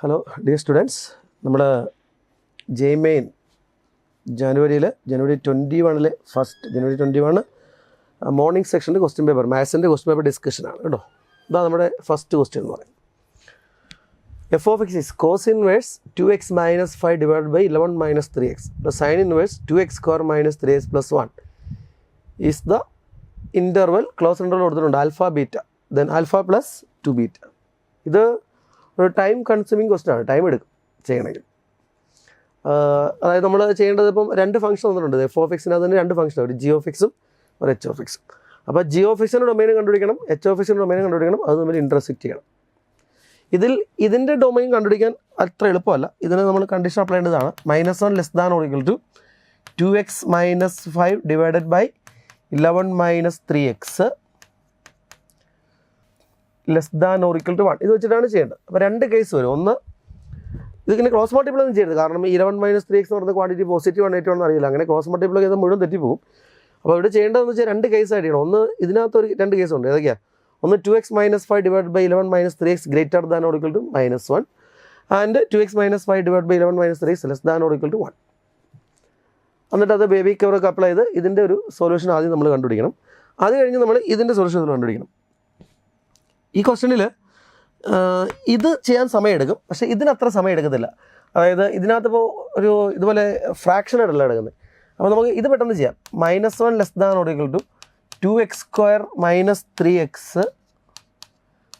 Hello dear students, നമ്മുടെ JEE Main January 21 first January 21 morning സെക്ഷൻ്റെ question paper മാത്സിൻ്റെ question paper ഡിസ്കഷനാണ് കേട്ടോ. ഇതാ നമ്മുടെ ഫസ്റ്റ് ക്വസ്റ്റ്യൻ എന്ന് പറയും. F of x is cos inverse 2x - 5 divide by 11 - 3x plus sine inverse 2x square - 3x plus 1 is the interval close interval കൊടുത്തിട്ടുണ്ട് alpha beta then alpha plus 2 beta. ഇത് ഒരു time consuming question ആണ്, time എടുക്കും ചെയ്യണമെങ്കിൽ. അതായത് നമ്മൾ ചെയ്യേണ്ടത് ഇപ്പം രണ്ട് ഫംഗ്ഷൻ തന്നിട്ടുണ്ട്. എഫ് ഓഫ് എക്സിനകത്ത് തന്നെ രണ്ട് ഫംഗ്ഷൻ, ഒരു ജി ഓഫ് എക്സും ഒരു എച്ച് ഓഫ് എക്സും. അപ്പോൾ ജി ഓഫ് എക്സിൻ്റെ ഡൊമൈൻ കണ്ടുപിടിക്കണം, എച്ച് ഓഫ് എക്സിൻ്റെ ഡൊമൈൻ കണ്ടുപിടിക്കണം, അത് തമ്മിൽ ഇൻ്റർസെക്റ്റ് ചെയ്യണം. ഇതിൻ്റെ ഡൊമൈൻ കണ്ടുപിടിക്കാൻ അത്ര എളുപ്പമല്ല. ഇതിന് നമ്മൾ കണ്ടീഷൻ അപ്ലൈ ചെയ്യേണ്ടതാണ്. -1 less than or equal to 2x - 5 divided by 11 - 3x less than or equal to 1. ഇത് വെച്ചിട്ടാണ് ചെയ്യേണ്ടത്. അപ്പോൾ രണ്ട് കേസ് വരും. ഒന്ന്, ഇതിങ്ങനെ ക്രോസ് മൾട്ടിപ്പിൾ ഒന്നും ചെയ്യരുത്, കാരണം 11 - 3x എന്ന് പറയുന്ന ക്വാണ്ടിറ്റി പോസിറ്റീവ് ആണ് ഏറ്റവും അറിയില്ല. അങ്ങനെ ക്രോസ് മൾട്ടിപ്പിൾ ചെയ്താൽ മുഴുവൻ തെറ്റിപ്പോകും. അപ്പോൾ ഇവിടെ ചെയ്യേണ്ടതെന്ന് വെച്ചാൽ രണ്ട് കേസായിട്ട് ചെയ്യണം. ഒന്ന്, ഇതിനകത്ത് രണ്ട് കേസുണ്ട്. ഏതൊക്കെയാണ്? ഒന്ന് 2x - 5 divide by 11 - 3x greater than or equal to -1 and 2x - 5 divide by 11 - 3x less than or equal to 1. എന്നിട്ട് അത് ബേബി കവറൊക്കെ അപ്ലൈ ചെയ്ത് ഇതിൻ്റെ ഒരു സൊല്യൂഷൻ ആദ്യം നമ്മൾ കണ്ടുപിടിക്കണം. അത് കഴിഞ്ഞ് നമ്മൾ ഇതിൻ്റെ സൊല്യൂഷൻ കണ്ടുപിടിക്കണം. ഈ ക്വസ്റ്റ്യനിൽ ഇത് ചെയ്യാൻ സമയമെടുക്കും, പക്ഷേ ഇതിനത്ര സമയം എടുക്കത്തില്ല. അതായത് ഇതിനകത്ത് ഇപ്പോൾ ഒരു ഇതുപോലെ ഫ്രാക്ഷനായിട്ടല്ല എടുക്കുന്നത്. അപ്പോൾ നമുക്ക് ഇത് പെട്ടെന്ന് ചെയ്യാം. -1 less than or equal to 2x square - 3x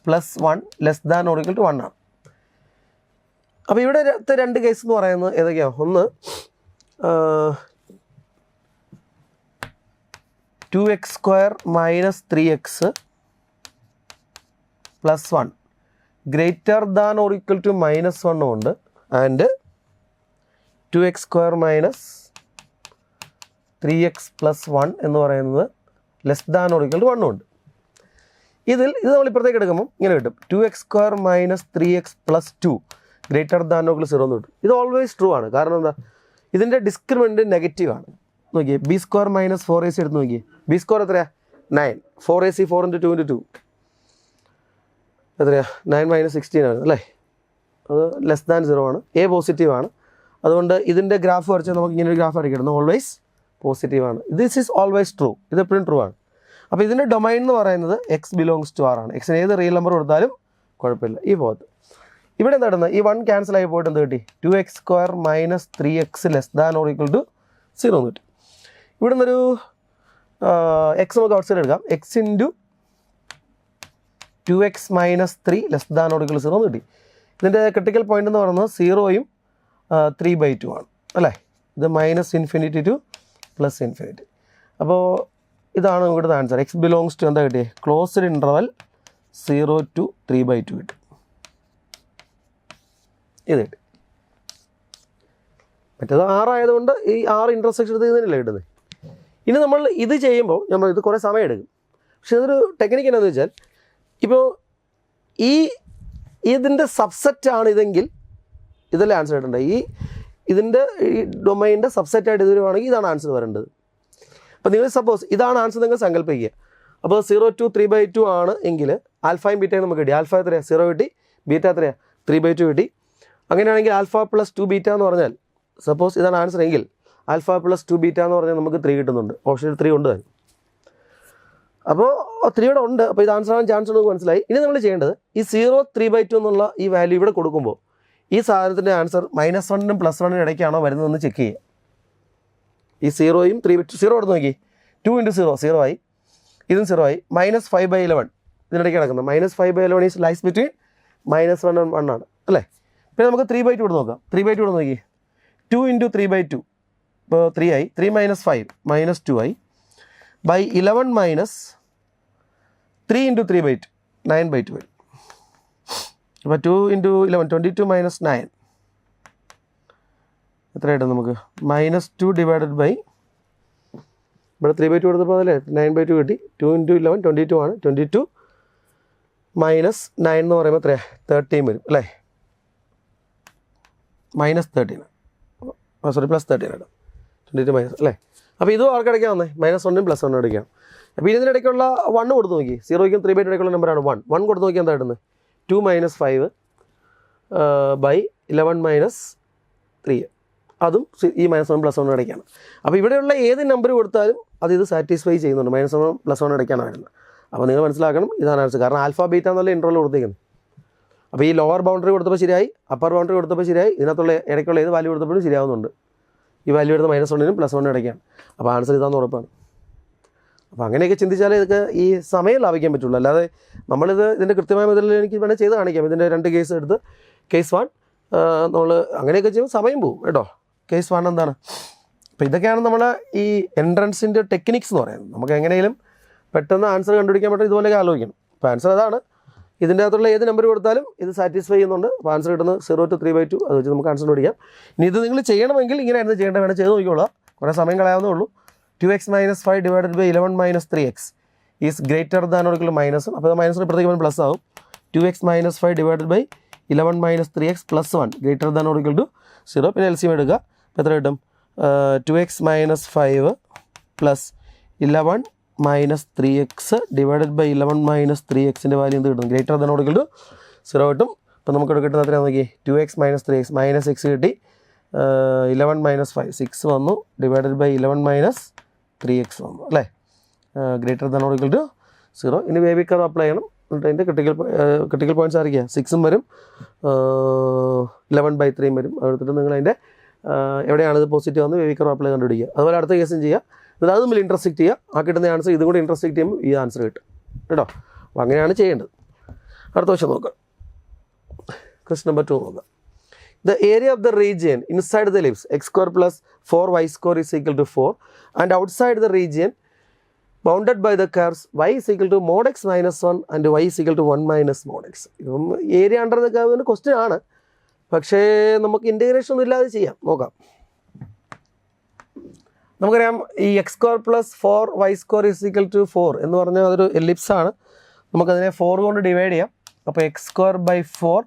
plus 1 less than or equal to 1 ആണ്. അപ്പോൾ ഇവിടെ രണ്ട് കേസ് എന്ന് പറയുന്നത് ഏതൊക്കെയാണ്? ഒന്ന് 2x square - 3x plus 1 greater than or equal to -1 ഉണ്ട്, and 2x square - 3x plus 1 എന്ന് പറയുന്നത് less than or equal to 1 ഉണ്ട്. ഇത് നമ്മൾ ഇപ്പുറത്തേക്ക് എടുക്കുമ്പോൾ ഇങ്ങനെ കിട്ടും. 2x square - 3x plus 2 greater than or equal 0 എന്ന് കിട്ടും. ഇത് ഓൾവേസ് ട്രൂ ആണ്. കാരണം എന്താ? ഇതിൻ്റെ ഡിസ്ക്രിമിനൻ്റ് നെഗറ്റീവ് ആണ്. നോക്കിയേ, b സ്ക്വയർ - 4ac എടുത്ത് നോക്കിയേ. b സ്ക്വയർ എത്രയാണ്? 9. 4ac 4 × 2 × 2 എത്രയാണ്? 9 - 16 ആണ് അല്ലേ? അത് ലെസ് ദാൻ 0 ആണ്. എ പോസിറ്റീവ് ആണ്. അതുകൊണ്ട് ഇതിൻ്റെ ഗ്രാഫ് വരച്ചാൽ നമുക്ക് ഇങ്ങനെ ഒരു ഗ്രാഫ് അടിക്കണം. ഓൾവേസ് പോസിറ്റീവ് ആണ്. This is always true. ഇത് എപ്പോഴും ട്രൂ ആണ്. അപ്പോൾ ഇതിൻ്റെ ഡൊമൈൻ എന്ന് പറയുന്നത് x ബിലോങ്സ് ടു r ആണ്. എക്സിന് ഏത് റിയൽ നമ്പർ കൊടുത്താലും കുഴപ്പമില്ല. ഈ ഭാഗത്ത് ഇവിടെ എന്താ ഇടുന്നത്? ഈ 1 ക്യാൻസൽ ആയി പോയിട്ട് എന്ത് കിട്ടി? 2x square - 3x less than or equal to 0 എന്ന് കിട്ടി. ഇവിടെ നിന്നൊരു എക്സ് നമുക്ക് ഔട്ട് സൈഡ് എടുക്കാം. x into 2x - 3 less than or equal 0 എന്ന് കിട്ടി. ഇതിൻ്റെ ക്രിട്ടിക്കൽ പോയിന്റ് എന്ന് പറയുന്നത് 0യും 3/2 ആണ് അല്ലേ? ഇത് -∞ ടു +∞. അപ്പോൾ ഇതാണ് ഇവിടുത്തെ ആൻസർ. എക്സ് ബിലോങ്സ് ടു എന്താ കിട്ടിയത്? ക്ലോസ്ഡ് ഇൻ്റർവൽ 0 to 3/2 കിട്ടും. ഇത് കിട്ടി. മറ്റേത് 6 ആയതുകൊണ്ട് ഈ 6 ഇൻ്റർസെക്ഷൻ ചെയ്യുന്നതിനല്ലേ കിട്ടുന്നത്. ഇനി നമ്മൾ ഇത് ചെയ്യുമ്പോൾ ഇത് കുറേ സമയം എടുക്കും. പക്ഷേ ഇതൊരു ടെക്നിക്ക് എന്താണെന്ന് വെച്ചാൽ, ഇപ്പോൾ ഇതിൻ്റെ സബ്സെറ്റാണ് ഇതെങ്കിൽ ഇതല്ലേ ആൻസർ കിട്ടേണ്ടത്. ഇതിൻ്റെ ഈ ഡൊമൈൻ്റെ സബ്സെറ്റായിട്ട് ഇത് വരുവാണെങ്കിൽ ഇതാണ് ആൻസർ വരേണ്ടത്. അപ്പോൾ നിങ്ങൾ സപ്പോസ് ഇതാണ് ആൻസർ നിങ്ങൾ സങ്കല്പിക്കുക. അപ്പോൾ 0 to 3/2 ആണ് എങ്കിൽ ആൽഫയും ബീറ്റയും നമുക്ക് കിട്ടി. ആൽഫ എത്രയാണ്? 0 കിട്ടി. ബീറ്റ എത്രയാണ്? 3/2 കിട്ടി. അങ്ങനെയാണെങ്കിൽ ആൽഫ പ്ലസ് 2 ബീറ്റ എന്ന് പറഞ്ഞാൽ, സപ്പോസ് ഇതാണ് ആൻസർ എങ്കിൽ ആൽഫ പ്ലസ് 2 ബീറ്റ എന്ന് പറഞ്ഞാൽ നമുക്ക് 3 കിട്ടുന്നുണ്ട്. ഓപ്ഷനിൽ 3 ഉണ്ട്. അപ്പോൾ 3 ഇവിടെ ഉണ്ട്. അപ്പോൾ ഇത് ആൻസർ ആവാൻ ചാൻസ് ഉണ്ടെന്ന് മനസ്സിലായി. ഇനി നമ്മൾ ചെയ്യേണ്ടത് ഈ 0 3/2 എന്നുള്ള ഈ വാല്യൂ ഇവിടെ കൊടുക്കുമ്പോൾ ഈ സാധനത്തിൻ്റെ ആൻസർ -1നും +1നും ഇടയ്ക്കാണോ വരുന്നതെന്ന് ചെക്ക് ചെയ്യുക. ഈ 0യും 3/2 0 എടുത്ത് നോക്കി. 2 × 0 0 ആയി. ഇതും 0 ആയി. -5/11 ഇതിനിടയ്ക്ക് കിടക്കുന്നത്. -5/11 ഈസ് ലൈസ് ബിറ്റ്വീൻ -1 and 1 ആണ് അല്ലേ? പിന്നെ നമുക്ക് 3/2 ഇവിടെ നോക്കാം. 3/2 ഇവിടെ നോക്കി. 2 × 3/2 ഇപ്പോൾ 3 ആയി. 3 - 5 -2 ആയി. ബൈ 11 - 3 × 3/2 9/2 വരും. അപ്പോൾ 2 × 11 22 - 9 എത്രയായിട്ട് നമുക്ക്? -2 ഡിവൈഡഡ് ബൈ ഇവിടെ 3/2 കൊടുത്തപ്പോൾ അതല്ലേ 9/2 കിട്ടി. 2 × 11 22 ആണ്. 22 - 9 എന്ന് പറയുമ്പോൾ എത്രയാണ്? 13 വരും അല്ലേ? -13 സോറി +13 ആണ്. 22 മൈനസ് അല്ലേ? അപ്പോൾ ഇതും ആർക്കിടയ്ക്കാണ് വന്നേ? -1നും +1നും ഇടയ്ക്കാണ്. അപ്പോൾ ഇതിനിടയ്ക്കുള്ള 1 കൊടുത്ത് നോക്കി. 0ക്കും 3/2 ഇടയ്ക്കുള്ള നമ്പറാണ് 1. 1 കൊടുത്ത് നോക്കി എന്താ കിട്ടുന്നത്? 2 - 5 ബൈ 11 മൈനസ് 3 അതും ഈ -1 +1 ഇടയ്ക്കാണ്. അപ്പോൾ ഇവിടെയുള്ള ഏത് നമ്പർ കൊടുത്താലും അത് ഇത് സാറ്റിസ്ഫൈ ചെയ്യുന്നുണ്ട്. -1 +1 ഇടയ്ക്കാണ് വരുന്നത്. അപ്പോൾ നിങ്ങൾ മനസ്സിലാക്കണം ഇതാണ് ആൻസർ. കാരണം ആൽഫ ബീറ്റ എന്നുള്ള ഇൻട്രോയിൽ കൊടുത്തേക്കുന്നത്. അപ്പോൾ ഈ ലോവർ ബൗണ്ടറി കൊടുത്തപ്പോൾ ശരിയായി, അപ്പർ ബൗണ്ടറി കൊടുത്തപ്പോൾ ശരിയായി, ഇതിനകത്തുള്ള ഇടയ്ക്കുള്ള ഏത് വാല്യൂ കൊടുത്തപ്പോഴും ശരിയാവുന്നുണ്ട്. ഈ വാല്യൂ എടുത്ത് -1നും +1 ഇടയ്ക്കാണ്. അപ്പോൾ ആൻസർ ഇതാണെന്ന് ഉറപ്പാണ്. അപ്പോൾ അങ്ങനെയൊക്കെ ചിന്തിച്ചാലേ ഇതൊക്കെ ഈ സമയം ലാഭിക്കാൻ പറ്റുള്ളൂ. അല്ലാതെ ഇതിൻ്റെ കൃത്യമായ മുതൽ എനിക്ക് വേണേൽ ചെയ്ത് കാണിക്കാം. ഇതിൻ്റെ 2 കേസ് എടുത്ത് കേസ് 1 നമ്മൾ അങ്ങനെയൊക്കെ ചെയ്യുമ്പോൾ സമയം പോകും കേട്ടോ. കേസ് 1 എന്താണ്? അപ്പോൾ ഇതൊക്കെയാണ് നമ്മുടെ ഈ എൻട്രൻസിൻ്റെ ടെക്നിക്സ് എന്ന് പറയുന്നത്. നമുക്ക് എങ്ങനെയും പെട്ടെന്ന് ആൻസർ കണ്ടുപിടിക്കാൻ പറ്റും. ഇതുപോലെയൊക്കെ ആലോചിക്കണം. അപ്പോൾ ആൻസർ അതാണ്. ഇതിൻ്റെ അകത്തുള്ള ഏത് നമ്പർ കൊടുത്താലും ഇത് സാറ്റിസ്ഫൈ ചെയ്യുന്നുണ്ട്. അപ്പോൾ ആൻസർ കിട്ടുന്നത് 0 to 3/2. അത് വെച്ച് നമുക്ക് ആൻസർ പിടിക്കാം. ഇനി ഇത് നിങ്ങൾ ചെയ്യണമെങ്കിൽ ഇങ്ങനെയായിരുന്നു ചെയ്യേണ്ടത്. വേണം ചെയ്ത് നോക്കിക്കോളാം. കുറേ സമയം കളയാവുന്നേ ഉള്ളൂ. 2x - 5 divided by 11 - 3x is greater than or equal to -1. അപ്പോൾ മൈനസിന് ഇപ്പോഴത്തേക്ക് പ്ലസ് ആവും. 2x - 5 divided by 11 - 3x +1 greater than or equal to 0. പിന്നെ LCM എടുക്കുക. അപ്പോൾ എത്ര കിട്ടും? 2x - 5 plus 11 - 3x divided by 11 - 3xൻ്റെ വാല്യൂ എന്ത് കിട്ടും? Greater than or equal to 0 കിട്ടും. അപ്പോൾ നമുക്ക് കിട്ടുന്ന എത്രയാണ് നോക്കി? 2x - 3x -6 കിട്ടി. 11 - 5 6 വന്നു. ഡിവൈഡഡ് ബൈ 11 - 3x വന്നു അല്ലേ? Greater than or equal to 0. ഇനി വേവി കർവ് അപ്ലൈ ചെയ്യണം. എന്നിട്ട് അതിൻ്റെ ക്രിട്ടിക്കൽ പോയിൻറ്റ്സ് ആയിരിക്കുക. 6 വരും, 11/3 വരും. അതെടുത്തിട്ട് നിങ്ങൾ അതിൻ്റെ എവിടെയാണ് ഇത് പോസിറ്റീവ് വന്ന് വേവി കർവ് അപ്ലൈ കണ്ടുപിടിക്കുക. അതുപോലെ അടുത്ത കേസും ചെയ്യുക. എന്നിട്ട് അത് തമ്മിൽ ഇൻട്രസെക്റ്റ് ചെയ്യുക. ആ കിട്ടുന്ന ആൻസർ ഇതും കൂടി ഇൻട്രസെക്റ്റ് ചെയ്യുമ്പോൾ ഈ ആൻസർ കിട്ടും കേട്ടോ. അപ്പോൾ അങ്ങനെയാണ് ചെയ്യേണ്ടത്. അടുത്ത ക്വസ്റ്റ്യൻ നോക്കാം. ക്വസ്റ്റ്യൻ നമ്പർ 2 നോക്കാം. The area of the region inside the ellipse x square plus 4y square is equal to 4 and outside the region bounded by the curves y is equal to mod x minus 1 and y is equal to 1 minus mod x. ഇതും area under the കർവിൻ്റെ question ആണ്. പക്ഷേ നമുക്ക് integration ഒന്നും ഇല്ലാതെ ചെയ്യാം. നോക്കാം. നമുക്കറിയാം ഈ x square plus 4y square is equal to 4 എന്ന് പറഞ്ഞാൽ അതൊരു എലിപ്സ് ആണ്. നമുക്കതിനെ 4 കൊണ്ട് ഡിവൈഡ് ചെയ്യാം. അപ്പോൾ x square by 4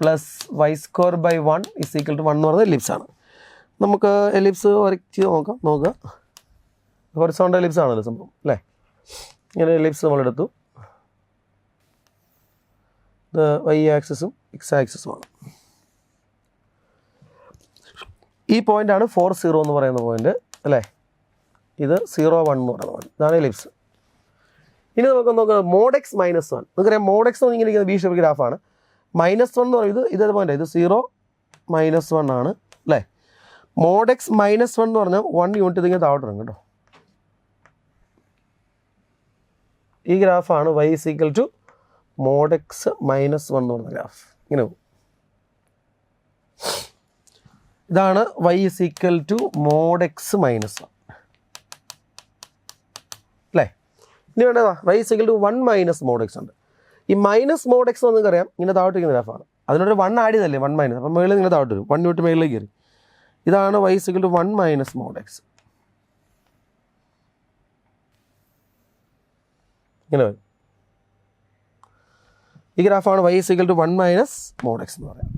plus y square by 1 is equal to 1 എന്ന് പറഞ്ഞാൽ എലിപ്സ് ആണ്. നമുക്ക് എലിപ്സ് വരച്ച് നോക്കുക. ഹൊറിസോണ്ടൽ എലിപ്സ് ആണല്ലോ സംഭവം അല്ലേ? ഇങ്ങനെ എലിപ്സ് നമ്മളെടുത്തു. ഇത് y ആക്സിസും x ആക്സിസുമാണ്. ഈ പോയിൻ്റാണ് 4 0 എന്ന് പറയുന്ന പോയിൻ്റ് അല്ലേ? ഇത് 0 1 എന്ന് പറയുന്ന പോയിൻ്റ്. ഇതാണ് എലിപ്സ്. ഇനി നമുക്ക് നോക്കാം മോഡ് എക്സ് -1. നമുക്കറിയാം മോഡ് എക്സ് എന്ന് ഇങ്ങനെ ബി ഷേപ്പ് ഗ്രാഫാണ്. -1 എന്ന് പറയുന്നത് ഇതേ പോയിൻ്റ്. ഇത് 0 -1 ആണ് അല്ലേ? മോഡ് എക്സ് -1 എന്ന് പറഞ്ഞാൽ 1 യൂണിറ്റ് ഇതിങ്ങനെ താഴോട്ട് ഇറങ്ങും കേട്ടോ. ഈ ഗ്രാഫാണ് y is equal to mod x -1 എന്ന് പറഞ്ഞ ഗ്രാഫ്. ഇങ്ങനെ പോകും. ഇതാണ് y is equal to mod x -1 അല്ലേ? ഇനി വേണ്ടതാ y is equal to 1 minus mod x ഉണ്ട്. ഈ മൈനസ് മോഡ് എക്സ് നമുക്കറിയാം ഇങ്ങനെ താഴോട്ടിരിക്കുന്ന ഗ്രാഫാണ്. അതിനൊരു 1 ആഡ് ചെയ്തല്ലേ 1 മൈനസ്. അപ്പം മുകളിൽ ഇങ്ങനെ താഴോട്ട് വരും. 1 യൂണിറ്റ് മുകളിലേക്ക് കയറി. ഇതാണ് y is equal to 1 minus mod x. ഇങ്ങനെ വരും. ഈ ഗ്രാഫാണ് y is equal to 1 minus mod x എന്ന് പറയാം.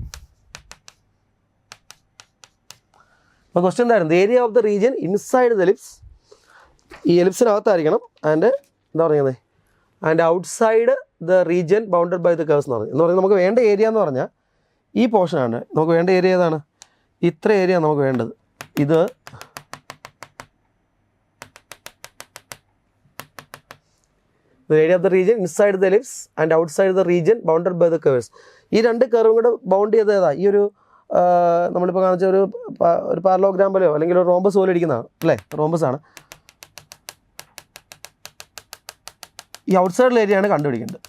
അപ്പോൾ ക്വസ്റ്റ്യൻ എന്തായിരുന്നു? The area of the region inside the ellipse. ഈ എലിപ്സിനകത്തായിരിക്കണം. ആൻഡ് എന്താ പറയുന്നത്? And outside the region bounded by the curves എന്ന് പറഞ്ഞാൽ നമുക്ക് വേണ്ട ഏരിയ എന്ന് പറഞ്ഞാൽ ഈ പോർഷനാണ്. നമുക്ക് വേണ്ട ഏരിയ ഏതാണ്? ഇത്ര ഏരിയ നമുക്ക് വേണ്ടത്. ഇത് the area of the region inside the ellipse and outside the region bounded by the curves. ഈ രണ്ട് കർവും കൂടെ ബൗണ്ട് ചെയ്ത് ഏതാ? ഈ ഒരു നമ്മളിപ്പോൾ കാണിച്ച ഒരു പാരലോഗ്രാം പോലെയോ അല്ലെങ്കിൽ ഒരു റോംബസ് പോലെ ഇരിക്കുന്നതാണ് അല്ലേ? റോംബസ് ആണ്. ഈ ഔട്ട്സൈഡിൽ ഏരിയയാണ് കണ്ടുപിടിക്കേണ്ടത്.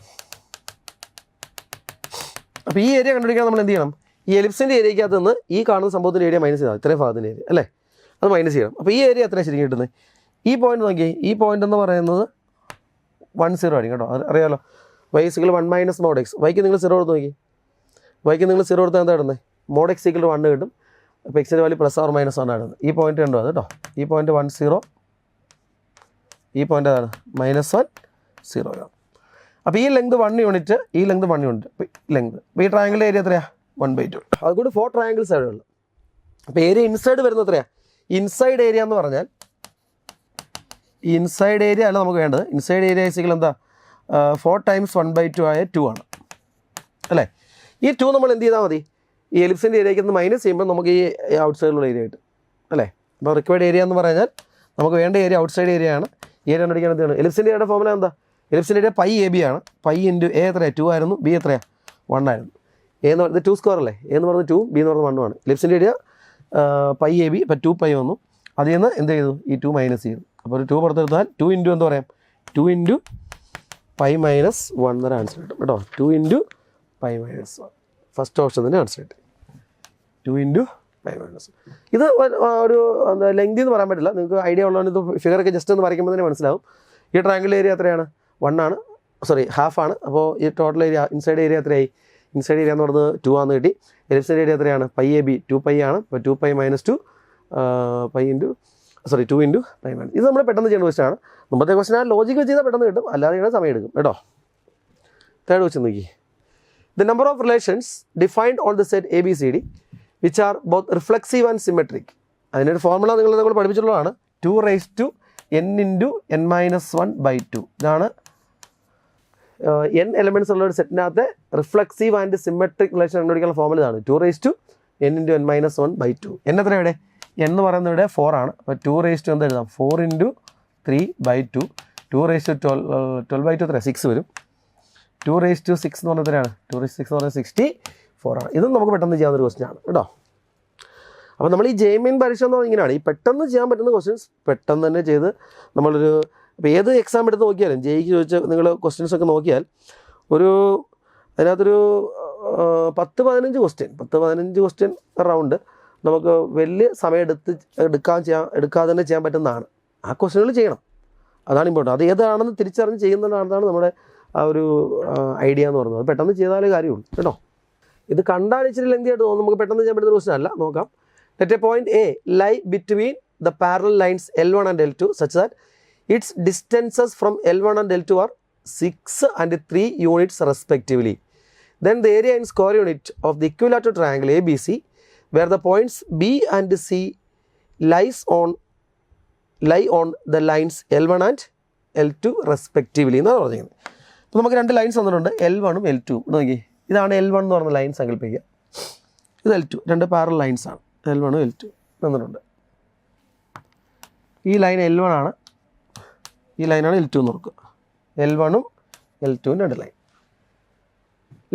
അപ്പോൾ ഈ ഏരിയ കണ്ടുപിടിക്കാൻ നമ്മൾ എന്ത് ചെയ്യണം? ഈ എലിപ്സിൻ്റെ ഏരിയക്കകത്ത് നിന്ന് ഈ കാണുന്ന സംഭവത്തിൻ്റെ ഏരിയ മൈനസ് ചെയ്താൽ ഇത്രയും ഭാഗത്തിൻ്റെ ഏരിയ അല്ലേ? അത് മൈനസ് ചെയ്യണം. അപ്പോൾ ഈ ഏരിയ എത്രയാണ് ശരിക്കും കിട്ടുന്നത്? ഈ പോയിന്റ് നോക്കി. ഈ പോയിന്റ് എന്ന് പറയുന്നത് 1 0 ആയിരിക്കും കേട്ടോ. അറിയാമല്ലോ. y is equal to 1 minus mod x. വൈക്ക് നിങ്ങൾ 0 കൊടുത്ത് നോക്കി. വൈക്ക് നിങ്ങൾ 0 കൊടുത്താൽ എന്താ ഇടുന്നത്? mod x equal to 1 കിട്ടും. അപ്പോൾ എക്സിൻ്റെ വാല്യൂ പ്ലസ് ഓർ മൈനസ് 1 ആണ് ഇടുന്നത്. ഈ പോയിന്റ് കണ്ടോ അത് കേട്ടോ. ഈ പോയിന്റ് 1 0. ഈ പോയിന്റ് ഏതാണ്? -1 0 ആണ്. അപ്പോൾ ഈ ലെങ്ത് 1 യൂണിറ്റ്, ഈ ലെങ്ത് 1 യൂണിറ്റ് ലെങ്ത്. അപ്പോൾ ഈ ട്രയാങ്കിളിൻ്റെ ഏരിയ എത്രയാണ്? 1/2. അതുകൊണ്ട് 4 ട്രയാങ്കിൾസ് അവിടെ ഉള്ളു. അപ്പോൾ ഏരിയ ഇൻസൈഡ് വരുന്നത് എത്രയാണ്? ഇൻസൈഡ് ഏരിയ എന്ന് പറഞ്ഞാൽ ഈ ഇൻസൈഡ് ഏരിയ അല്ല നമുക്ക് വേണ്ടത്. ഇൻസൈഡ് ഏരിയ ഈക്വൽ എന്താ? 4 times 1/2 ആയ 2 ആണ് അല്ലേ? ഈ 2 നമ്മൾ എന്ത് ചെയ്താൽ മതി, ഈ എലിപ്സിൻ്റെ ഏരിയയ്ക്ക് ഒന്ന് മൈനസ് ചെയ്യുമ്പോൾ നമുക്ക് ഈ ഔട്ട് സൈഡിലുള്ള ഏരിയ കിട്ടും അല്ലേ. അപ്പോൾ റിക്വയർഡ് ഏരിയ എന്ന് പറഞ്ഞാൽ നമുക്ക് വേണ്ട ഏരിയ ഔട്ട് സൈഡ് ഏരിയ ആണ്. ഏരിയ കണ്ടുപിടിക്കാൻ എന്താണ് എലിപ്സിൻ്റെ ഏരിയയുടെ ഫോർമുല എന്താ, എലിപ്സിൻ്റെ ഏരിയ പൈ എ ബി ആണ്. പൈ ഇൻറ്റു എ എത്രയാണ് 2 ആയിരുന്നു, ബി എത്രയാണ് 1 ആയിരുന്നു. എ എന്ന് പറയുന്നത് 2 സ്ക്വയർ അല്ലേ, എ എന്ന് പറയുന്നത് 2, ബി എന്ന് പറയുന്നത് 1 ആണ്. എലിപ്സിൻ്റെ ഏരിയ പൈ എ ബി, ഇപ്പോൾ 2 പൈ വന്നു. അതിൽ നിന്ന് എന്ത് ചെയ്തു, ഈ 2 മൈനസ് ചെയ്തു. അപ്പോൾ ഒരു 2 പുറത്തെടുത്താൽ 2 ഇൻറ്റു എന്താ പറയാം, 2 ഇൻറ്റു പൈ മൈനസ് 1 എന്നൊരു ആൻസർ കിട്ടും കേട്ടോ. 2 into pi minus 1 first option തന്നെ ആൻസർ കിട്ടും. 2 ഇൻറ്റു പൈ മൈനസ്. ഇത് ഒരു എന്താ ലെങ്തി എന്ന് പറയാൻ പറ്റില്ല, നിങ്ങൾക്ക് ഐഡിയ ഉള്ളതുകൊണ്ട് ഇത് ഫിഗറൊക്കെ ജസ്റ്റ് ഒന്ന് വരയ്ക്കുമ്പോൾ തന്നെ മനസ്സിലാവും. ഈ ട്രയാങ്കിൾ ഏരിയ എത്രയാണ്, 1 ആണ്, സോറി ഹാഫ് ആണ്. അപ്പോൾ ഈ ടോട്ടൽ ഏരിയ ഇൻസൈഡ് ഏരിയ എത്രയായി, ഇൻസൈഡ് ഏരിയ എന്ന് പറയുന്നത് 2 ആണെന്ന് കിട്ടി. എലിപ്സിൻ്റെ ഏരിയ എത്രയാണ്, പൈ എ ബി 2 പൈ ആണ്. അപ്പോൾ 2 pi minus 2 pi into 2 into pi minus. ഇത് നമ്മൾ പെട്ടെന്ന് ചെയ്യേണ്ട ക്വസ്റ്റൻ ആണ്. മുമ്പത്തെ ക്വസ്റ്റൻ ആ ലോജിക്ക് ചെയ്താൽ പെട്ടെന്ന് കിട്ടും, അല്ലാതെ ചെയ്യണ സമയം എടുക്കും കേട്ടോ. തേർഡ് ക്വസ്റ്റൻ നോക്കി. The number of relations defined on the set A B C D which are both reflexive and symmetric. അതിനൊരു ഫോർമുല നിങ്ങൾ പഠിപ്പിച്ചിട്ടുള്ളതാണ്. 2n into n minus 1/2. ഇതാണ് n എലമെൻറ്റ്സ് ഉള്ള ഒരു സെറ്റിനകത്ത് റിഫ്ലെക്സീവ് ആൻഡ് സിമെട്രിക് റിലേഷൻ കണ്ടുപിടിക്കാനുള്ള formula ഇതാണ്. 2n into n minus 1/2. n എത്ര ഇവിടെ, n എന്ന് പറയുന്നത് ഇവിടെ 4 ആണ്. അപ്പോൾ 2 എന്താ എഴുതാം, 4 ഇൻറ്റു 3/2. 2 എത്ര 6 വരും. 2 എന്ന് പറഞ്ഞാൽ എത്രയാണ്, 2 എന്ന് പറഞ്ഞാൽ 64 ആണ്. ഇതും നമുക്ക് പെട്ടെന്ന് ചെയ്യാവുന്ന ഒരു ക്വസ്റ്റൻ ആണ് കേട്ടോ. അപ്പോൾ നമ്മൾ ഈ ജെയിമിൻ പരീക്ഷ എന്ന് പറഞ്ഞാൽ ഇങ്ങനെയാണ്, ഈ പെട്ടെന്ന് ചെയ്യാൻ പറ്റുന്ന ക്വസ്റ്റ്യൻസ് പെട്ടെന്ന് തന്നെ ചെയ്ത് നമ്മളൊരു ഇപ്പോൾ ഏത് എക്സാം എടുത്ത് നോക്കിയാലും ജെയ്ക്ക് ചോദിച്ച നിങ്ങൾ ക്വസ്റ്റ്യൻസ് ഒക്കെ നോക്കിയാൽ അതിനകത്തൊരു 10-15 ക്വസ്റ്റ്യൻ റൗണ്ട് നമുക്ക് വലിയ സമയം എടുക്കാതെ തന്നെ ചെയ്യാൻ പറ്റുന്നതാണ്. ആ ക്വസ്റ്റ്യനുകൾ ചെയ്യണം, അതാണ് ഇമ്പോർട്ടൻറ്റ്. അത് ഏതാണെന്ന് തിരിച്ചറിഞ്ഞ് ചെയ്യുന്നതാണ് നമ്മുടെ ആ ഒരു ഐഡിയ എന്ന് പറയുന്നത്. അത് പെട്ടെന്ന് ചെയ്താലേ കാര്യമുള്ളൂ കേട്ടോ. ഇത് കണ്ടാൽ ഇച്ചിരി ലെങ്തി ആയിട്ട് തോന്നും, നമുക്ക് പെട്ടെന്ന് ചെയ്യാൻ പറ്റുന്ന ക്വസ്റ്റൻ അല്ല. നോക്കാം. Let a point A lie between the parallel lines L1 and L2 such that its distances from L1 and L2 are 6 and 3 units respectively. Then the area in square unit of the equilateral triangle ABC where the points B and C lie on the lines L1 and L2 respectively എന്നാണ് പറഞ്ഞത്. അപ്പോൾ നമുക്ക് 2 lines തന്നിട്ടുണ്ട്, L1 ഉം L2. നോക്കി, ഇതാണ് L1 എന്ന് പറഞ്ഞ ലൈൻ സങ്കല്പിക്കുക, ഇത് L2, 2 പാരലൽ ലൈൻസാണ് L1 ഉം L2 തന്നിട്ടുണ്ട്. ഈ ലൈൻ L1 ആണ്, ഈ ലൈനാണ് L2 എന്ന് ഓർക്കുക. L1 ഉം L2 ഉം 2 line.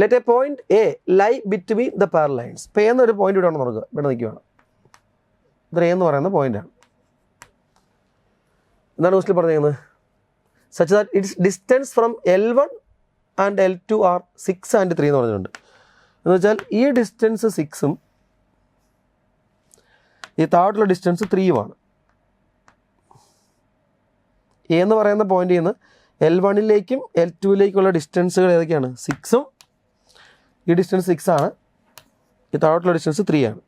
Let a point A lie between the parallel lines. ഇപ്പോൾ എന്നൊരു പോയിന്റ് ഇവിടെ ആണെന്ന് ഓർക്കുക, ഇവിടെ നിൽക്കുകയാണ്. ഇത് എന്ന് പറയുന്ന പോയിന്റാണ്. എന്താണ് ക്വസ്റ്റ്യൻ പറഞ്ഞിരിക്കുന്നത്, such that its distance from L1 and L2 are 6 and 3 എന്ന് പറഞ്ഞിട്ടുണ്ട്. എന്ന് വെച്ചാൽ ഈ ഡിസ്റ്റൻസ് 6ഉം ഈ താഴോട്ടുള്ള ഡിസ്റ്റൻസ് 3ഉമാണ്. എ എന്ന് പറയുന്ന പോയിന്റിൽ നിന്ന് L1ലേക്കും L2ലേക്കുള്ള ഡിസ്റ്റൻസുകൾ ഏതൊക്കെയാണ്, 6ഉം ഈ ഡിസ്റ്റൻസ് 6 ആണ്, ഈ താഴോട്ടുള്ള ഡിസ്റ്റൻസ് 3 ആണ്.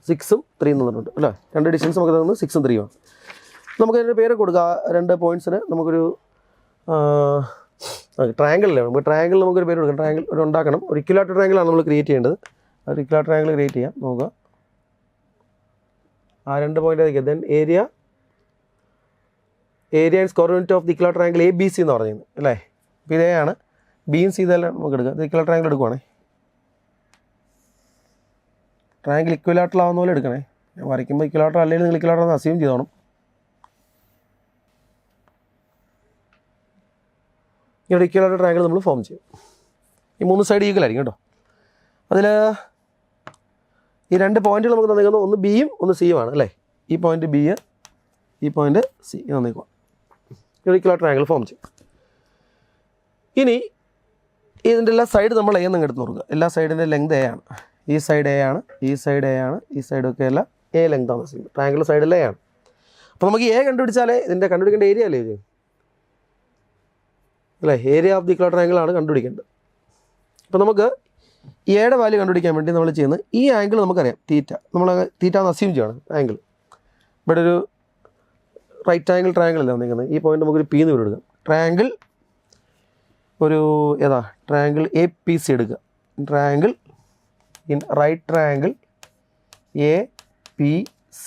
6ഉം 3 തന്നിട്ടുണ്ട് അല്ലേ, 2 ഡിസ്റ്റൻസ് നമുക്ക് തന്നത് 6ഉം 3ഉം ആണ്. നമുക്ക് അതിൻ്റെ പേര് കൊടുക്കുക, 2 പോയിൻറ്റ്സിന് നമുക്കൊരു ട്രയാങ്കിളല്ലേ, നമുക്ക് ട്രയാങ്കിൾ നമുക്കൊരു പേര് കൊടുക്കാം. ട്രയാങ്കിൾ ഒരു ഉണ്ടാക്കണം, ഒരു ഇക്വിലാറ്ററൽ ട്രയാങ്കിളാണ് നമ്മൾ ക്രിയേറ്റ് ചെയ്യേണ്ടത്. ഒരു ഇക്വിലാറ്ററൽ ട്രയാങ്കിൾ ക്രിയേറ്റ് ചെയ്യാം. നോക്കുക, ആ 2 പോയിൻ്റ് ആയിരിക്കും. Then area and square unit of the equilateral triangle ABC എന്ന് പറഞ്ഞിരുന്നത് അല്ലേ. അപ്പോൾ ഇതേയാണ്, ബിയും സി ഇതെല്ലാം നമുക്ക് എടുക്കാം. ഇത് ഇക്വിലാറ്ററൽ ട്രയാങ്കിൾ എടുക്കുവാണേ, ട്രയാങ്കിൾ ഇക്വിലാറ്ററൽ ആവുന്ന പോലെ എടുക്കണേ. ഞാൻ വരയ്ക്കുമ്പോൾ ഇക്വിലാറ്ററൽ അല്ലെങ്കിൽ നിങ്ങൾ ഇക്വിലാറ്ററൽ എന്ന് അസ്യൂം ചെയ്തോണം. ഇവിടെ ഇക്വിലാറ്ററൽ ട്രയാങ്കിൾ നമ്മൾ ഫോം ചെയ്യും. ഈ 3 സൈഡ് ഈക്വൽ ആയിരിക്കും കേട്ടോ. അതിൽ ഈ 2 പോയിന്റുകൾ നമുക്ക് തന്നിരിക്കുന്നത് ഒന്ന് ബിയും ഒന്ന് സിയുമാണ് അല്ലേ. ഈ പോയിന്റ് ബി, ഈ പോയിന്റ് സി തന്നിരിക്കുക. ഇവിടെ ഇക്വിലാറ്ററൽ ട്രയാങ്കിൾ ഫോം ചെയ്യും. ഇനി ഇതിൻ്റെ എല്ലാ സൈഡ് നമ്മൾ എ എന്ന് എടുത്ത് നോക്കുക. എല്ലാ സൈഡിൻ്റെ ലെങ്ത് എ ആണ്. ഈ സൈഡ് എ ആണ്, ഈ സൈഡ് എ ആണ്, ഈ സൈഡൊക്കെ എല്ലാം എ ലെങ്ത് ആണ് ചെയ്യുന്നത്. ട്രയാങ്കിൾ സൈഡിൽ എ ആണ്. അപ്പോൾ നമുക്ക് എ കണ്ടുപിടിച്ചാലേ ഇതിൻ്റെ കണ്ടുപിടിക്കേണ്ട ഏരിയ അല്ലേ ഇത് അല്ലേ. Area of the equilateral triangle ആണ് കണ്ടുപിടിക്കേണ്ടത്. അപ്പോൾ നമുക്ക് എയുടെ വാല്യൂ കണ്ടുപിടിക്കാൻ വേണ്ടി നമ്മൾ ചെയ്യുന്നത്, ഈ ആംഗിൾ നമുക്കറിയാം തീറ്റ, നമ്മൾ തീറ്റ എന്ന് അസ്യൂം ചെയ്യണം. ആംഗിൾ ഇവിടെ ഒരു റൈറ്റ് ആംഗിൾ ട്രയാങ്കിൾ അല്ലേ വന്നിരിക്കുന്നത്. ഈ പോയിന്റ് നമുക്കൊരു പി എന്ന് എടുക്കാം. ട്രയാങ്കിൾ ഒരു ട്രയാങ്കിൾ APC എടുക്കുക. Triangle in right triangle APC.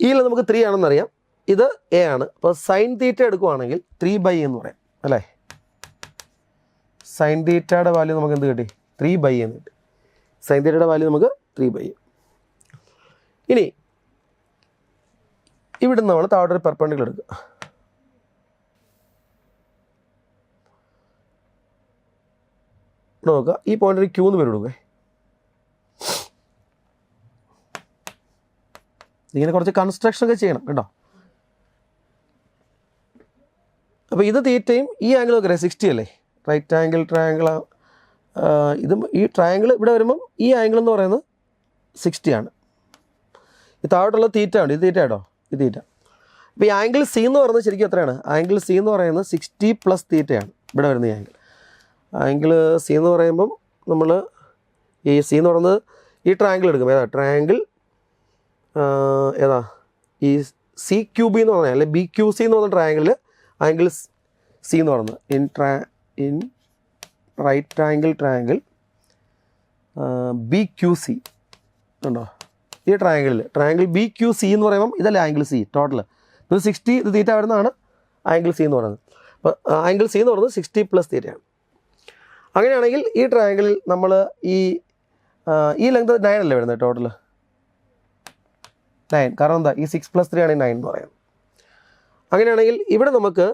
ഇതിൽ നമുക്ക് 3 ആണെന്നറിയാം, ഇത് എ ആണ്. അപ്പോൾ സൈൻ തീറ്റ എടുക്കുവാണെങ്കിൽ 3/a എന്ന് പറയാം അല്ലേ. സൈൻ തീറ്റയുടെ വാല്യൂ നമുക്ക് എന്ത് കിട്ടി? 3/a എന്ന് കിട്ടി. സൈൻ തീറ്റയുടെ വാല്യൂ നമുക്ക് 3/a. ഇനി ഇവിടെ നമ്മൾ താഴോട്ട് ഒരു പെർപെൻഡിക്കുലർ എടുക്കുക. നോക്കുക, ഈ പോയിന്റ് ഒരു Q എന്ന് പേര് കൊടുക്കുക. ഇങ്ങനെ കുറച്ച് കൺസ്ട്രക്ഷൻ ഒക്കെ ചെയ്യണം കേട്ടോ. അപ്പോൾ ഇത് തീറ്റയും ഈ ആംഗിൾ നോക്കറിയാം 60 അല്ലേ, റൈറ്റ് ആംഗിൾ ട്രയാങ്കിൾ. ഇതും ഈ ട്രയാങ്കിൾ ഇവിടെ വരുമ്പം ഈ ആംഗിൾ എന്ന് പറയുന്നത് 60 ആണ്. ഈ താഴോട്ടുള്ള തീറ്റ ഉണ്ട്, ഇത് തീറ്റ കേട്ടോ, ഇത് തീറ്റ. അപ്പോൾ ഈ ആംഗിൾ സി എന്ന് പറയുന്നത് ശരിക്കും എത്രയാണ്? ആംഗിൾ സി എന്ന് പറയുന്നത് 60 പ്ലസ് തീറ്റയാണ് ഇവിടെ വരുന്ന ഈ ആംഗിൾ. ആംഗിൾ സി എന്ന് പറയുമ്പം നമ്മൾ ഈ സി എന്ന് പറയുന്നത് ഈ ട്രയാങ്കിൾ എടുക്കും. ഏതാ ട്രയാങ്കിൾ? ഏതാ ഈ CQB എന്ന് പറഞ്ഞാൽ അല്ലെ BQC എന്ന് പറഞ്ഞ ട്രയാങ്കിളിൽ ആംഗിൾ സി എന്ന് പറയുന്നത് in right angle triangle BQC ഉണ്ടോ? ഈ ട്രയാങ്കിൾ BQC എന്ന് പറയുമ്പം ഇതല്ലേ ആംഗിൾ സി ടോട്ടൽ. ഇത് 60, ഇത് തീറ്റ വരുന്നതാണ് ആംഗിൾ സി എന്ന് പറയുന്നത്. അപ്പോൾ ആംഗിൾ സി എന്ന് പറയുന്നത് 60 പ്ലസ് തീറ്റയാണ്. അങ്ങനെയാണെങ്കിൽ ഈ ട്രയാങ്കിളിൽ നമ്മൾ ഈ ലെങ്ത് 9 അല്ലേ വരുന്നത് ടോട്ടൽ? 9. കാരണം എന്താ? ഈ 6 + 3 ആണ് 9 എന്ന് പറയുന്നത്. അങ്ങനെയാണെങ്കിൽ ഇവിടെ നമുക്ക്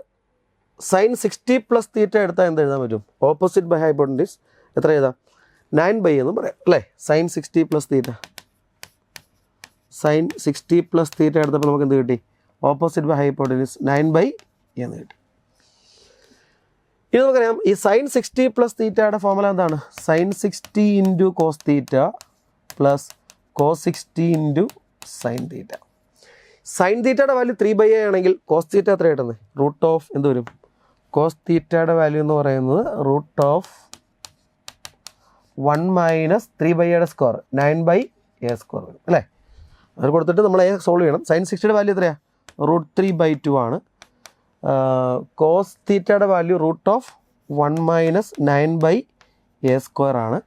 സൈൻ 60 പ്ലസ് തീറ്റ എടുത്താൽ എന്ത് എഴുതാൻ പറ്റും? ഓപ്പോസിറ്റ് ബൈ ഹൈപ്പോട്ടനസ് എത്ര എഴുതാം? 9/a എന്നും പറയാം അല്ലേ? Sine 60 plus theta, sine 60 plus theta എടുത്തപ്പോൾ നമുക്ക് എന്ത് കിട്ടി? ഓപ്പോസിറ്റ് ബൈ ഹൈപ്പോട്ടനസ് 9/a എന്ന് കിട്ടി. ഇനി നമുക്കറിയാം ഈ സൈൻ 60 പ്ലസ് തീറ്റയുടെ ഫോർമുല എന്താണ്? Sine 60 into cos theta plus cos 60 into sine theta. Sine തീറ്റയുടെ വാല്യൂ 3/a ആണെങ്കിൽ കോസ് തീറ്റ എത്ര കിട്ടുന്നത്? റൂട്ട് ഓഫ് എന്ത് വരും? കോസ് തീറ്റയുടെ വാല്യൂ എന്ന് പറയുന്നത് root of 1 minus 3/a square 9/a square വരും അല്ലേ? അത് കൊടുത്തിട്ട് നമ്മൾ a സോൾവ് ചെയ്യണം. സൈൻ 60യുടെ വാല്യൂ എത്രയാണ്? റൂട്ട് 3/2 ആണ്. കോസ് തീറ്റയുടെ value root of 1 minus 9/a square ആണ്.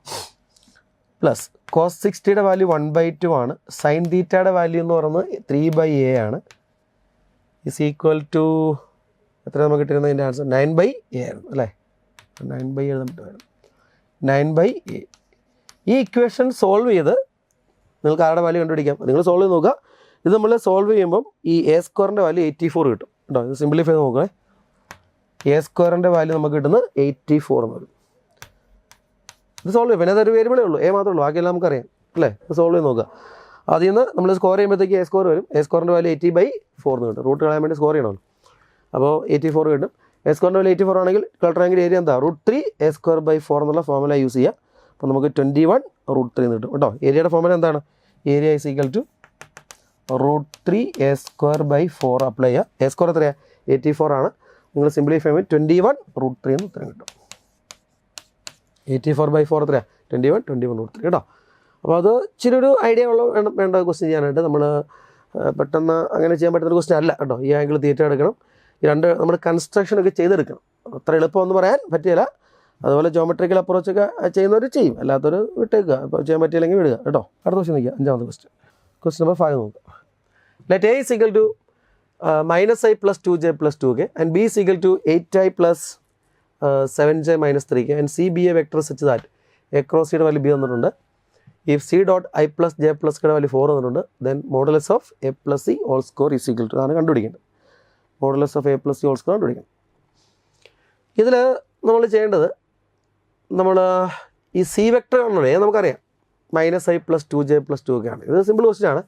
പ്ലസ് കോസ് 60യുടെ വാല്യൂ 1/2 ആണ്. സൈൻ തീറ്റയുടെ വാല്യൂ എന്ന് പറയുന്നത് 3/a ആണ്. ഇസ് ഈക്വൽ ടു എത്ര നമുക്ക് കിട്ടുന്നതിൻ്റെ ആൻസർ? 9/a ആയിരുന്നു അല്ലേ? 9/a എഴുതാൻ പറ്റുമായിരുന്നു. 9/a. ഈ ഇക്വേഷൻ സോൾവ് ചെയ്ത് നിങ്ങൾക്ക് ആരുടെ വാല്യൂ കണ്ടുപിടിക്കാം? നിങ്ങൾ സോൾവ് ചെയ്ത് നോക്കുക. ഇത് നമ്മൾ സോൾവ് ചെയ്യുമ്പം ഈ a സ്ക്വയറിൻ്റെ വാല്യൂ 84 കിട്ടും കേട്ടോ. ഇത് സിംപ്ലിഫൈ ചെയ്ത് നോക്കണേ. a സ്ക്വയറിൻ്റെ വാല്യൂ നമുക്ക് കിട്ടുന്നത് 84 എന്ന് വരും. ഇത് സോൾവ് ചെയ്യും. പിന്നെ അതൊരു വേരിയബിളേ ഉള്ളൂ, a മാത്രമേ ഉള്ളൂ, ബാക്കിയെല്ലാം നമുക്കറിയാം അല്ലേ? ഇത് സോൾവ് ചെയ്ത് നോക്കുക. അതിൽ നിന്ന് നമ്മൾ സ്കോർ ചെയ്യുമ്പോഴത്തേക്ക് a സ്ക്വയർ വരും. a സ്ക്വയറിൻ്റെ വാല്യൂ 80/4 എന്ന് കിട്ടും. റൂട്ട് കളയാൻ വേണ്ടി സ്കോർ ചെയ്യണമല്ലോ. അപ്പോൾ 84 കിട്ടും. a സ്ക്വയറിൻ്റെ വാല്യൂ 84 ആണെങ്കിൽ ട്രയാങ്കിൾ ഏരിയ എന്താ? റൂട്ട് 3 a സ്ക്വയർ ബൈ 4 എന്നുള്ള ഫോർമുല യൂസ് ചെയ്യുക. അപ്പോൾ നമുക്ക് 21 റൂട്ട് 3 എന്ന് കിട്ടും കേട്ടോ. ഏരിയയുടെ ഫോർമുല എന്താണ്? Area is equal to root 3 a square by 4 apply ചെയ്യുക. a സ്ക്വയർ എത്രയാണ്? 84 ആണ്. നിങ്ങൾ സിംപ്ലിഫൈ ചെയ്യുമ്പോൾ 21 റൂട്ട് 3 എന്ന് ഉത്തരം കിട്ടും. 84/4 എത്രയാണ്? 21 റൂട്ട് 3 കേട്ടോ. അപ്പോൾ അത് ഇച്ചിരി ഒരു ഐഡിയ വേണ്ട ക്വസ്റ്റ്യൻ ചെയ്യാനായിട്ട്. നമ്മൾ പെട്ടെന്ന് അങ്ങനെ ചെയ്യാൻ പറ്റുന്ന ക്വസ്റ്റ്യൻ അല്ല കേട്ടോ. ഈ ആംഗിൾ തീറ്റ എടുക്കണം, ഈ രണ്ട് നമ്മൾ കൺസ്ട്രക്ഷനൊക്കെ ചെയ്തെടുക്കണം. അത്ര എളുപ്പമൊന്നും പറയാൻ പറ്റില്ല. അതുപോലെ ജോമെട്രിക്കൽ അപ്രോച്ചൊക്കെ ചെയ്യുന്നവർ ചെയ്യും, അല്ലാത്തവർ വിട്ടേക്കുക. അപ്പോൾ ചെയ്യാൻ പറ്റിയില്ലെങ്കിൽ വിടുക കേട്ടോ. അടുത്ത ക്വസ്റ്റ്യൻ നോക്കുക, 5ാമത്തെ ക്വസ്റ്റ്യൻ. ക്വസ്റ്റ്യൻ നമ്പർ 5 നോക്കുക. Let a is equal to -i plus 2j plus 2k and b is equal to 8i plus 7j minus 3k and c be a vector such that a cross യുടെ value b തന്നിട്ടുണ്ട്. if c dot i plus j plus k യുടെ value 4 തന്നിട്ടുണ്ട്, then modulus of a plus c all square is equal to ആണ് കണ്ടുപിടിക്കേണ്ടത്. modulus of a plus c all square കണ്ടുപിടിക്കണം. ഇതിൽ നമ്മൾ ചെയ്യേണ്ടത്, നമ്മൾ ഈ സി വെക്ടർ കാണുന്നത് നമുക്കറിയാം -i plus 2j plus 2k ആണ്. ഇത് സിമ്പിൾ ക്വസ്റ്റ്യൻ ആണ്,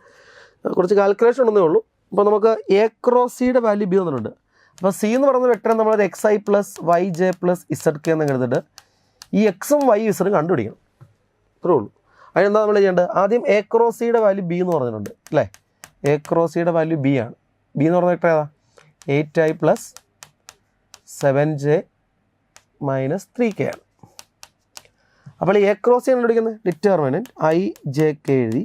കുറച്ച് കാൽക്കുലേഷൻ ഉണ്ടെന്നേ ഉള്ളൂ. അപ്പോൾ നമുക്ക് a ക്രോസ് സിയുടെ വാല്യൂ b തന്നിട്ടുണ്ട്. അപ്പോൾ സി എന്ന് പറയുന്ന വെക്ടർ നമ്മളത് xi plus yj plus zk എന്ന് എഴുതിയിട്ട് ഈ എക്സും y ഇസഡും കണ്ടുപിടിക്കണം. അത്രേ ഉള്ളൂ. അതിനെന്താ നമ്മൾ ചെയ്യേണ്ടത്? ആദ്യം a ക്രോസ് സിയുടെ വാല്യൂ b എന്ന് പറഞ്ഞിട്ടുണ്ട് അല്ലേ? a ക്രോസ് സിയുടെ വാല്യൂ b ആണ്. b എന്ന് പറഞ്ഞ വെക്ടർ ഏതാ? 8i plus 7j minus 3k ആണ്. അപ്പോൾ ഈ a ക്രോസ് സി കണ്ടുപിടിക്കുന്നത് ഡിറ്റർമിനൻറ്റ് ijk എഴുതി,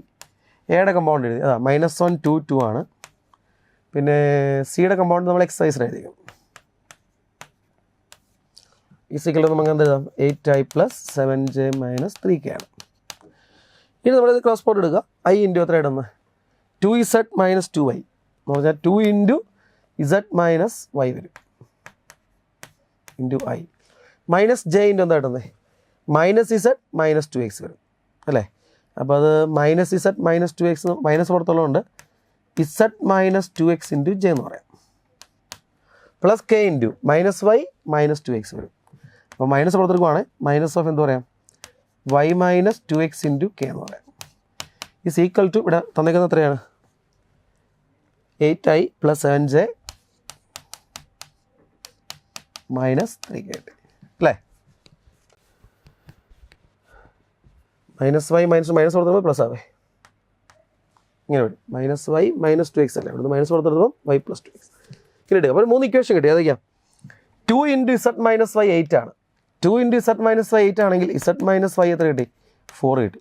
എയുടെ കമ്പൗണ്ട് എഴുതി, അതാ -1 2 2 ആണ്. പിന്നെ സിയുടെ കമ്പൗണ്ട് നമ്മൾ എക്സൈസ് എഴുതിക്കും. ഈ സിക്കൽ നമുക്ക് എന്ത് എഴുതാം? 8i plus 7j minus 3k ആണ്. ഇനി നമ്മളിത് ക്രോസ് പ്രോഡക്റ്റ് എടുക്കുക. i ഇൻറ്റു എത്ര ഇടുന്നത്? 2z മൈനസ് 2y എന്ന് പറഞ്ഞാൽ 2 ഇൻറ്റു z മൈനസ് y വരും into i. Minus J into എന്താ കിട്ടുന്നത് മൈനസ് ഇസഡ് മൈനസ് 2x വരും അല്ലേ. അപ്പോൾ അത് minus z minus 2x minus പുറത്തുള്ളതുകൊണ്ട് z minus 2x into J എന്ന് പറയാം. Plus K into minus Y minus 2x വരും. അപ്പോൾ മൈനസ് പുറത്തെടുക്കുവാണ് മൈനസ് ഓഫ് എന്ത് പറയാം y minus 2x into K എന്ന് പറയാം. ഈസ് ഈക്വൽ ടു ഇവിടെ തന്നേക്കുന്നത് എത്രയാണ് 8i plus 7j minus 3k അല്ലേ. മൈനസ് വൈ മൈനസ് കൊടുത്തപ്പോൾ പ്ലസ് ആവേ ഇങ്ങനെ വരും. മൈനസ് വൈ മൈനസ് 2x അല്ലേ, ഇവിടുന്ന് മൈനസ് കൊടുത്തപ്പോൾ y പ്ലസ് 2x ഇങ്ങനെ കിട്ടുക. അപ്പോൾ 3 ഇക്വേഷൻ കിട്ടി. അതൊക്കെയാണ് 2 ഇൻറ്റു ഇസഡ് മൈനസ് വൈ 8 ആണ്. 2 ഇൻറ്റു ഇസഡ് മൈനസ് വൈ 8 ആണെങ്കിൽ ഇസഡ് മൈനസ് വൈ എത്ര കിട്ടി 4 കിട്ടി.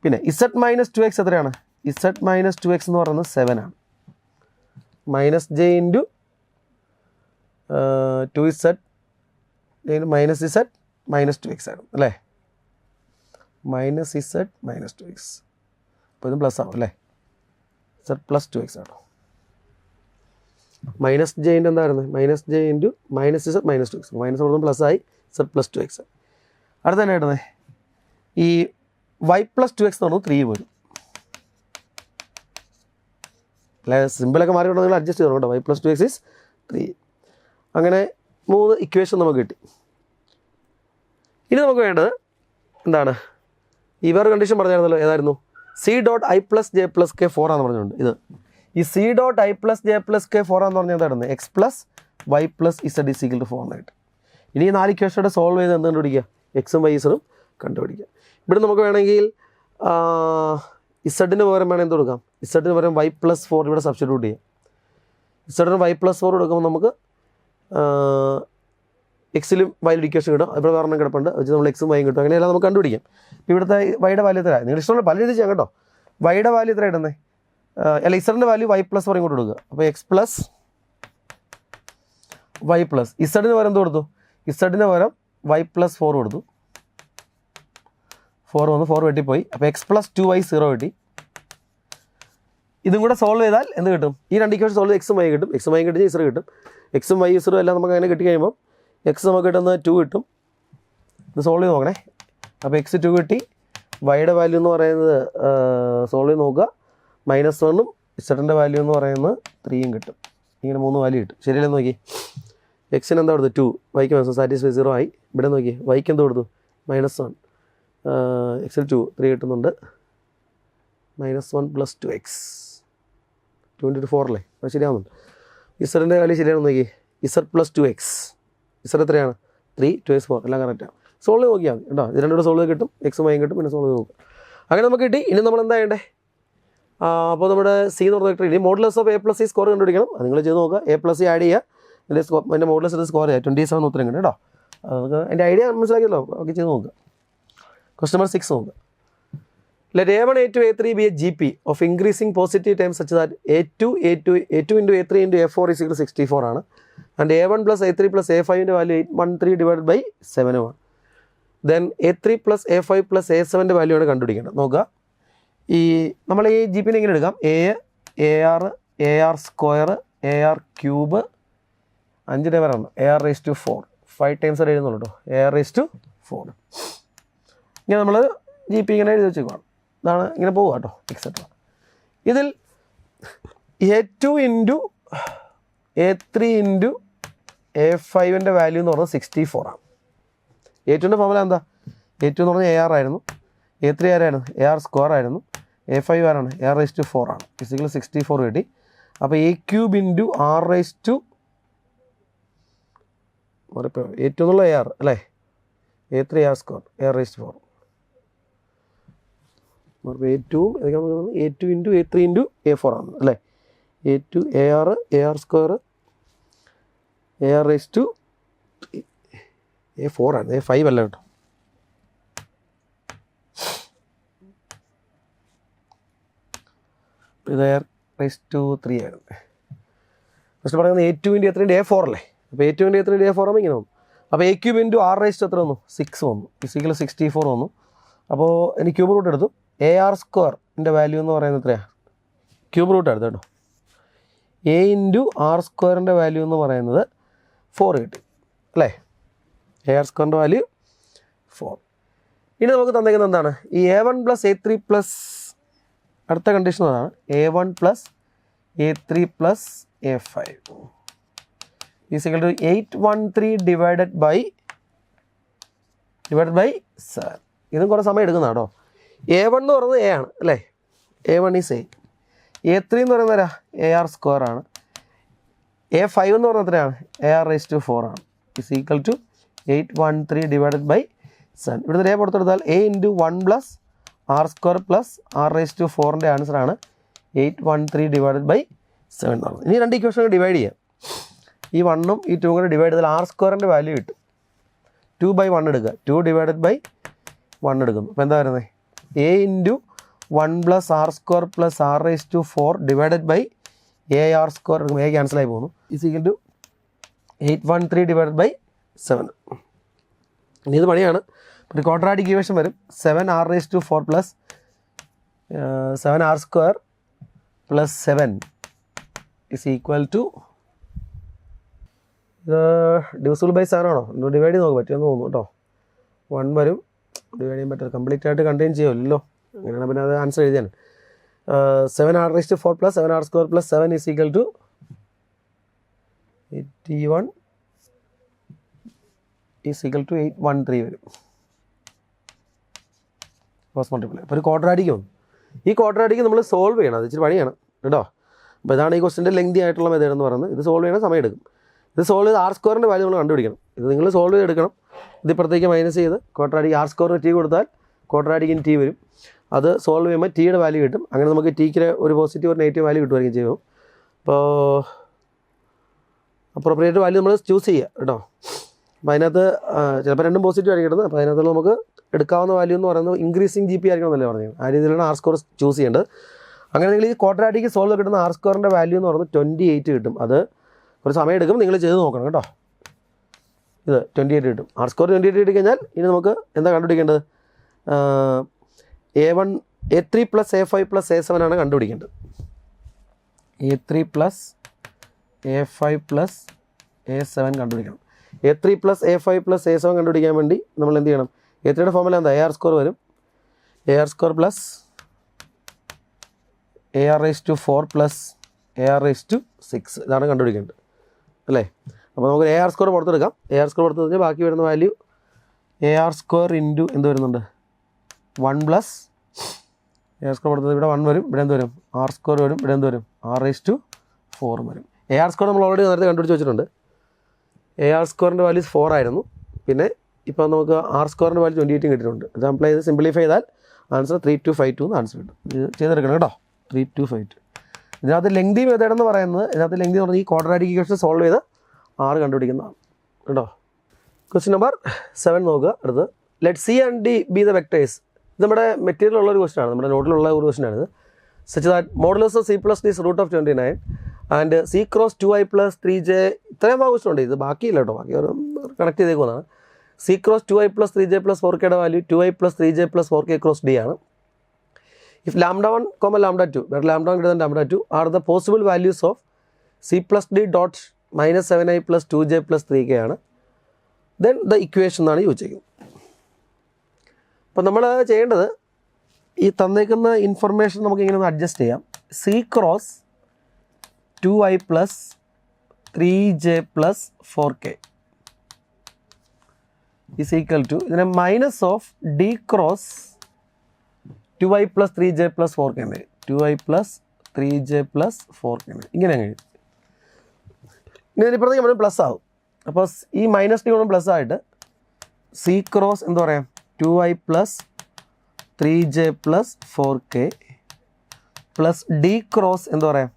പിന്നെ ഇസഡ് മൈനസ് 2x എത്രയാണ് ഇസഡ് മൈനസ് 2x എന്ന് പറയുന്നത് 7 ആണ്. Minus J into 2z minus z minus 2x ആണ് അല്ലേ. മൈനസ് ഇസഡ് മൈനസ് 2x അപ്പോൾ ഇതും പ്ലസ് ആവും അല്ലേ. ഇസഡ് പ്ലസ് 2x ആണോ. മൈനസ് ജെ ഇൻറ്റു എന്തായിരുന്നു minus J into minus z minus 2x minus കൊടുത്തും പ്ലസ് ആയി ഇസഡ് പ്ലസ് 2x. അടുത്ത തന്നെ കിട്ടുന്നത് ഈ y പ്ലസ് 2x എന്ന് പറഞ്ഞാൽ 3 വരും അല്ലെ. സിമ്പിളൊക്കെ മാറിയിട്ടുണ്ടെങ്കിൽ അഡ്ജസ്റ്റ് ചെയ്യണം കേട്ടോ. y plus 2x is 3. അങ്ങനെ 3 ഇക്വേഷൻ നമുക്ക് കിട്ടി. ഇനി നമുക്ക് വേണ്ടത് എന്താണ് ഈ വേറെ കണ്ടീഷൻ പറഞ്ഞായിരുന്നല്ലോ ഏതായിരുന്നു c dot i plus j plus k 4 ആണെന്ന് പറഞ്ഞുകൊണ്ട് ഇത് ഈ c dot i plus j plus k 4 ആണെന്ന് പറഞ്ഞാൽ എന്തായിരുന്നു x plus y plus z is equal to 4 എന്നായിട്ട്. ഇനി ഈ 4 ഇക്വേഷനോടെ സോൾവ് ചെയ്ത് എന്ത് കണ്ടുപിടിക്കുക എക്സും വൈ ഇസഡും കണ്ടുപിടിക്കുക. ഇവിടെ നമുക്ക് വേണമെങ്കിൽ ഇസഡിന് പകരം വേണമെങ്കിൽ എന്ത് കൊടുക്കാം ഇസഡിന് പകരം വൈ പ്ലസ് 4 ഇവിടെ സബ്സ്റ്റിറ്റ്യൂട്ട് ചെയ്യാം. ഇസഡിന് വൈ പ്ലസ് 4 കൊടുക്കുമ്പോൾ നമുക്ക് എക്സിലും വൈയുടെ ഇക്വേഷൻ കിട്ടും. അപ്പോൾ കാരണം കിടപ്പുണ്ട് വെച്ച് നമ്മൾ എക്സും വൈയും കിട്ടും. അങ്ങനെയെല്ലാം നമുക്ക് കണ്ടുപിടിക്കാം. ഇവിടുത്തെ വൈയുടെ വാല്യൂ എത്ര നിങ്ങൾ ഇഷ്ടമുള്ള പല രീതി ചെയ്യാം കേട്ടോ. വൈയുടെ വാല്യൂ എത്ര ഇടുന്നത് അല്ല ഇസഡിൻ്റെ വാല്യൂ വൈ പ്ലസ് 4 ഇങ്ങോട്ട് കൊടുക്കുക. അപ്പോൾ എക്സ് പ്ലസ് വൈ പ്ലസ് ഇസഡിന് പകരം എന്ത് കൊടുത്തു ഇസഡിന് പകരം വൈ പ്ലസ് 4 കൊടുത്തു. 4 വന്ന് 4 വെട്ടിപ്പോയി. അപ്പോൾ എക്സ് പ്ലസ് 2y 0 കിട്ടി. ഇതും കൂടെ സോൾവ് ചെയ്താൽ എന്ത് കിട്ടും ഈ 2 ഇക്വേഷൻ സോൾവ് എക്സും വൈ കിട്ടും. എക്സും വൈ കിട്ടി ഇസഡ് കിട്ടും. എക്സും വൈ ഇസഡും എല്ലാം നമുക്ക് അങ്ങനെ കിട്ടി കഴിയുമ്പോൾ എക്സ് നമുക്ക് കിട്ടുന്നത് 2 കിട്ടും. ഇത് സോൾവ് ചെയ്ത് നോക്കണേ. അപ്പോൾ എക്സ് 2 കിട്ടി. വൈയുടെ വാല്യൂ എന്ന് പറയുന്നത് സോൾവ് ചെയ്ത് നോക്കുക -1ഉം ഇസഡിൻ്റെ വാല്യൂ എന്ന് പറയുന്നത് 3യും കിട്ടും. ഇങ്ങനെ 3 വാല്യൂ കിട്ടും. ശരിയല്ലേ നോക്കി. എക്സിന് എന്താ കൊടുത്തു 2 വൈക്ക് മൈനസ് സാറ്റിസ്ഫൈ 0 ആയി. ഇവിടെ നോക്കി വൈക്ക് എന്ത് കൊടുത്തു -1 എക്സിൽ 2 3 കിട്ടുന്നുണ്ട്. -1 പ്ലസ് 2x 2 × 4 അല്ലേ അത് ശരിയാവുന്നുണ്ട്. ഇസഡിൻ്റെ വാല്യൂ ശരിയാണെന്ന് നോക്കി ഇസഡ് പ്ലസ് 2x ഇസഡ് എത്രയാണ് 3 2x 4 എല്ലാം കറക്റ്റാണ്. സോൾവ് നോക്കിയാൽ മതി കേട്ടോ. ഇത് രണ്ടുകൂടെ സോൾവ് കിട്ടും എക്സും വൈയും കിട്ടും. പിന്നെ സോൾവ് നോക്കുക. അങ്ങനെ നമുക്ക് കിട്ടി. ഇനി നമ്മൾ എന്താ ചെയ്യണ്ടേ അപ്പോൾ നമ്മുടെ സി എന്ന് പറഞ്ഞ വെക്ടർ ഇനി modulus of A plus C score കണ്ടുപിടിക്കണം. അത് നിങ്ങൾ ചെയ്ത് നോക്കുക. എ പ്ലസ് സി ആഡ് ചെയ്യുക അതിൻ്റെ മോഡുലസ് എടുത്ത് സ്കോർ ചെയ്യുക 27 ഉത്തരം കിട്ടും കേട്ടോ. നമുക്ക് അതിൻ്റെ ഐഡിയ മനസ്സിലാക്കിയല്ലോ. ഓക്കെ ചെയ്ത് നോക്കുക. ക്വസ്റ്റ്യൻ നമ്പർ 6 നോക്കുക. Let A1, A2, A3 be a GP of increasing positive terms such that A2 into A3 into A4 is equal to 64 ആണ്. And A1 plus A3 plus A5 ൻ്റെ value 813 divided by 7 ആണ്. Then A3 plus A5 plus A7 ൻ്റെ value ആണ് കണ്ടുപിടിക്കേണ്ടത്. നോക്കുക ഈ നമ്മൾ ഈ ജി പിനെ എങ്ങനെ എടുക്കാം a r square a r cube 5 വരാണ് AR raised to 4 5 ടൈംസ് അത് എഴുതുന്നുള്ളൂ കേട്ടോ. AR raised to 4 ഇങ്ങനെ നമ്മൾ ജി പി ഇങ്ങനെ എഴുതി വെച്ചേക്കുവാണ്. ഇതാണ് ഇങ്ങനെ പോവുക കേട്ടോ എക്സെട്ര. ഇതിൽ A2 into A3 into A5 value എന്ന് പറഞ്ഞാൽ 64 ആണ്. A2ൻ്റെ ഫോർമുല എന്താ A2 എന്ന് പറഞ്ഞാൽ AR ആയിരുന്നു. A3 ആരായിരുന്നു AR സ്ക്വയർ ആയിരുന്നു. A5 ആരാണ് AR raised to 4 ആണ്. ഫിസിക്കൽ 64 കിട്ടി. അപ്പോൾ A cube into R raised to A2 എന്നുള്ള AR അല്ലേ A3 AR square AR raised to 4 A2 into A3 into A4 ആണ് അല്ലേ. A2 AR square AR raised to A4 ആണ് A5 അല്ല കേട്ടോ. ഇത് AR raised to 3 ആയിരുന്നു. ഫസ്റ്റ് പറയുന്നത് A2 into A3 into A4 അല്ലേ. അപ്പോൾ A2 into A3 into A4 ആകുമ്പോൾ ഇങ്ങനെ വന്നു. അപ്പോൾ A cube into R raised to എത്ര വന്നു 6 വന്നു. ഫിസിക്കൽ 64 വന്നു. അപ്പോൾ എനിക്ക് ക്യൂബ് റൂട്ട് എടുത്തു. AR സ്ക്വയറിൻ്റെ വാല്യൂ എന്ന് പറയുന്നത് എത്രയാണ് ക്യൂബ് റൂട്ട് എടുത്തു കേട്ടോ. A ഇൻറ്റു R സ്ക്വയറിൻ്റെ വാല്യൂ എന്ന് പറയുന്നത് 4 കിട്ടി അല്ലേ. എ ആർ സ്ക്വയറിൻ്റെ വാല്യൂ 4. ഇനി നമുക്ക് തന്നിരിക്കുന്നത് എന്താണ്? ഈ A1 + A3 പ്ലസ് അടുത്ത കണ്ടീഷൻ അതാണ് A1 + A3 + A5 is equal to 813 divided by 7. ഇതും കുറേ സമയം എടുക്കുന്ന കേട്ടോ. A1 എന്ന് പറയുന്നത് A ആണ് അല്ലേ? A1 is A. A3 എന്ന് പറയുന്നത് AR സ്ക്വയർ ആണ്. A5 എന്ന് പറയുന്നത് എത്രയാണ്? AR⁴ ആണ്. Is equal to 813 divided by 7. ഇവിടുന്ന് A പുറത്തെടുത്താൽ A × 1 + R² + R⁴ ആൻസറാണ് 813 ഡിവൈഡഡ് ബൈ 7 എന്ന് പറയുന്നത്. ഇനി 2 ഇക്വേഷൻ ഡിവൈഡ് ചെയ്യാം. ഈ 1ഉം ഈ 2ഉം കൂടെ ഡിവൈഡ് ചെയ്താൽ R² വാല്യൂ കിട്ടും. 2/1 എടുക്കുക. 2 ഡിവൈഡഡ് ബൈ 1 എടുക്കുന്നു. അപ്പോൾ എന്താ വരുന്നത്? A × 1 + R² + R⁴ divided by AR² എടുക്കും. A ക്യാൻസലായി പോകുന്നു. Is equal to 813 divided by 7. ഇനി ഇത് പണിയാണ്. ഒരു ക്വാഡ്രാറ്റിക് ഇക്വേഷൻ വരും. 7R⁴ plus 7R² plus 7 is equal to ഇത് ഡിവിസിബിൾ ബൈ 7 ആണോ? ഡിവൈഡ് ചെയ്ത് നോക്കാൻ പറ്റുമെന്ന് തോന്നുന്നു കേട്ടോ. 1 വരും. ഡിവൈഡ് ചെയ്യാൻ പറ്റില്ല. കംപ്ലീറ്റ് ആയിട്ട് കണ്ടെയ്ൻ ചെയ്യുമല്ലോ. അങ്ങനെയാണ് പിന്നെ അത് ആൻസർ എഴുതിയാണ്. 7R⁴ plus 7R² plus 7 is equal to 81 is equal to 813 വരും. Cross multiply. അപ്പോൾ ഒരു ക്വാഡ്രാറ്റിക് വന്നു. ഈ ക്വാഡ്രാറ്റിക് നമ്മൾ സോൾവ് ചെയ്യണം. അത് ഇച്ചിരി പണിയാണ് കേട്ടോ. അപ്പോൾ ഇതാണ് ഈ ക്വസ്റ്റിൻ്റെ ലെങ്തി ആയിട്ടുള്ള മെത്തേഡ് എന്ന് പറയുന്നത്. ഇത് സോൾവ് ചെയ്യണ സമയം എടുക്കും. ഇത് സോൾവ് ചെയ്ത് R² വാല്യൂ നമ്മൾ കണ്ടുപിടിക്കണം. ഇത് നിങ്ങൾ സോൾവ് ചെയ്തെടുക്കണം. ഇത് ഇപ്പുറത്തേക്ക് മൈനസ് ചെയ്ത് ക്വാഡ്രാറ്റിക് R² T കൊടുത്താൽ ക്വാഡ്രാറ്റിക്കിന് T വരും. അത് സോൾവ് ചെയ്യുമ്പോൾ Tയുടെ വാല്യൂ കിട്ടും. അങ്ങനെ നമുക്ക് Tക്ക് ഒരു പോസിറ്റീവ് ഒരു നെഗറ്റീവ് വാല്യൂ കിട്ടുമായിരിക്കും ചെയ്യും. അപ്പോൾ അപ്രോപ്രിയേറ്റ് വാല്യൂ നമ്മൾ ചൂസ് ചെയ്യുക കേട്ടോ. അപ്പോൾ അതിനകത്ത് ചിലപ്പോൾ രണ്ടും പോസിറ്റീവ് ആയിരിക്കും കിട്ടുന്നത്. അപ്പോൾ അതിനകത്ത് നമുക്ക് എടുക്കാവുന്ന വാല്യൂ എന്ന് പറയുന്നത് ഇൻക്രീസിങ് GP ആയിരിക്കണം എന്നല്ലേ പറഞ്ഞത്. ആ രീതിയിലാണ് R² ചൂസ് ചെയ്യേണ്ടത്. അങ്ങനെ നിങ്ങൾ ഈ ക്വാഡ്രാറ്റിക് സോൾവ് കിട്ടുന്ന R² വാല്യൂ എന്ന് പറയുന്നത് 28 കിട്ടും. അത് ഒരു സമയം എടുക്കും. നിങ്ങൾ ചെയ്ത് നോക്കണം കേട്ടോ. ഇത് 28 കിട്ടും. R² 28 കിട്ടിക്കഴിഞ്ഞാൽ ഇനി നമുക്ക് എന്താ കണ്ടുപിടിക്കേണ്ടത്? A3 + A5 + A7 ആണ് കണ്ടുപിടിക്കേണ്ടത്. A3 + A5 + A7 കണ്ടുപിടിക്കണം. A3 + A5 + A7 കണ്ടുപിടിക്കാൻ വേണ്ടി നമ്മൾ എന്ത് ചെയ്യണം? A3യുടെ ഫോർമുല എന്താ? AR² വരും. AR² plus AR⁴ plus AR⁶ ഇതാണ് കണ്ടുപിടിക്കേണ്ടത് അല്ലേ? അപ്പോൾ നമുക്ക് AR² പുറത്തെടുക്കാം. AR² പുറത്ത് കഴിഞ്ഞാൽ ബാക്കി വരുന്ന വാല്യൂ AR² ഇൻറ്റു എന്ത് വരുന്നുണ്ട്? 1 പ്ലസ് AR² പുറത്ത് ഇവിടെ 1 വരും. ഇവിടെ എന്ത് വരും? R² വരും. ഇവിടെ എന്ത് വരും? R⁴ വരും. AR² നമ്മൾ ഓൾറെഡി നേരത്തെ കണ്ടുപിടിച്ച് വെച്ചിട്ടുണ്ട്. AR² വാല്യൂ 4 ആയിരുന്നു. പിന്നെ ഇപ്പോൾ നമുക്ക് R² വാല്യൂ 28 കിട്ടിയിട്ടുണ്ട്. ഇത് അപ്ലൈ ചെയ്ത് സിംപ്ലിഫൈ ചെയ്താൽ ആൻസർ 3252 എന്ന് ആൻസർ കിട്ടും. ഇത് ചെയ്തെടുക്കണം കേട്ടോ. 3252. ഇതിനകത്ത് ലെങ്തി മെത്തേഡ് എന്ന് പറയുന്നത് ഇതിനകത്ത് ലെങ്തി എന്ന് പറഞ്ഞാൽ ഈ ക്വാഡ്രാറ്റിക് ഇക്വേഷൻ സോൾവ് ചെയ്ത് R കണ്ടുപിടിക്കുന്നതാണ് കേട്ടോ. ക്വസ്റ്റ്യൻ നമ്പർ 7 നോക്കുക. അടുത്ത് let C and D be the vectors. ഇത് നമ്മുടെ മെറ്റീരിയൽ ഉള്ള ഒരു ക്വസ്റ്റൻ ആണ്. നമ്മുടെ നോട്ടിലുള്ള ഒരു ക്വസ്റ്റൻ ആണിത്. Such that modulus of C+D is √29 and C × 2i + 3j ഇത്രയും ക്വസ്റ്റൻ ഉണ്ട്. ഇത് ബാക്കിയില്ല കേട്ടോ. ബാക്കി കണക്ട് ചെയ്തേക്കുന്നതാണ്. C × 2i + 3j + 4kയുടെ value 2i + 3j + 4k × D ആണ്. If λ1, λ2, where λ1 greater than λ2 are the possible values of C+D dot -7i + 2j + 3k ആണ്. then the equation എന്നാണ് ചോദിച്ചിരിക്കുന്നത്. അപ്പോൾ നമ്മൾ ചെയ്യേണ്ടത് ഈ തന്നേക്കുന്ന ഇൻഫർമേഷൻ നമുക്ക് ഇങ്ങനെ ഒന്ന് അഡ്ജസ്റ്റ് ചെയ്യാം. C × 2i + 3j + 4k is equal to ഇതിനെ minus of D × 2i + 3j + 4k എന്ന് എഴുതി. 2i + 3j + 4k ഇങ്ങനെ അങ്ങ് എഴുതി. ഇനി ഇതിപ്പുറത്തേക്ക് നമ്മൾ പ്ലസ് ആവും. അപ്പോൾ ഈ മൈനസ് ഡി കൊണ്ട് പ്ലസ് ആയിട്ട് C × എന്താ പറയാം 2i + 3j + 4k plus D × എന്താ പറയാം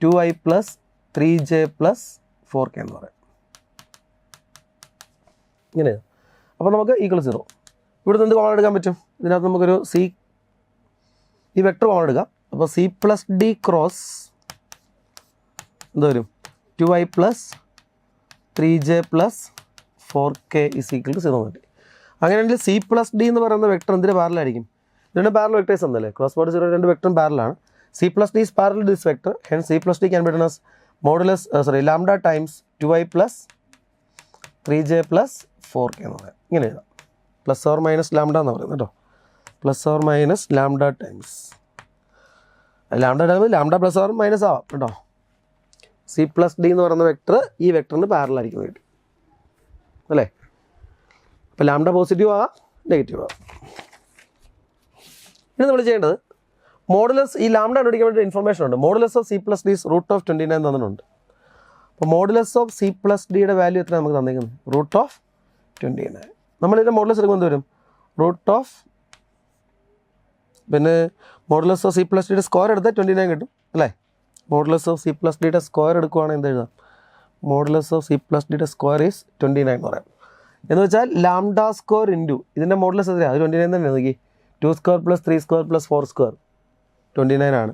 2i + 3j + 4k എന്ന് പറയാം. ഇങ്ങനെ. അപ്പോൾ നമുക്ക് =0. ഇവിടുന്ന് എന്ത് കോമൺ എടുക്കാൻ പറ്റും? ഇതിനകത്ത് നമുക്കൊരു ഈ വെക്ടർ കോമൺ എടുക്കാം. അപ്പോൾ C+D × എന്താ വരും 2i + 3j + 4k = 0 കിട്ടി. അങ്ങനെയാണെങ്കിൽ C+D എന്ന് പറയുന്ന വെക്ടർ എന്തിന് പാരലായിരിക്കും? രണ്ട് പാരലൽ വെക്ടേഴ്സ് എന്നല്ലേ? ക്രോസ് ബോർഡ് 0 രണ്ട് വെക്ടറും പാരലാണ്. C+D is parallel to this vector. Hence C+D can be written as modulus λ times 2i + 3j + 4k എന്ന് പറയാം. ഇങ്ങനെ എഴുതാം. പ്ലസ് ഓർ മൈനസ് ലാംഡ എന്ന് പറയുന്നത് കേട്ടോ. Plus or minus lambda times lambda plus or minus ആവാം കേട്ടോ. സി പ്ലസ് ഡി എന്ന് പറയുന്ന വെക്ടർ ഈ വെക്ടറിന് പാരലായിരിക്കും കിട്ടും അല്ലേ. അപ്പോൾ ലാംഡ പോസിറ്റീവ് ആവാം, നെഗറ്റീവ് ആവാം. ഇനി നമ്മൾ ചെയ്യേണ്ടത് മോഡുലസ്, ഈ ലാംഡ കണ്ടുപിടിക്കാൻ വേണ്ടി ഇൻഫർമേഷൻ ഉണ്ട്. Modulus of c plus d root of 29 തന്നിട്ടുണ്ട്. അപ്പോൾ മോഡുലസ് ഓഫ് സി പ്ലസ് ഡിയുടെ വാല്യൂ എത്ര നമുക്ക് തന്നിരിക്കുന്നത്? Root of 29. നമ്മളിതിൻ്റെ മോഡുലസ് എടുക്കുമ്പോൾ എന്ത് വരും? റൂട്ട് ഓഫ്, പിന്നെ മോഡുലസ് ഓഫ് സി പ്ലസ് ഡിയുടെ സ്ക്വയർ എടുത്താൽ 29 കിട്ടും അല്ലേ. മോഡുലസ് ഓഫ് സി പ്ലസ് ഡിയുടെ സ്ക്വയർ എടുക്കുവാണെങ്കിൽ എന്ത് എഴുതാം? മോഡുലസ് ഓഫ് സി പ്ലസ് ഡിയുടെ സ്ക്വയർ ഈസ് 29 എന്ന് പറയാം. എന്ന് വെച്ചാൽ ലാംഡ സ്ക്വയർ ഇൻറ്റു ഇതിൻ്റെ മോഡുലസ് എത്രയാണ്? അത് 29 തന്നെ നോക്കി. 2 square plus 3 square plus 4 square 29 ആണ്.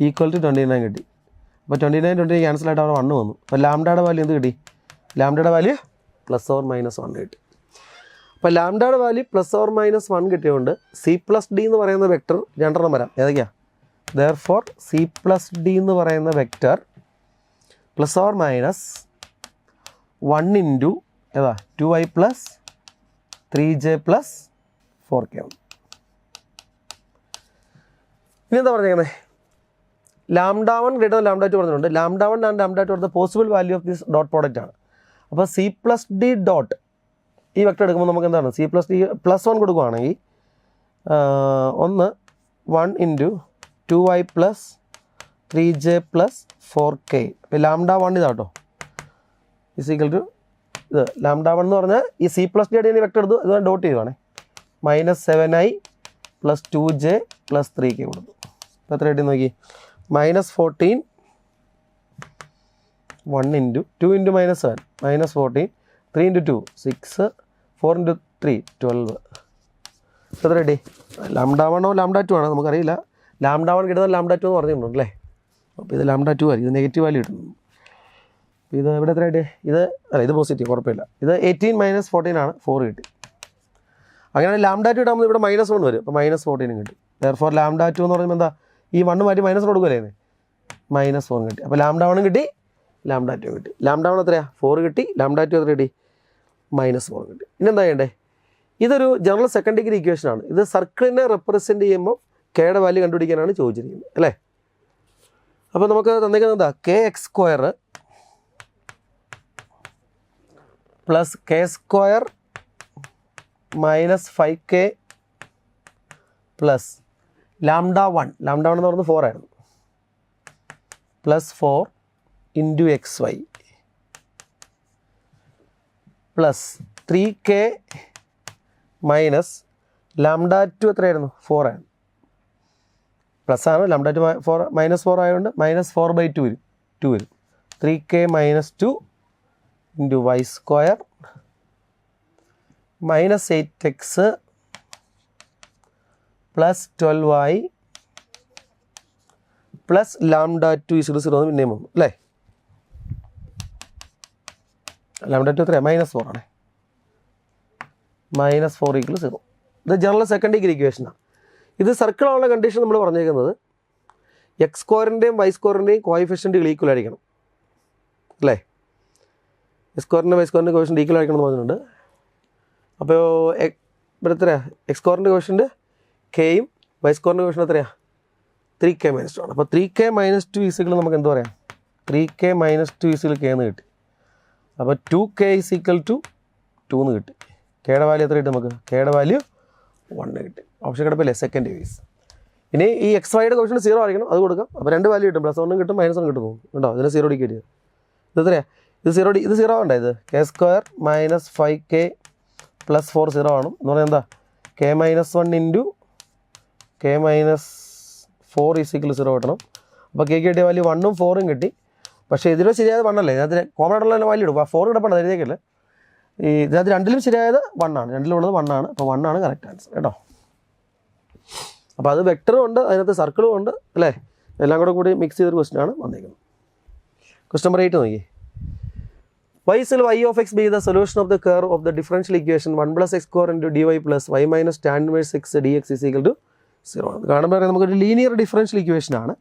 ഈക്വൽ ടു 29 കിട്ടി. അപ്പോൾ 29 ക്യാൻസൽ ആയിട്ട് അവിടെ 1 വന്നു. അപ്പോൾ ലാംഡയുടെ വാല്യൂ എന്ത് കിട്ടി? ലാംഡയുടെ വാല്യൂ പ്ലസ് ഓർ മൈനസ് 1 കിട്ടി. അപ്പോൾ ലാംഡയുടെ വാല്യൂ പ്ലസ് ഓർ മൈനസ് 1 കിട്ടിയതുകൊണ്ട് സി പ്ലസ് ഡി എന്ന് പറയുന്ന വെക്ടർ രണ്ടെണ്ണം വരാം. ഏതൊക്കെയാണ്? ദെയർഫോർ സി പ്ലസ് ഡി എന്ന് പറയുന്ന vector plus or minus 1 into ഏതാ 2i plus 3j plus 4k. ഇനി എന്താ പറഞ്ഞേക്കുന്നത്? ലാംഡ 1 ഗ്രേറ്റർ ലാംഡ 2 പറഞ്ഞിട്ടുണ്ട്. Lambda 1 and lambda 2 the possible value of this dot product ആണ്. അപ്പോൾ സി പ്ലസ് ഡി ഡോട്ട് ഈ വെക്ടർ എടുക്കുമ്പോൾ നമുക്ക് എന്താണ്? സി പ്ലസ് ഡി പ്ലസ് 1 കൊടുക്കുകയാണെങ്കിൽ 1 into 2i plus 3j plus 4k. ഇപ്പോൾ ലാംഡ 1 ഇതാട്ടോ ഇസ് ഈക്വൽ ടു ഇത് ലാംഡ 1 എന്ന് പറഞ്ഞാൽ ഈ സി പ്ലസ് ഡി ആയിട്ട് വെക്ടർ എടുത്തു, ഇത് ഡോട്ട് ചെയ്യുവാണേ. Minus 7i plus 2j plus 3k കൊടുത്തു. അപ്പോൾ എത്ര കിട്ടി നോക്കി? Minus 14 1 into 2 into minus 7 minus 14 3 into 2 6 4 into 3 12. എത്ര കിട്ടി? ലാംഡ 1 ലാംഡ 2 ആണോ നമുക്കറിയില്ല. ലാംഡ 1 കിട്ടുന്നത് ലാംഡ 2 എന്ന് പറഞ്ഞിട്ടുണ്ട് അല്ലേ. അപ്പോൾ ഇത് ലാംഡ 2 ആയിരിക്കും. ഇത് നെഗറ്റീവ് വാല്യൂ കിട്ടുന്നു. ഇത് ഇവിടെ എത്ര കിട്ടി? ഇത് അല്ല, ഇത് പോസിറ്റീവ്, കുഴപ്പമില്ല. ഇത് 18 മൈനസ് 14 ആണ്, 4 കിട്ടി. അങ്ങനെ ലാംഡ 2 ഇടാകുമ്പോൾ ഇവിടെ മൈനസ് 1 വരും. അപ്പോൾ മൈനസ് 14 കിട്ടി. ദെയർഫോർ ലാംഡ 2 എന്ന് പറയുമ്പോൾ എന്താ? ഈ 1 മാറ്റി മൈനസ് കൊടുക്കുമല്ലേ, മൈനസ് 4 കിട്ടി. അപ്പോൾ ലാംഡ 1 കിട്ടി, ലാംഡ 2 കിട്ടി. ലാംഡ 1 എത്രയാണ്? 4 കിട്ടി. ലാംഡ 2 എത്ര കിട്ടി? മൈനസ് 4 കിട്ടി. ഇനി എന്താ ചെയ്യണ്ടേ? ഇതൊരു ജനറൽ സെക്കൻഡ് ഡിഗ്രി ഇക്വേഷൻ ആണ്. ഇത് സർക്കിളിനെ റെപ്രസെൻറ്റ് ചെയ്യുമ്പോൾ കെയുടെ വാല്യൂ കണ്ടുപിടിക്കാനാണ് ചോദിച്ചിരിക്കുന്നത് അല്ലേ. അപ്പോൾ നമുക്ക് തന്നിരിക്കുന്നത് എന്താ? K X square plus K square minus 5k plus lambda 1 എന്ന് പറയുന്നത് 4 ആയിരുന്നു, plus 4 into XY plus 3k minus lambda 2 എത്രയായിരുന്നു? 4 ആയിരുന്നു. പ്ലസ് ആണ്, ലാംഡ 2 4 മൈനസ് 4 ആയതുകൊണ്ട് മൈനസ് 4/2 വരും, 2 വരും. 3k minus 2 into y square minus 8x plus 12y plus lambda 2 0 പിന്നെയും വന്നു അല്ലേ. ലാംഡ 2 എത്രയാണ്? മൈനസ് 4 ആണ്. മൈനസ് 4 = 0. ഇത് ജനറൽ സെക്കൻഡ് ഡിഗ്രി ഇക്വേഷനാണ്. ഇത് സർക്കിളാനുള്ള കണ്ടീഷൻ നമ്മൾ പറഞ്ഞേക്കുന്നത് എക്സ് സ്ക്വയറിൻ്റെയും വൈ സ്ക്വയറിൻ്റെയും കോയിഫിഷ്യൻറ്റുകൾ ഈക്വൽ ആയിരിക്കണം അല്ലേ. എക്സ് സ്ക്വയറിൻ്റെ വൈ സ്ക്വയറിൻ്റെ കോയിഫിഷ്യൻറ്റ് ഈക്വൽ ആയിരിക്കണം എന്ന് പറഞ്ഞിട്ടുണ്ട്. അപ്പോൾ ഇവിടെ എത്രയാണ്? എക്സ് സ്ക്വയറിൻ്റെ കോയിഫിഷ്യൻറ്റ് കെയും വൈ സ്ക്വയറിൻ്റെ കോയിഫിഷ്യൻറ്റ് എത്രയാണ്? 3k - 2 ആണ്. അപ്പോൾ 3k - 2 നമുക്ക് എന്ത് പറയാം? 3k - 2 k എന്ന് കിട്ടി. അപ്പോൾ 2k = 2 എന്ന് കിട്ടി. കെയുടെ വാല്യൂ എത്ര കിട്ടി നമുക്ക്? കെയുടെ വാല്യൂ 1 കിട്ടി. ഓപ്ഷൻ കിടപ്പില്ലേ? Second case. ഇനി ഈ എക്സ് വൈയുടെ കോയിഫിഷ്യൻറ്റ് 0 ആയിരിക്കണം, അത് കൊടുക്കാം. അപ്പോൾ 2 വാല്യൂ കിട്ടും, പ്ലസ് 1 കിട്ടും മൈനസ് 1 കിട്ടും കേട്ടോ. ഇതിന് 0 ഡിക്ക് കിട്ടിയത്. ഇത് എത്രയാണ്? ഇത് 0 ആവണ്ടേ? ഇത് k square minus 5k plus 4 0 ആണ് എന്ന് പറഞ്ഞാൽ എന്താ? k - 1 ഇൻറ്റു k - 4 = 0 കിട്ടണം. അപ്പോൾ കെ കിട്ടിയ വാല്യൂ 1ഉം 4ഉം കിട്ടി. പക്ഷേ ഇതിലും ശരിയായത് 1 അല്ലേ. ഇതിനകത്ത് കോമൺ ആയിട്ടുള്ള വാല്യൂ ഇടും. 4 കിടപ്പുണ്ട്, അതിലേക്കല്ലേ. ഈ ഇതിനകത്ത് രണ്ടിലും ശരിയായത് 1 ആണ്, രണ്ടിലുള്ളത് 1 ആണ്. അപ്പോൾ 1 ആണ് കറക്റ്റ് ആൻസർ കേട്ടോ. അപ്പോൾ അത് വെക്ടറും ഉണ്ട്, അതിനകത്ത് സർക്കിളും ഉണ്ട് അല്ലേ. എല്ലാം കൂടി മിക്സ് ചെയ്തൊരു ക്വസ്റ്റ്യൻ ആണ് വന്നിരിക്കുന്നത്. ക്വസ്റ്റ്യൻ നമ്പർ 8 നോക്കി. Why shall y of x be the solution of the curve of the differential equation 1 plus x square into dy plus y minus tan inverse x dx is equal to 0? കാണുമ്പോൾ നമുക്കൊരു linear differential equation ആണ്.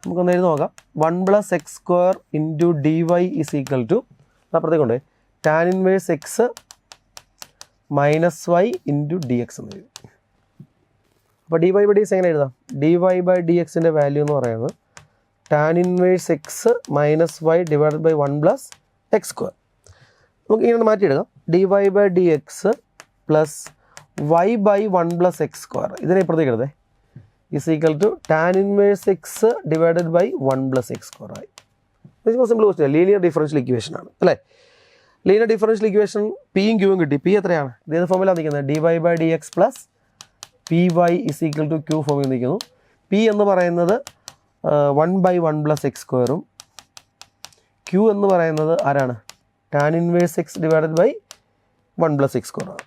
നമുക്കൊന്ന് എഴുതി നോക്കാം. 1 plus x square into dy is equal to അപ്പുറത്തേക്കുണ്ട് tan inverse x minus y into d x എന്ന് എഴുതി. അപ്പോൾ d y by d x എങ്ങനെ എഴുതാം? ഡി വൈ ബൈ ഡി എക്സിൻ്റെ വാല്യൂ എന്ന് പറയുന്നത് tan inverse x minus y divided by 1 plus x square. നമുക്ക് ഇങ്ങനെ മാറ്റിയെടുക്കാം. D y by d x plus y by 1 plus x square, ഇതിനെ ഇപ്പുറത്തേക്ക് എഴുതേ, is equal to tan inverse x divided by 1 plus x square ആയി. Simple question, linear differential equation ആണ് അല്ലേ. Linear differential equation പിയും ക്യൂവും കിട്ടി. പി എത്രയാണ്? ഇതേത് ഫോമിലാണ് നിൽക്കുന്നത്? D y by d x plus p y is equal to q ഫോമിൽ നിൽക്കുന്നു. പി എന്ന് പറയുന്നത് 1 ബൈ 1 പ്ലസ് എക്സ് സ്ക്വയറും ക്യൂ എന്ന് പറയുന്നത് ആരാണ്? Tan inverse x divided by 1 plus x സ്ക്വയറാണ്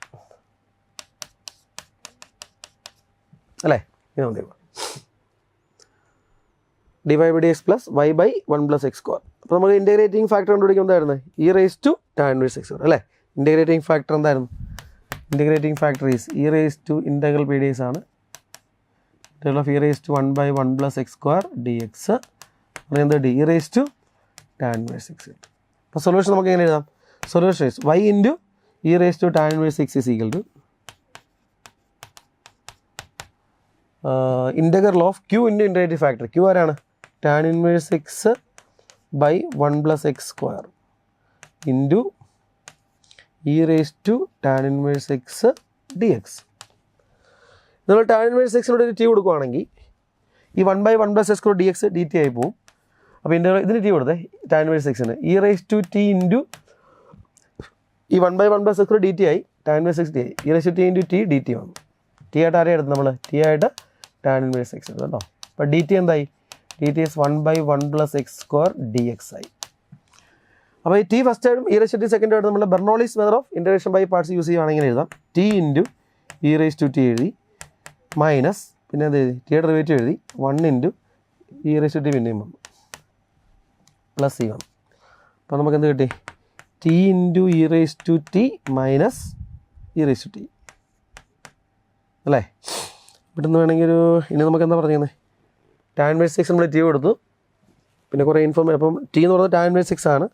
അല്ലേ. ഇങ്ങനെ വന്നേക്കാം d y by d x plus y by 1 plus x square. അപ്പോൾ നമുക്ക് ഇൻറ്റഗ്രേറ്റിംഗ് ഫാക്ടർ കണ്ടുപിടിക്കുന്നത് എന്തായിരുന്നു? E raise to tan inverse x square അല്ലേ. ഇൻറ്റഗ്രേറ്റിംഗ് ഫാക്ടർ എന്തായിരുന്നു? Integrating factor is e raise to integral p d x ആണ്. Integral of e raise to 1 by 1 plus x square d x പറയുന്നത് d e raise to tan inverse x കിട്ടും. അപ്പോൾ solution നമുക്ക് എങ്ങനെ എഴുതാം? Solution is y into e raise to tan inverse x is equal to integral of q into integrative factor. Q ആരാണ്? Tan inverse x by 1 plus x square into e raise to tan inverse x d x. നമ്മൾ tan inverse എക്സിനോട് ഒരു t കൊടുക്കുകയാണെങ്കിൽ ഈ 1 by 1 plus x square d x d t ആയി പോകും. അപ്പോൾ ഇതിന് ടി കൊടുത്തേ ടാൻ ഇൻവേഴ്സ് എക്സിന് e raise to t into ഈ 1 by 1 plus x square d t ആയി, ടാൻ ഇൻവേഴ്സ് എക്സ് ടി ആയി, e raise to t into t d t വന്നു. ടി ആയിട്ട് ആരെയും എടുത്ത് നമ്മൾ ടി ആയിട്ട് ടാൻ ഇൻവേഴ്സ് എക്സ് എടുത്തു കേട്ടോ. അപ്പോൾ ഡി ടി എന്തായി? D t is 1 by 1 plus x square d x ആയി. അപ്പോൾ ഈ ടി ഫസ്റ്റ് ആയിട്ടും e raise to t second ആയിട്ട് നമ്മൾ Bernoulli's method of integration by parts use ചെയ്യുകയാണെങ്കിൽ എഴുതാം. T into e raise to t എഴുതി മൈനസ് പിന്നെ എന്ത് എഴുതി? ടിയുടെ ഡെറിവേറ്റീവ് എഴുതി 1 into e raise to t പിന്നെയും വന്നു പ്ലസ് ഇ വന്നു. അപ്പോൾ നമുക്ക് എന്ത് കിട്ടി? T into e raise to t minus e raise to t അല്ലേ. ഇവിടുന്ന് വേണമെങ്കിൽ ഇനി നമുക്ക് എന്താ പറഞ്ഞത്? ടാൻ ഇൻവേഴ്സ് എക്സ് നമ്മൾ ടി കൊടുത്തു, പിന്നെ കുറേ ഇൻഫോർമേഷൻ. അപ്പം ടി എന്ന് പറയുന്നത് ടാൻ ഇൻവേഴ്സ് എക്സ് ആണ്.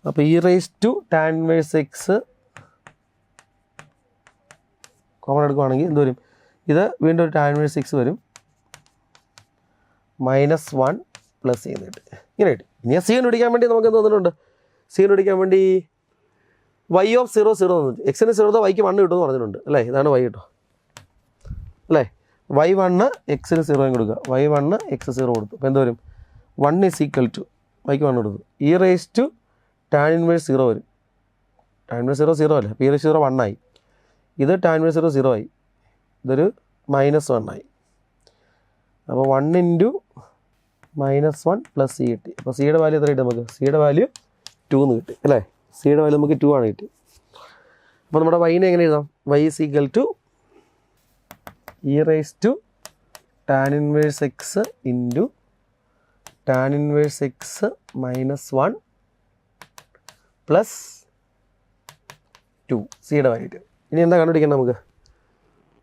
അപ്പോൾ e raise to tan inverse x common എടുക്കുകയാണെങ്കിൽ എന്ത് വരും? ഇത് വീണ്ടും ഒരു ടാൻ ഇൻവേഴ്സ് എക്സ് വരും -1 പ്ലസ് സി എന്ന് കിട്ടും. ഇങ്ങനെ കിട്ടും. ഇനി സി കണ്ടുപിടിക്കാൻ വേണ്ടി നമുക്ക് എന്ത് തന്നിട്ടുണ്ട്? സി കണ്ടുപിടിക്കാൻ വേണ്ടി വൈ ഓഫ് 0 0 തന്നിട്ട് എക്സിന് 0 വൈക്ക് 1 കിട്ടുമെന്ന് പറഞ്ഞിട്ടുണ്ട് അല്ലേ. ഇതാണ് വൈ കേട്ടോ അല്ലേ. y1 എക്സിന് 0 കൊടുക്കുക, y1 എക്സ് 0 കൊടുത്തു. അപ്പോൾ എന്ത് വരും? 1 ഈസ് ഈക്വൽ ടു വൈക്ക് 1 കൊടുത്തു e raise to tan inverse 0 വരും. ടാൻ ഇൻവേഴ്സ് 0 0 അല്ലേ. അപ്പോൾ ഇ റേസ് 0 1 ആയി. ഇത് ടാൻ ഇൻവേഴ്സ് 0 0 ആയി. ഇതൊരു -1 ആയി. അപ്പോൾ 1 ഇൻറ്റു -1 പ്ലസ് സി കിട്ടി. അപ്പോൾ സിയുടെ വാല്യൂ എത്ര കിട്ടി നമുക്ക്? സിയുടെ വാല്യൂ 2 എന്ന് കിട്ടി അല്ലേ. സിയുടെ വാല്യൂ നമുക്ക് 2 ആണ് കിട്ടി. അപ്പോൾ നമ്മുടെ വൈനെ എങ്ങനെ എഴുതാം? Y is equal to e raise to tan inverse x into tan inverse x -1 plus 2 സിയുടെ വാല്യൂ. ഇനി എന്താ കണ്ടുപിടിക്കേണ്ടത് നമുക്ക്?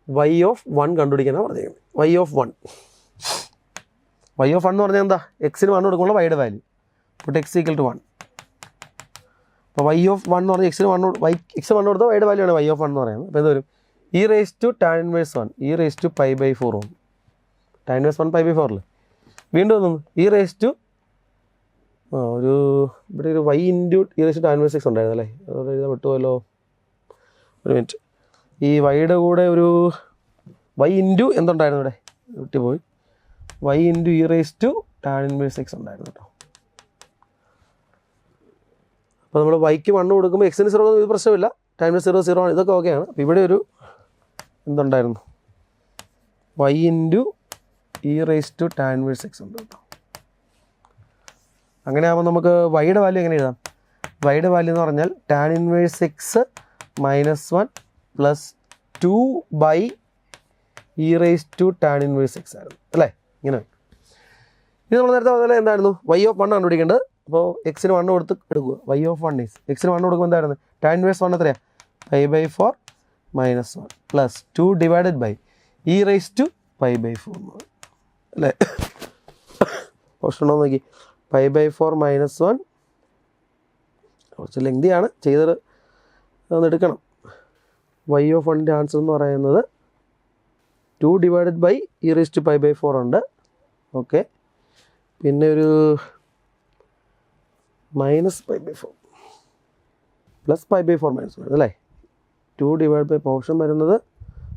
വൈ ഓഫ് 1 കണ്ടുപിടിക്കാനാണ് പറഞ്ഞിരിക്കുന്നത്. വൈ ഓഫ് 1 എന്ന് പറഞ്ഞാൽ എന്താ? എക്സിന് 1 കൊടുക്കുമ്പോൾ വൈയുടെ value put x equal to 1. അപ്പോൾ വൈ ഓഫ് 1 എന്ന് പറഞ്ഞാൽ എക്സിന് 1 കൊടുത്താൽ വൈയുടെ വാല്യൂ ആണ് വൈ ഓഫ് 1 എന്ന് പറയുന്നത്. അപ്പോൾ എന്ത് വരും? E raise to tan inverse 1 e raise to pi by 4 വന്നു. ടാൻ ഇൻവേഴ്സ് 1 പൈ ബൈ 4 അല്ലേ. വീണ്ടും വന്നു ഇ റേസ് ടു ഇവിടെ ഒരു y into e raise to tan inverse 6 ഉണ്ടായിരുന്നു അല്ലേ. അതോടെ എഴുതാൻ വിട്ടുപോയല്ലോ. ഒരു മിനിറ്റ്. ഈ വൈയുടെ കൂടെ ഒരു വൈ ഇൻറ്റു എന്തുണ്ടായിരുന്നു ഇവിടെ? വിട്ടുപോയി. Y into e raise to tan inverse 6 ഉണ്ടായിരുന്നു കേട്ടോ. അപ്പോൾ നമ്മൾ വൈക്ക് 1 കൊടുക്കുമ്പോൾ എക്സിന് 0 ഇത് പ്രശ്നമില്ല. ടാൻ ഇൻവേഴ്സ് 0 0 ആണ്. ഇതൊക്കെ ഓക്കെയാണ്. അപ്പോൾ ഇവിടെ ഒരു എന്തുണ്ടായിരുന്നു? Y into e raise to tan inverse 6 ഉണ്ട് കേട്ടോ. അങ്ങനെ ആകുമ്പോൾ നമുക്ക് വൈയുടെ വാല്യൂ എങ്ങനെ എഴുതാം? വൈയുടെ വാല്യൂ എന്ന് പറഞ്ഞാൽ tan inverse x -1 plus 2 by e raise to tan inverse x ആയിരുന്നു അല്ലേ. ഇങ്ങനെ ഇത് നമ്മൾ നേരത്തെ പറഞ്ഞാൽ എന്തായിരുന്നു? വൈ ഓഫ് 1 കണ്ടുപിടിക്കേണ്ടത്. അപ്പോൾ എക്സിന് 1 കൊടുത്ത് എടുക്കുക. വൈ ഓഫ് 1 ഈസ് എക്സിന് 1 കൊടുക്കുമ്പോൾ എന്തായിരുന്നു? ടാൻ ഇൻവേഴ്സ് 1 എത്രയാണ്? Pi by 4 -1 plus 2 divided by e raise to pi by 4 അല്ലേ. ഓപ്ഷൻ ഉണ്ടോ നോക്കി. പൈ ബൈ 4 -1 കുറച്ച് ലെങ്തിയാണ്, ചെയ്തത് ഒന്ന് എടുക്കണം. y ഓഫ് 1ൻ്റെ ആൻസർ എന്ന് പറയുന്നത് 2 ഡിവൈഡഡ് ബൈ e⁴ ഉണ്ട്. ഓക്കെ, പിന്നെ ഒരു -π/4 പ്ലസ് π/4 -1 അല്ലേ. 2 ഡിവൈഡ് ബൈ പോർഷൻ വരുന്നത്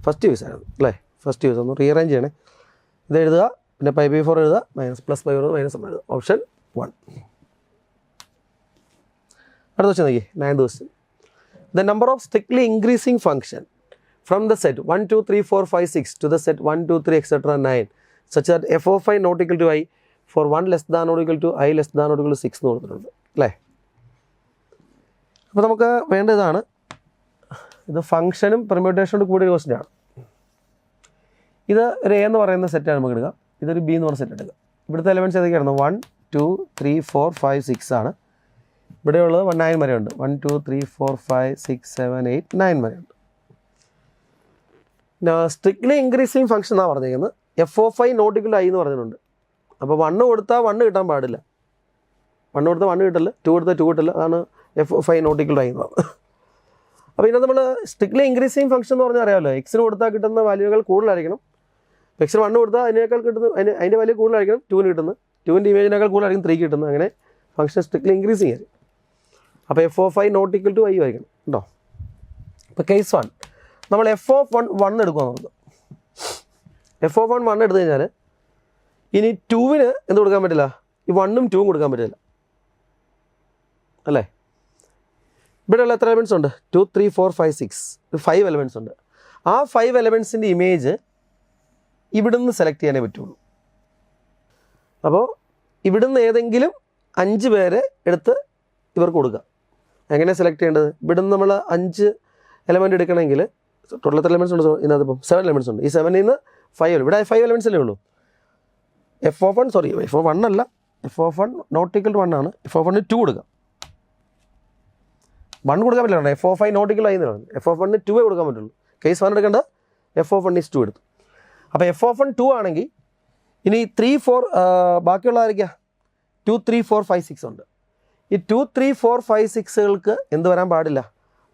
ഫസ്റ്റ് യൂസ് ആണ് അല്ലേ. ഫസ്റ്റ് യൂസ് ഒന്ന് റീഅറേഞ്ച് ചെയ്യണേ. ഇത് എഴുതുക, പിന്നെ π/4 എഴുതുക, പ്ലസ് π/4 -1 എഴുതുക. ഓപ്ഷൻ 1. അടുത്ത ക്വസ്റ്റ്യൻ നോക്കി, 9th question. The number of strictly increasing function from the set 1, 2, 3, 4, 5, 6 to the set 1, 2, 3, etc. 9 such that f of I not equal to I for 1 less than or equal to I less than or equal to 6 എന്ന് കൊടുത്തിട്ടുണ്ട് അല്ലേ. അപ്പോൾ നമുക്ക് വേണ്ടതാണ് ഇത് ഫംഗ്ഷനും പെർമ്യൂട്ടേഷനോട് കൂടിയ question ആണ്. ഇത് ഒരു എ എന്ന് പറയുന്ന സെറ്റാണ് നമുക്ക് എടുക്കുക, ഇതൊരു ബി എന്ന് പറയുന്ന സെറ്റ് എടുക്കുക. ഇവിടുത്തെ എലമെൻറ്റ്സ് ഏതൊക്കെയായിരുന്നു? 1, 2, 3, 4, 5, 6 ആണ്. ഇവിടെയുള്ളത് 9 വരെയുണ്ട്. 1, 2, 3, 4, 5, 6, 7, 8, 9 വരെയുണ്ട്. സ്ട്രിക്ട്ലി ഇൻക്രീസിങ് ഫംഗ്ഷൻ എന്നാണ് പറഞ്ഞിരിക്കുന്നത്. F of i not equal to i എന്ന് പറഞ്ഞിട്ടുണ്ട്. അപ്പോൾ 1 കൊടുത്താൽ 1 കിട്ടാൻ പാടില്ല, 1 കൊടുത്താൽ 1 കിട്ടില്ല, 2 കൊടുത്താൽ 2 കിട്ടില്ല. അതാണ് f of i not equal to i എന്ന് പറഞ്ഞത്. അപ്പോൾ ഇതിനകത്ത് നമ്മൾ സ്ട്രിക്ട്ലി ഇൻക്രീസിങ് ഫംഗ്ഷൻ എന്ന് പറഞ്ഞാൽ അറിയാമല്ലോ, എക്സിന് കൊടുത്താൽ കിട്ടുന്ന വാല്യൂകൾ കൂടുതലായിരിക്കണം. എക്സിന് 1 കൊടുത്താൽ അതിനേക്കാൾ കിട്ടുന്നത് അതിൻ്റെ വാല്യൂ കൂടുതലായിരിക്കണം 2ന് കിട്ടുന്നത്, 2ൻ്റെ ഇമേജിനേക്കാൾ കൂടുതലായിരിക്കും 3 കിട്ടുന്നത്. അങ്ങനെ ഫംഗ്ഷൻ സ്ട്രിക്ട്ലി ഇൻക്രീസിങ് ആയിരിക്കും. അപ്പോൾ f of i not equal to i ആയിരിക്കണം കേട്ടോ. ഇപ്പോൾ കേസ് 1 നമ്മൾ എഫ് ഓഫ് 1 എടുക്കുക നമുക്ക്. എഫ് ഓഫ് 1 എടുത്തു കഴിഞ്ഞാൽ ഇനി 2വിന് എന്ത് കൊടുക്കാൻ പറ്റില്ല? ഈ 1ഉം 2ഉം കൊടുക്കാൻ പറ്റില്ല അല്ലേ. ഇവിടെയുള്ള എത്ര എലമെൻറ്റ്സ് ഉണ്ട്? 2, 3, 4, 5, 6, 5 എലമെൻറ്റ്സ് ഉണ്ട്. ആ 5 എലമെൻറ്റ്സിൻ്റെ ഇമേജ് ഇവിടുന്ന് സെലക്ട് ചെയ്യാനേ പറ്റുള്ളൂ. അപ്പോൾ ഇവിടുന്ന് ഏതെങ്കിലും 5 പേരെ എടുത്ത് ഇവർക്ക് കൊടുക്കുക. എങ്ങനെ സെലക്ട് ചെയ്യേണ്ടത്? ഇവിടുന്ന് നമ്മൾ 5 എലമെൻറ്റ് എടുക്കണമെങ്കിൽ ടോട്ടൽ എത്ര എലമെൻറ്റ്സ് ഉണ്ട്? ഇതിനകത്തിപ്പം 7 എലമെൻറ്റ്സ് ഉണ്ട്. ഈ 7ൽ നിന്ന് 5 ഇവിടെ 5 എലമെൻറ്റ്സ് അല്ലേ ഉള്ളൂ. F of 1 sorry f of 1 അല്ല, f of 1 not equal to 1 ആണ്. എഫ് ഓഫ് 1 2 കൊടുക്കുക. 1 കൊടുക്കാൻ പറ്റില്ല, f of i not equal ആയി എന്നാണ്. എഫ് ഓഫ് 1 2 കൊടുക്കാൻ പറ്റുള്ളൂ. കേസ് 1 എടുക്കേണ്ടത് എഫ് ഓഫ് 1 2 എടുത്തു. അപ്പോൾ എഫ് ഓഫ് 1 2 ആണെങ്കിൽ ഇനി 3, 4 ബാക്കിയുള്ള ആയിരിക്കാം 2, 3, 4, 5, 6 ഉണ്ട്. ഈ 2, 3, 4, 5, 6കൾക്ക് എന്ത് വരാൻ പാടില്ല?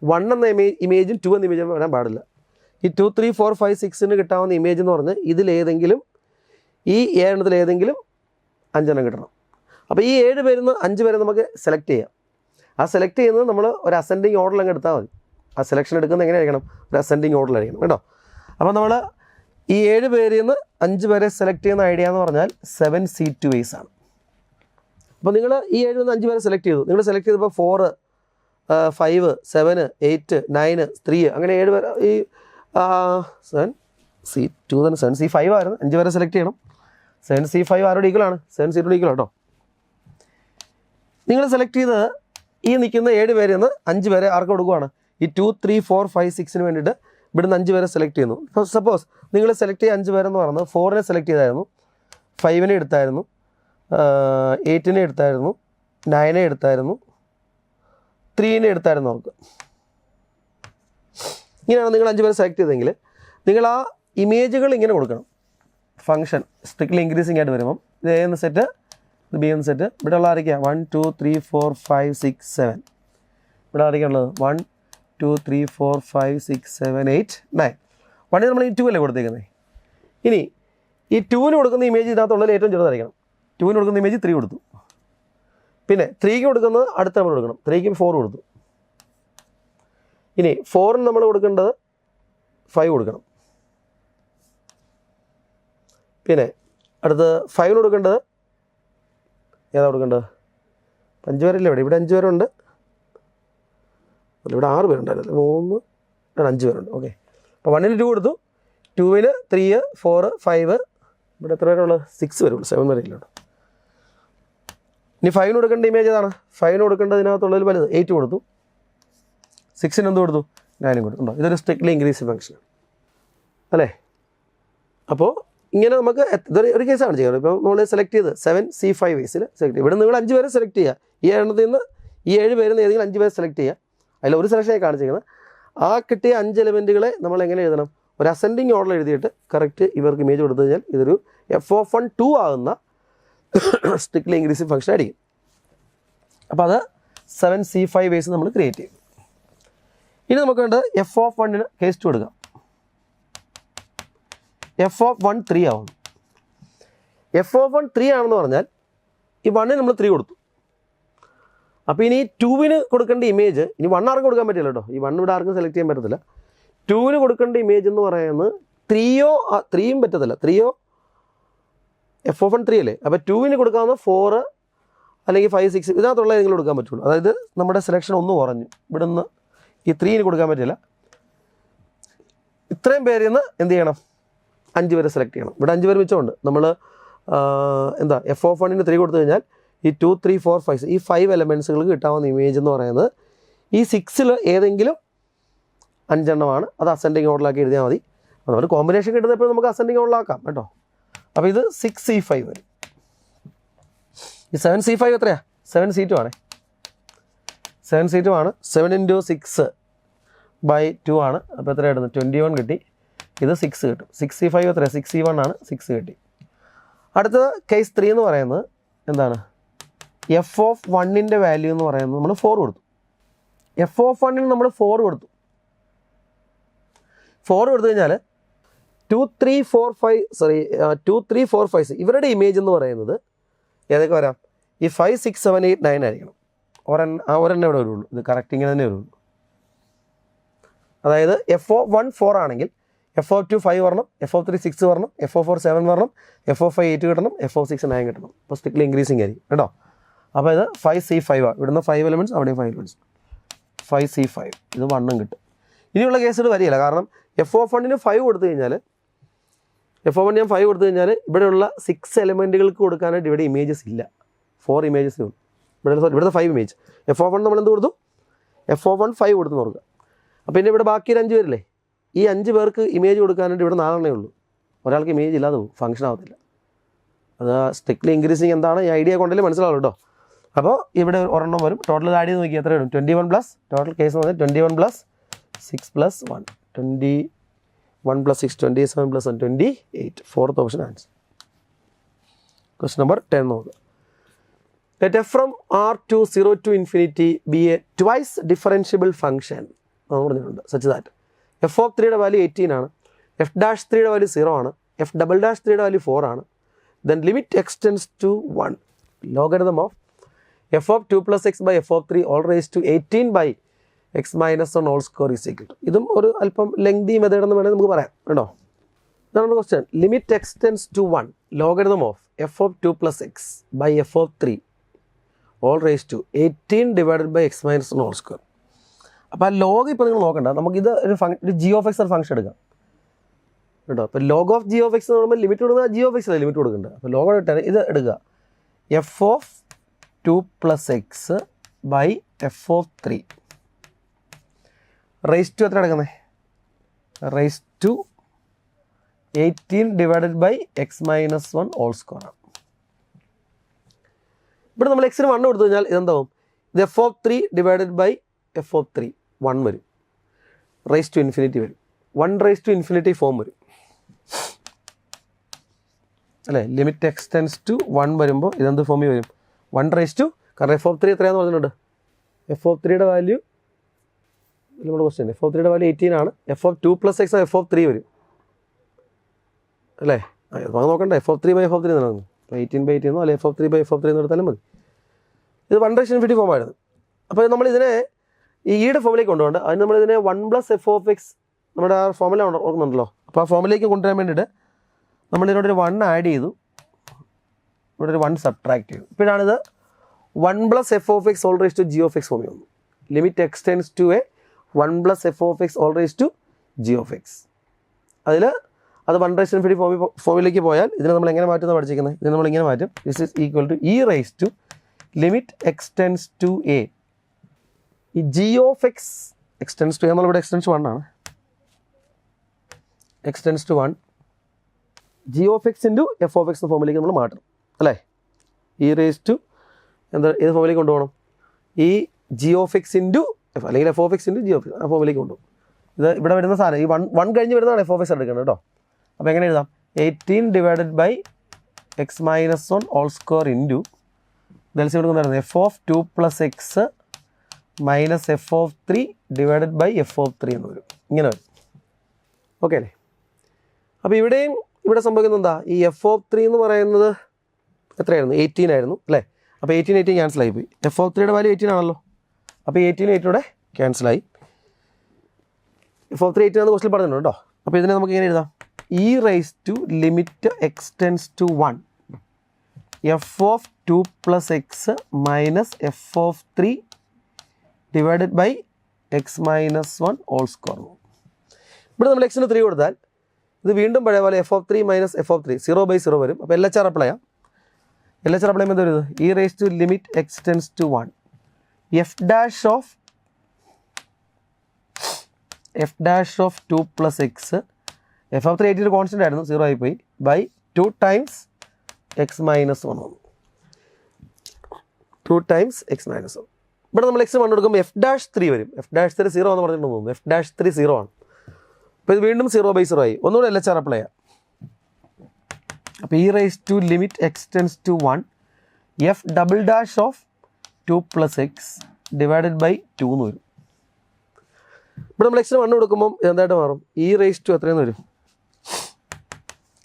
1 എന്ന ഇമേജും 2 എന്ന ഇമേജും വരാൻ പാടില്ല. ഈ 2, 3, 4, 5, 6ന് കിട്ടാവുന്ന ഇമേജ് എന്ന് പറഞ്ഞ് ഇതിലേതെങ്കിലും ഈ 7 ഏതെങ്കിലും 5 കിട്ടണം. അപ്പോൾ ഈ 7 പേരിൽ നിന്ന് 5 പേരെ നമുക്ക് സെലക്ട് ചെയ്യാം. ആ സെലക്ട് ചെയ്യുന്നത് നമ്മൾ ഒരു അസെൻഡിങ് ഓർഡറിൽ അങ്ങ് എടുത്താൽ മതി. ആ സെലക്ഷൻ എടുക്കുന്നത് എങ്ങനെയായിരിക്കണം? ഒരു അസെൻഡിങ് ഓർഡറിലായിരിക്കണം കേട്ടോ. അപ്പോൾ നമ്മൾ ഈ 7 പേരിൽ നിന്ന് 5 പേരെ സെലക്ട് ചെയ്യുന്ന ഐഡിയ എന്ന് പറഞ്ഞാൽ 7 C2 വേസ് ആണ്. അപ്പോൾ നിങ്ങൾ ഈ 7 നിന്ന് 5 പേരെ സെലക്ട് ചെയ്തു. നിങ്ങൾ സെലക്ട് ചെയ്തപ്പോൾ 4, 5, 7, 8, 9, 3 അങ്ങനെ 7 പേര്. ഈ 7 C2 തന്നെ 7 C5 ആയിരുന്നു. 5 പേരെ സെലക്ട് ചെയ്യണം. 7 C5 ആരോട് ഈക്വലാണ്? 7 C2 ഈക്വൽ കേട്ടോ. നിങ്ങൾ സെലക്ട് ചെയ്തത് ഈ നിൽക്കുന്ന 7 പേരിൽ നിന്ന് 5 പേരെ ആർക്ക് കൊടുക്കുവാണ്? ഈ 2, 3, 4, 5, 6ന് വേണ്ടിയിട്ട് ഇവിടുന്ന് 5 പേരെ സെലക്ട് ചെയ്യുന്നു. ഇപ്പോൾ സപ്പോസ് നിങ്ങൾ സെലക്ട് ചെയ്ത 5 പേരെന്ന് പറയുന്നത് 4നെ സെലക്ട് ചെയ്തായിരുന്നു, 5നെ എടുത്തായിരുന്നു, 8നെ എടുത്തായിരുന്നു, 9നെ എടുത്തായിരുന്നു, 3നെ എടുത്തായിരുന്നു. അവർക്ക് ഇങ്ങനെയാണ് നിങ്ങൾ 5 പേരെ സെലക്ട് ചെയ്തെങ്കിൽ നിങ്ങൾ ആ ഇമേജുകൾ ഇങ്ങനെ കൊടുക്കണം. ഫംഗ്ഷൻ സ്ട്രിക്ട്ലി ഇൻക്രീസിങ് ആയിട്ട് വരുമ്പം ഇത് എ എന്ന സെറ്റ്, ഇത് ബി എന്ന സെറ്റ്, ഇവിടെ ഉള്ള ആരൊക്കെയാണ്? 1, 2, 3, 4, 5, 6, 7. ഇവിടെ ആരൊക്കെയാണുള്ളത്? 1, 2, 3, 4, 5, 6, 7, 8, 9. 1 നമ്മൾ ഈ 2 അല്ലേ കൊടുത്തേക്കുന്നത്. ഇനി ഈ 2ന് കൊടുക്കുന്ന ഇമേജ് ഇതിനകത്തുള്ളത് ഏറ്റവും ചെറുതായിരിക്കണം. 2ന് കൊടുക്കുന്ന ഇമേജ് 3 കൊടുത്തു. പിന്നെ 3ക്ക് കൊടുക്കുന്നത് അടുത്ത നമ്മൾ കൊടുക്കണം. 3ക്ക് 4 കൊടുത്തു. ഇനി 4ന് നമ്മൾ കൊടുക്കേണ്ടത് 5 കൊടുക്കണം. പിന്നെ അടുത്ത് 5ന് കൊടുക്കേണ്ടത് ഏതാ കൊടുക്കേണ്ടത്? 5 പേരല്ലേ ഇവിടെ? ഇവിടെ 5 പേരുണ്ട്. ഇവിടെ 6 പേരുണ്ടായിരുന്നു. 3, 5 പേരുണ്ട്. ഓക്കെ. അപ്പോൾ 1ന് 2 കൊടുത്തു, 2ന് 3, 4, 5. ഇവിടെ എത്ര പേരുള്ളത്? 6 പേരുള്ളൂ. 7 വരെ ഇല്ല. ഇനി 5ന് കൊടുക്കേണ്ട ഇമേജ് ഏതാണ്? 5ന് കൊടുക്കേണ്ടത് ഇതിനകത്തുള്ളതിൽ വലുത് 8 കൊടുത്തു. 6ന് എന്ത് കൊടുത്തു? 9 കൊടുത്തു. ഉണ്ടോ? ഇതൊരു സ്ട്രിക്ട്ലി ഇൻക്രീസിങ് ഫംഗ്ഷനാണ് അല്ലേ. അപ്പോൾ ഇങ്ങനെ നമുക്ക് ഇതൊരു ഒരു കേസാണ് ചെയ്യുന്നത്. ഇപ്പോൾ നമ്മൾ സെലക്ട് ചെയ്ത് 7 C5 വേസിൽ സെലക്ട് ചെയ്യുക. ഇവിടെ നിങ്ങൾ 5 പേരെ സെലക്ട് ചെയ്യുക. ഈ എണ്ണത്തിൽ നിന്ന് ഈ 7 പേരിൽ നിന്ന് ഏതെങ്കിലും 5 പേരെ സെലക്ട് ചെയ്യുക. അതിൽ ഒരു സെലക്ഷനായി കാണിച്ചിരിക്കുന്നത്. ആ കിട്ടിയ 5 എലമെൻറ്റുകളെ നമ്മൾ എങ്ങനെ എഴുതണം? ഒരു അസെൻഡിങ് ഓർഡർ എഴുതിയിട്ട് കറക്റ്റ് ഇവർക്ക് ഇമേജ് കൊടുത്തു കഴിഞ്ഞാൽ ഇതൊരു f(1) 2 ആകുന്ന സ്ട്രിക്ട്ലി ഇൻക്രീസിങ് ഫംഗ്ഷൻ ആയിരിക്കും. അപ്പോൾ അത് 7C5 വേസ് നമ്മൾ ക്രിയേറ്റ് ചെയ്യും. ഇനി നമുക്ക് വേണ്ടത് എഫ് ഓഫ് 1 കേസ് 2 എടുക്കാം. എഫ് ഓഫ് 1 3 ആവും. എഫ് ഓഫ് 1 3 ആണെന്ന് പറഞ്ഞാൽ ഈ 1 നമ്മൾ 3 കൊടുത്തു. അപ്പോൾ ഇനി 2 കൊടുക്കേണ്ട ഇമേജ്, ഇനി 1 ആർക്കും കൊടുക്കാൻ പറ്റില്ല കേട്ടോ, ഈ 1 ഇവിടെ ആർക്കും സെലക്ട് ചെയ്യാൻ പറ്റത്തില്ല. 2 കൊടുക്കേണ്ട ഇമേജ് എന്ന് പറയുന്നത് 3യും പറ്റത്തില്ല. 3 എഫ് ഓഫ് 1 3 അല്ലേ, അപ്പോൾ 2 കൊടുക്കാവുന്ന 4 അല്ലെങ്കിൽ 5 6 ഇതിനകത്തുള്ള ഏതെങ്കിലും കൊടുക്കാൻ പറ്റുള്ളൂ. അതായത് നമ്മുടെ സെലക്ഷൻ ഒന്ന് കുറഞ്ഞു, ഇവിടുന്ന് ഈ 3 കൊടുക്കാൻ പറ്റില്ല. ഇത്രയും പേരിൽ നിന്ന് എന്ത് ചെയ്യണം, 5 പേരെ സെലക്ട് ചെയ്യണം. ഇവിടെ 5 പേര് മിച്ചമുണ്ട്. നമ്മൾ എഫ് ഓഫ് 1 3 കൊടുത്തു കഴിഞ്ഞാൽ ഈ 2 3 4 5 ഈ 5 എലമെൻറ്റ്സുകൾക്ക് കിട്ടാവുന്ന ഇമേജ് എന്ന് പറയുന്നത് ഈ 6ൽ ഏതെങ്കിലും 5 എണ്ണമാണ്. അത് അസെൻഡിങ് ഓർഡറിലാക്കി എഴുതിയാൽ മതി. അപ്പോൾ നമ്മൾ കോമ്പിനേഷൻ കിട്ടുന്നപ്പോൾ നമുക്ക് അസെൻഡിങ് ഓർഡറിലാക്കാം കേട്ടോ. അപ്പോൾ ഇത് 6C5 വരും. ഈ 7C5 എത്രയാണ്? 7C2 ആണ്. 7C2 ആണ്. 7 × 6/2 ആണ്. അപ്പോൾ എത്ര കിട്ടുന്നു? 21 കിട്ടി. ഇത് 6 കിട്ടും. 6C5 എത്രയാണ്? 6C1 ആണ്. 6 കിട്ടി. അടുത്തത് കേസ് 3 എന്ന് പറയുന്നത് എന്താണ്? എഫ് ഓഫ് 1 വാല്യൂ എന്ന് പറയുന്നത് നമ്മൾ 4 കൊടുത്തു. എഫ് ഓഫ് 1 നമ്മൾ 4 കൊടുത്തു. 4 കൊടുത്തു കഴിഞ്ഞാൽ 2 3 4 5 ഇവരുടെ ഇമേജ് എന്ന് പറയുന്നത് ഏതൊക്കെ വരാം? ഈ 5 6 7 8 9 ആയിരിക്കണം. ഒരെണ്ണം ഇവിടെ വരുള്ളൂ. ഇത് കറക്റ്റ് ഇങ്ങനെ തന്നെ വരുള്ളൂ. അതായത് എഫ് ഓഫ് 1 4 ആണെങ്കിൽ എഫ് ഓഫ് 2 5 വരണം, എഫ് ഓഫ് 3 6 വരണം, എഫ് ഓഫ് 4 7 വരണം, എഫ് ഓഫ് 5 8 കിട്ടണം, എഫ് ഓഫ് 6 9 കിട്ടണം. അപ്പോൾ സ്ട്രിക്ട്ലി ഇൻക്രീസിങ് ആയിരിക്കും കേട്ടോ. അപ്പോൾ ഇത് 5C5 ആണ്. ഇവിടുന്ന് 5 എലമെൻറ്റ്സ്, അവിടെയും 5 എലമെൻറ്റ്സ്. 5C5 ഇത് 1 കിട്ടും. ഇനിയുള്ള കേസുകൾ വരികയില്ല. കാരണം എഫ് ഓഫ് 1 5 കൊടുത്തു കഴിഞ്ഞാൽ ഞാൻ 5 കൊടുത്തു കഴിഞ്ഞാൽ ഇവിടെയുള്ള 6 എലമെൻറ്റുകൾക്ക് കൊടുക്കാനായിട്ട് ഇവിടെ ഇമേജസ് ഇല്ല. 4 ഇമേജസ് ഉള്ളൂ. ഇവിടുത്തെ 5 ഇമേജ്. എഫ് ഓഫ് 1 നമ്മൾ എന്ത് കൊടുത്തു? എഫ് ഓഫ് 1 5 കൊടുത്ത് നോക്കുക. അപ്പോൾ പിന്നെ ഇവിടെ ബാക്കി 5 പേരില്ലേ, ഈ 5 പേർക്ക് ഇമേജ് കൊടുക്കാനായിട്ട് ഇവിടെ 4 എണ്ണേ ഉള്ളൂ. ഒരാൾക്ക് ഇമേജ് ഇല്ലാതെ പോകും, ഫംഗ്ഷൻ ആവത്തില്ല. അത് സ്ട്രിക്ട്ലി ഇൻക്രീസിങ് എന്താണ് ഈ ഐഡിയ കൊണ്ടല്ലേ മനസ്സിലാവും കേട്ടോ. അപ്പോൾ ഇവിടെ ഒരെണ്ണം വരും. ടോട്ടൽ ആഡ് ചെയ്ത് നോക്കി എത്ര വരും? 21 പ്ലസ് ടോട്ടൽ കേസ് എന്ന് പറഞ്ഞാൽ 21 + 6 + 1 21 + 6 27 + 1 28. Fourth option answer. Question number 10 നോക്കുക. Let f from R to 0 to infinity be a twice differentiable function. പറഞ്ഞിട്ടുണ്ട്. Such that f of 3 value 18 ആണ്, f dash 3 വാല്യൂ 0 ആണ്, f double dash 3 വാല്യൂ 4 ആണ്. Then limit extends to 1. Logarithm of f of 2 + x by f of 3 all raised to 18 by x minus 1 all square is equal to. ഇതും ഒരു അല്പം lengthy method എന്ന് വേണമെങ്കിൽ നമുക്ക് പറയാം കേട്ടോ. ഇതാണ് question. Limit x tends to 1. Logarithm of f of 2 + x by f of 3 all raised to 18 divided by x minus 1 all square. അപ്പോൾ ആ ലോഗ് ഇപ്പോൾ നിങ്ങൾ നോക്കണ്ട, നമുക്കിത് ഒരു g of x ഒരു ഫംഗ്ഷൻ എടുക്കാം കേട്ടോ. അപ്പോൾ log of g of x എന്ന് പറയുമ്പോൾ ലിമിറ്റ് കൊടുക്കുക, g of x അല്ലേ ലിമിറ്റ് കൊടുക്കേണ്ടത്. അപ്പോൾ ലോഗ് ഇട്ടാൽ ഇത് എടുക്കുക, f of 2 + x by f of 3 raised to എത്ര എടുക്കുന്നത്? raised to 18 divided by x minus 1 all square ആണ്. ഇവിടെ നമ്മൾ എക്സിന് 1 കൊടുത്തു കഴിഞ്ഞാൽ ഇതെന്താവും? ഇത് f of 3 divided by f of 3 1 വരും. റൈസ് ടു ഇൻഫിനിറ്റി വരും. 1 റൈസ് ടു ഇൻഫിനിറ്റി ഫോം വരും അല്ലേ. ലിമിറ്റ് എക്സ്റ്റെൻസ് ടു 1 വരുമ്പോൾ ഇതെന്ത് ഫോമിൽ വരും? 1 റൈസ് ടു, കാരണം എഫ് ഓഫ് 3 എത്രയാണെന്ന് പറഞ്ഞിട്ടുണ്ട്. എഫ് ഓഫ് 3യുടെ വാല്യൂ നമ്മുടെ ക്വസ്റ്റ്യൻ, എഫ് ഓഫ് 3യുടെ വാല്യൂ 18 ആണ്. F of 2 + x f of 3 വരും അല്ലേ. അത് നോക്കണ്ട, f of 3 by f of 3 നടന്നു. 18/18 എന്നോ അല്ലെങ്കിൽ f of 3 by f of 3 എന്ന് എടുത്താലും മതി. ഇത് 1 റൈസ് ടു ഇൻഫിനിറ്റി ഫോം ആയിരുന്നു. അപ്പോൾ നമ്മളിതിനെ ഈയുടെ ഫോമിലേക്ക് കൊണ്ടുപോകേണ്ട. അതിന് നമ്മളിതിനെ 1 + f of x നമ്മുടെ ആ ഫോമില ഓർക്കുന്നുണ്ടല്ലോ. അപ്പോൾ ആ ഫോമിലേക്ക് കൊണ്ടുവരാൻ വേണ്ടിയിട്ട് നമ്മളിതിനോട് ഒരു 1 ആഡ് ചെയ്തു, ഇവിടെ ഒരു 1 സബ്ട്രാക്ട് ചെയ്തു. ഇപ്പോഴാണിത് 1 + f of x all raised to g of x ഫോമിൽ വന്നു. Limit x tends to a 1 + f of x all raised to g of x. അതിൽ അത് 1 റൈസ് ടു ഇൻഫിനിറ്റി ഫോമിലേക്ക് പോയാൽ ഇതിനെ നമ്മൾ എങ്ങനെ മാറ്റുമെന്ന് പഠിച്ചിരിക്കുന്നത്? ഇതിന് നമ്മൾ ഇങ്ങനെ മാറ്റും. This is equal to e raise to limit x tends to a. ഈ g of x x tends to നമ്മളിവിടെ എക്സ്റ്റെൻസ് 1 ആണ്. X tends to 1 g of x ഇൻറ്റു f of x എന്ന ഫോമിലേക്ക് നമ്മൾ മാറ്റണം അല്ലേ. e റൈസ് ടു എന്താ ഏത് ഫോമിലേക്ക് കൊണ്ടുപോകണം? ഈ g of x ഇൻറ്റു f അല്ലെങ്കിൽ f of x into g of x ആ ഫോമിലേക്ക് കൊണ്ടുപോകും. ഇത് ഇവിടെ വരുന്ന സാധനം ഈ 1 കഴിഞ്ഞ് വരുന്നതാണ് f of x എടുക്കുന്നത് കേട്ടോ. അപ്പോൾ എങ്ങനെ എഴുതാം? 18 divided by x minus 1 all square into എൽസിയം എടുക്കുന്നതായിരുന്നു f of 2 + x minus f of 3 divided by f of 3 എന്ന് വരും. ഇങ്ങനെ വരും. ഓക്കെ അല്ലേ? അപ്പോൾ ഇവിടെ സംഭവിക്കുന്നത് എന്താ? ഈ എഫ് ഓഫ് 3 എന്ന് പറയുന്നത് എത്രയായിരുന്നു? 18 ആയിരുന്നു അല്ലേ? അപ്പോൾ 18 ക്യാൻസലായി പോയി. എഫ് ഓഫ് 3യുടെ വാല്യൂ 18 ആണല്ലോ. അപ്പോൾ 18 ക്യാൻസലായി. എഫ് ഓഫ് 3 18 ആണെന്ന് ക്വസ്റ്റിൽ പറഞ്ഞിട്ടുണ്ട് കേട്ടോ. അപ്പോൾ ഇതിനെ നമുക്ക് ഇങ്ങനെ എഴുതാം. E raise to limit x tends to 1 f of 2 plus x minus f of 3 divided by x minus 1 whole square. ഇവിടെ നമ്മൾ എക്സിന് 3 കൊടുത്താൽ ഇത് വീണ്ടും പഴയ പോലെ f of 3 minus f of 3 0/0 വരും. അപ്പോൾ LHR അപ്ലൈ ചെയ്യാം. LHR അപ്ലൈ ചെയ്യുമ്പോൾ എന്താ വരുന്നത്? E raise to limit x tends to 1 f dash of 2 plus x F of 3 18 constant ആയിരുന്നു, 0 ആയിപ്പോയി, ബൈ 2 ടൈംസ് എക്സ് മൈനസ് 1 വന്നു. 2 ടൈംസ് എക്സ് മൈനസ് 1. ഇവിടെ നമ്മൾ എക്സ് 1 കൊടുക്കുമ്പോൾ എഫ് ഡാഷ് 3 വരും. എഫ് ഡാഷ് 3 0 എന്ന് പറഞ്ഞിട്ട് തോന്നുന്നു. എഫ് ഡാഷ് 3 0 ആണ്. അപ്പോൾ ഇത് വീണ്ടും 0/0 ആയി. ഒന്നുകൂടെ LHR അപ്ലൈ ചെയ്യാം. അപ്പോൾ e raise to limit x tends to 1 f double dash of 2 plus x divided by 2 എന്ന് വരും. ഇവിടെ നമ്മൾ എക്സിന് 1 കൊടുക്കുമ്പോൾ എന്തായിട്ട് മാറും? ഇ റൈസ് ടു എത്രയെന്ന് വരും?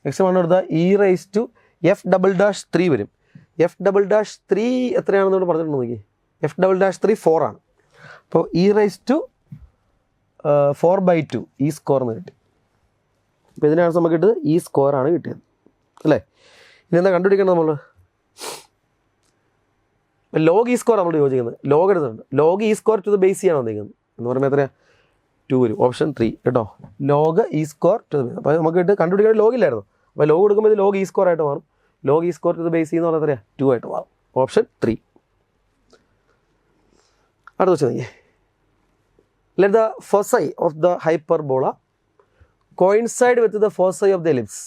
എക്സ് 1 കൊടുത്താൽ e raise to f double dash 3 വരും. എഫ് ഡബിൾ ഡാഷ് 3 എത്രയാണെന്ന് ഇവിടെ പറഞ്ഞിട്ടുണ്ട് നോക്കി. എഫ് ഡബിൾ ഡാഷ് 3 4 ആണ്. അപ്പോൾ ഇ റൈസ് ടു 4/2 ഈ സ്ക്വയർ എന്ന് കിട്ടി. അപ്പോൾ ഇതിനാണ് നമുക്ക് കിട്ടിയത് ഈ സ്ക്വയർ ആണ് കിട്ടിയത് അല്ലേ? ഇനി എന്താ കണ്ടുപിടിക്കണം നമ്മൾ? ലോഗ് ഈ സ്ക്വയർ നമ്മൾ യോജിക്കുന്നത്. ലോഗ് എടുത്തിട്ടുണ്ട്. ലോഗ് ഈ സ്ക്വയർ ടു ദ ബേസ് ചെയ്യാൻ വന്നിരിക്കുന്നത് എന്ന് പറയുമ്പോൾ എത്രയാണ്? 2 വരും. ഓപ്ഷൻ 3 കേട്ടോ. ലോഗ് ഈ സ്ക്വയർ ടു ദ ബേസ്. അപ്പോൾ നമുക്ക് കണ്ടുപിടിക്കാൻ ലോഗില്ലായിരുന്നു. അപ്പോൾ ലോഗ് കൊടുക്കുമ്പോൾ ഇത് ലോഗ് ഈ സ്ക്വയർ ആയിട്ട് മാറും. ലോഗ് ഈ സ്ക്വയർ ടു ദ ബേസ് എന്ന് പറഞ്ഞാൽ എത്രയാണ്? 2 ആയിട്ട് മാറും. ഓപ്ഷൻ 3. അടുത്ത വെച്ച് നോക്കിയേ. Let the foci of the hyperbola coincide with the foci of the ellipse.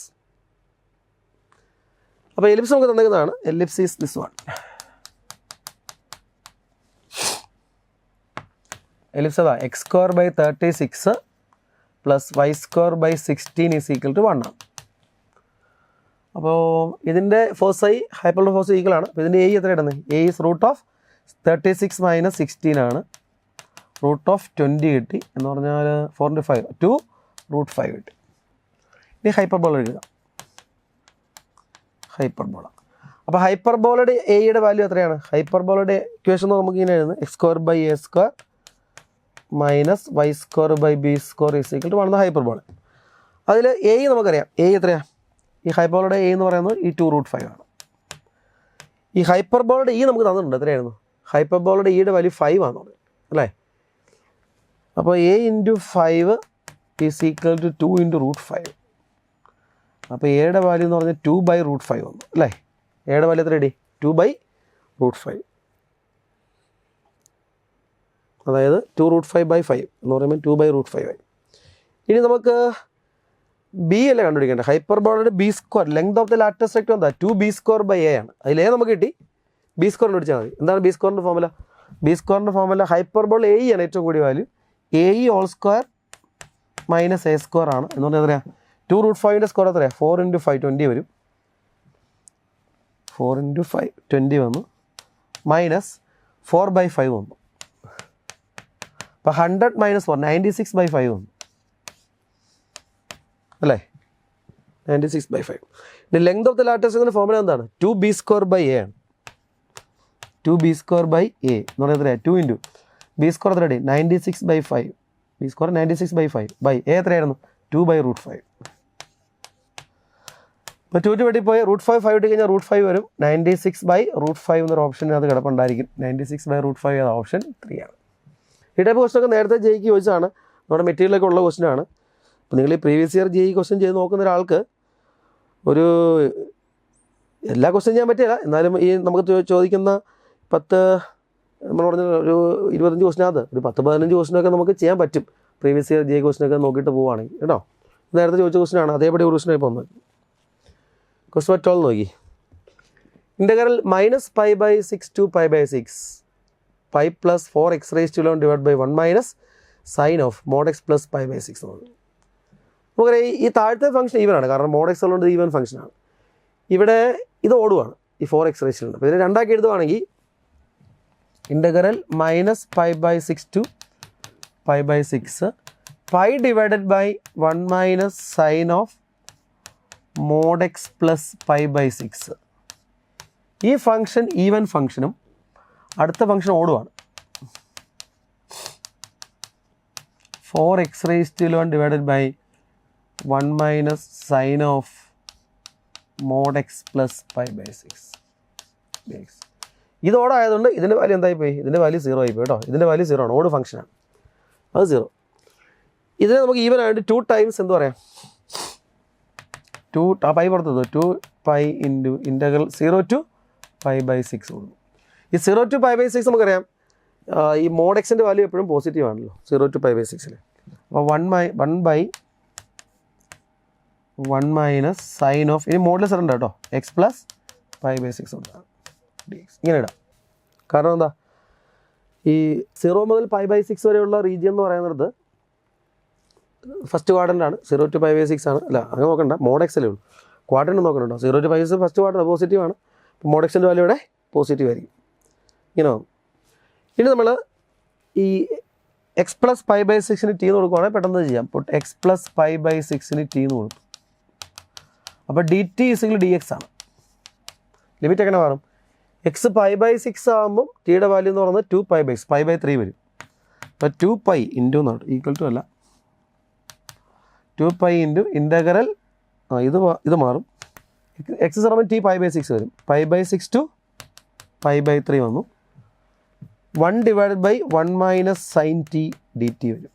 അപ്പോൾ എലിപ്സ് നമുക്ക് തന്നിരിക്കുന്നതാണ്. Ellipse is this one. Ellipse അതാ x square by 36 plus y square by 16 is equal to 1 ആണ്. അപ്പോൾ ഇതിൻ്റെ ഫോസൈ ഹൈപ്പർബോള ഫോസൈ ഈക്വൽ ആണ്. അപ്പോൾ ഇതിൻ്റെ എ എത്ര ഇടുന്നത്? A is root of 36 minus 16 ആണ്. റൂട്ട് ഓഫ് 20 കിട്ടി എന്ന് പറഞ്ഞാൽ 4 × 5 2 √5 കിട്ടി. ഇനി ഹൈപ്പർബോള എഴുതാം. ഹൈപ്പർബോള. അപ്പോൾ ഹൈപ്പർബോളയുടെ എയുടെ വാല്യൂ എത്രയാണ്? ഹൈപ്പർബോളയുടെ ഇക്വേഷൻ നമുക്ക് ഇങ്ങനെ എഴുതുന്നത് x square by a square minus y square by b square is equal to 1 hyperbola. അതിൽ എ നമുക്കറിയാം. എ എത്രയാണ്? ഈ ഹൈപ്പർബോളയുടെ എ എന്ന് പറയുന്നത് ഈ 2 √5 ആണ്. ഈ ഹൈപ്പർബോളയുടെ ഇ നമുക്ക് തന്നിട്ടുണ്ട്. എത്രയായിരുന്നു? ഹൈപ്പർബോളയുടെ ഇയുടെ വാല്യൂ 5 ആണ് അല്ലേ? അപ്പോൾ a into 5 is equal to 2 × √5. അപ്പോൾ എയുടെ വാല്യൂ എന്ന് പറഞ്ഞാൽ 2/√5 വന്നു അല്ലേ? എയുടെ വാല്യൂ എത്ര ഇടി? 2/√5. അതായത് 2√5/5 എന്ന് പറയുമ്പോൾ 2/√5 ആയി. ഇനി നമുക്ക് ബി അല്ലേ കണ്ടുപിടിക്കേണ്ടത്? ഹൈപ്പർബോളയുടെ b square length of the latus rectangle എന്താ? 2b² ആണ്. അതിൽ എ നമുക്ക് കിട്ടി. ബി സ്ക്വയർ കണ്ടുപിടിച്ചാൽ മതി. എന്താണ് ബി സ്ക്വയറിൻ്റെ ഫോർമുല? ബി സ്ക്വയറിൻ്റെ ഫോർമുല ഹൈപ്പർബോള എ ആണ് ഏറ്റവും കൂടിയ value. A whole square minus a square ആണ്. എന്ന് പറഞ്ഞാൽ എത്രയാണ്? 2√5ൻ്റെ സ്ക്വയർ എത്രയാണ്? 4 × 5 20 വരും. 4 × 5 20 വന്നു. മൈനസ് 4/5 വന്നു. അപ്പോൾ 100 - 4 96/5 വന്നു അല്ലേ? 96/5. ഇനി length of the latest formula എന്താണ്? 2b² / a ആണ്. 2b² / a എന്ന് പറഞ്ഞാൽ എത്രയാണ്? 2 × b² എത്ര ഇടി? 96/5. b² 96/5 ബൈ എ എത്രയായിരുന്നു? 2/√5. ഇപ്പോൾ 2 വെട്ടിപ്പോയി √5 5 ഇട്ട് കഴിഞ്ഞാൽ √5 വരും. 96/√5 എന്നൊരു ഓപ്ഷൻ അത് കിടപ്പുണ്ടായിരിക്കും. 96/√5 എന്ന ഓപ്ഷൻ 3 ആണ്. ഈ ടൈപ്പ് ക്വസ്റ്റനൊക്കെ നേരത്തെ ജെയ്ക്ക് ചോദിച്ചതാണ്. നമ്മുടെ മെറ്റീരിയലൊക്കെ ഉള്ള ക്വസ്റ്റനാണ്. അപ്പോൾ നിങ്ങൾ ഈ പ്രീവിയസ് ഇയർ ജെയ് ക്വസ്റ്റൻ ചെയ്ത് നോക്കുന്ന ഒരാൾക്ക് ഒരു എല്ലാ ക്വസ്റ്റൻ ചെയ്യാൻ പറ്റില്ല. എന്നാലും ഈ നമുക്ക് ചോദിക്കുന്ന 10 നമ്മൾ പറഞ്ഞ ഒരു 25 ക്വസ്റ്റിനകത്ത് ഒരു 10-15 ക്വസ്റ്റിനൊക്കെ നമുക്ക് ചെയ്യാൻ പറ്റും. പ്രീവിയസ് ഇയർ ജെയ് ക്വസ്റ്റനൊക്കെ നോക്കിയിട്ട് പോവുകയാണെങ്കിൽ കേട്ടോ. നേരത്തെ ചോദിച്ച ക്വസ്റ്റനാണ്. അതേപടി ഒരു ക്വസ്റ്റനായി പോകുന്നത്. ക്വസ്റ്റൻ 12 നോക്കി. Integral -π/6 to π/6 π + 4x⁻11 divide by 1 - sin of mod x + π/6 നമുക്ക് ഈ താഴത്തെ ഫംഗ്ഷൻ ഈവനാണ്. കാരണം mod x ഉള്ളത് ഈവൻ ഫംഗ്ഷനാണ്. ഇവിടെ ഇത് ഓടുവാണ് ഈ 4x⁻11. അപ്പോൾ ഇതിനെ രണ്ടാക്കി എഴുതുവാണെങ്കിൽ integral minus pi by 6 to pi by 6 pi divided by 1 minus sine of mod x plus pi by 6. ഈ ഫംഗ്ഷൻ ഈവൻ ഫംഗ്ഷനും അടുത്ത function ഓടുവാണ്. 4x raised to 11 divided by 1 minus sine of mod x plus pi by 6 dx. ഇത് ഓടായതുകൊണ്ട് ഇതിൻ്റെ value എന്തായി പോയി? ഇതിൻ്റെ value 0 ആയി പോയി കേട്ടോ. ഇതിൻ്റെ വാല്യൂ 0 ആണ്, ഓട് ഫംഗ്ഷനാണ്, അത് 0. ഇതിനെ നമുക്ക് ഈവൻ ആയിട്ട് 2 ടൈംസ് എന്ത് പറയാം? 2 പൈ പുറത്തത് 2 pi into integral 0 to pi by 6 കൊടുക്കും. ഈ 0 to pi by 6 നമുക്കറിയാം ഈ മോഡ് എക്സിൻ്റെ വാല്യൂ എപ്പോഴും പോസിറ്റീവ് ആണല്ലോ 0 to pi by 6. അപ്പോൾ 1 by 1 മൈനസ് സൈൻ ഓഫ്, ഇനി മോഡ്ലെസ് ഉണ്ട് കേട്ടോ, എക്സ് പ്ലസ് പൈ ബൈ 6 ഉണ്ടാകും ഇങ്ങനെ ഇടാം. കാരണം എന്താ, ഈ 0 മുതൽ പൈ ബൈ 6 വരെയുള്ള റീജിയൻ എന്ന് പറയുന്നത് ഫസ്റ്റ് ക്വാഡ്രൻ്റാണ്. 0 to pi by 6 ആണ്. അല്ല അങ്ങനെ നോക്കണ്ട, മോഡ് എക്സ് അല്ലേ ഉള്ളൂ, ക്വാഡ്രൻ്റ് നോക്കണോ. 0 to pi by 6 first quadrant positive ആണ്. അപ്പോൾ മോഡ് എക്സിൻ്റെ വാല്യൂ ഇവിടെ പോസിറ്റീവ് ആയിരിക്കും, ഇങ്ങനെ ആവും. ഇനി നമ്മൾ ഈ x plus pi by 6 t എന്ന് കൊടുക്കുവാണെങ്കിൽ പെട്ടെന്ന് ചെയ്യാം. ഇപ്പോൾ x plus pi by 6 t എന്ന് കൊടുത്തു. അപ്പോൾ ഡി ടി ഇസിൽ ഡി എക്സ് ആണ്. ലിമിറ്റ് എങ്ങനെ മാറും? എക്സ് പൈ ബൈ 6 ആകുമ്പം ടിയുടെ വാല്യൂ എന്ന് പറയുന്നത് 2 പൈ ബൈ 6 പൈ ബൈ 3 വരും. അപ്പോൾ 2 പൈ ഇൻറ്റു എന്നാണ്, ഈക്വൽ ടു അല്ല, 2 പൈ ഇൻറ്റു ഇൻ്റഗ്രൽ ഇത് മാറും. എക്സ് സമയം ടി പൈ ബൈ 6 വരും. Pi by 6 to pi by 3 വന്നു. 1 divided by 1 minus sine t d t വരും.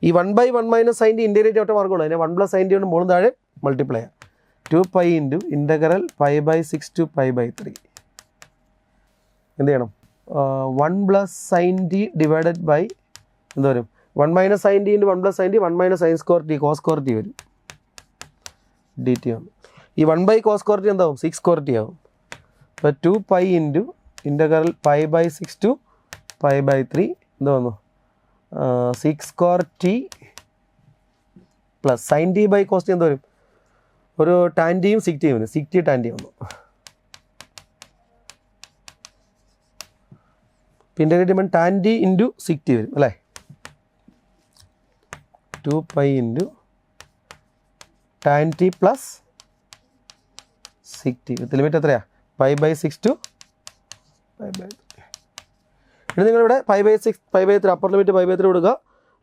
ഈ 1 by 1 minus sine t integrate ഒറ്റ മാർക്കുള്ളൂ. അതിനെ 1 പ്ലസ് സൈൻ ടി കൊണ്ട് മുകളിൽ താഴെ മൾട്ടിപ്ലൈ ചെയ്യാം. 2 pi into integral pi by 6 to pi by 3 എന്ത് ചെയ്യണം? 1 plus sine t divided by എന്ത് വരും? 1 minus sine t into 1 plus sine t 1 minus sine square t cos square t വരും, d t ആണ്. ഈ 1 ബൈ കോസ് സ്ക്വയർ ടി എന്താവും? 6 square T ആവും. അപ്പോൾ 2 pi into integral pi by 6 to pi by 3 എന്ത് വന്നു? 6 square t plus sine t by cos t എന്ത് വരും? ഒരു ടാൻ ടിയും സിക് ടിയും വരും. സിക് ടി ടാൻ ടി വന്നു. ഇൻ്റഗ്രേറ്റ് ചെയ്യുമ്പോൾ tan t into sec t വരും അല്ലേ. 2 pi into tan t plus sec t with limit എത്രയാണ്? Pi by 6 to pi by 3. ഇനി നിങ്ങളിവിടെ pi by 3 upper limit pi by 3 കൊടുക്കുക,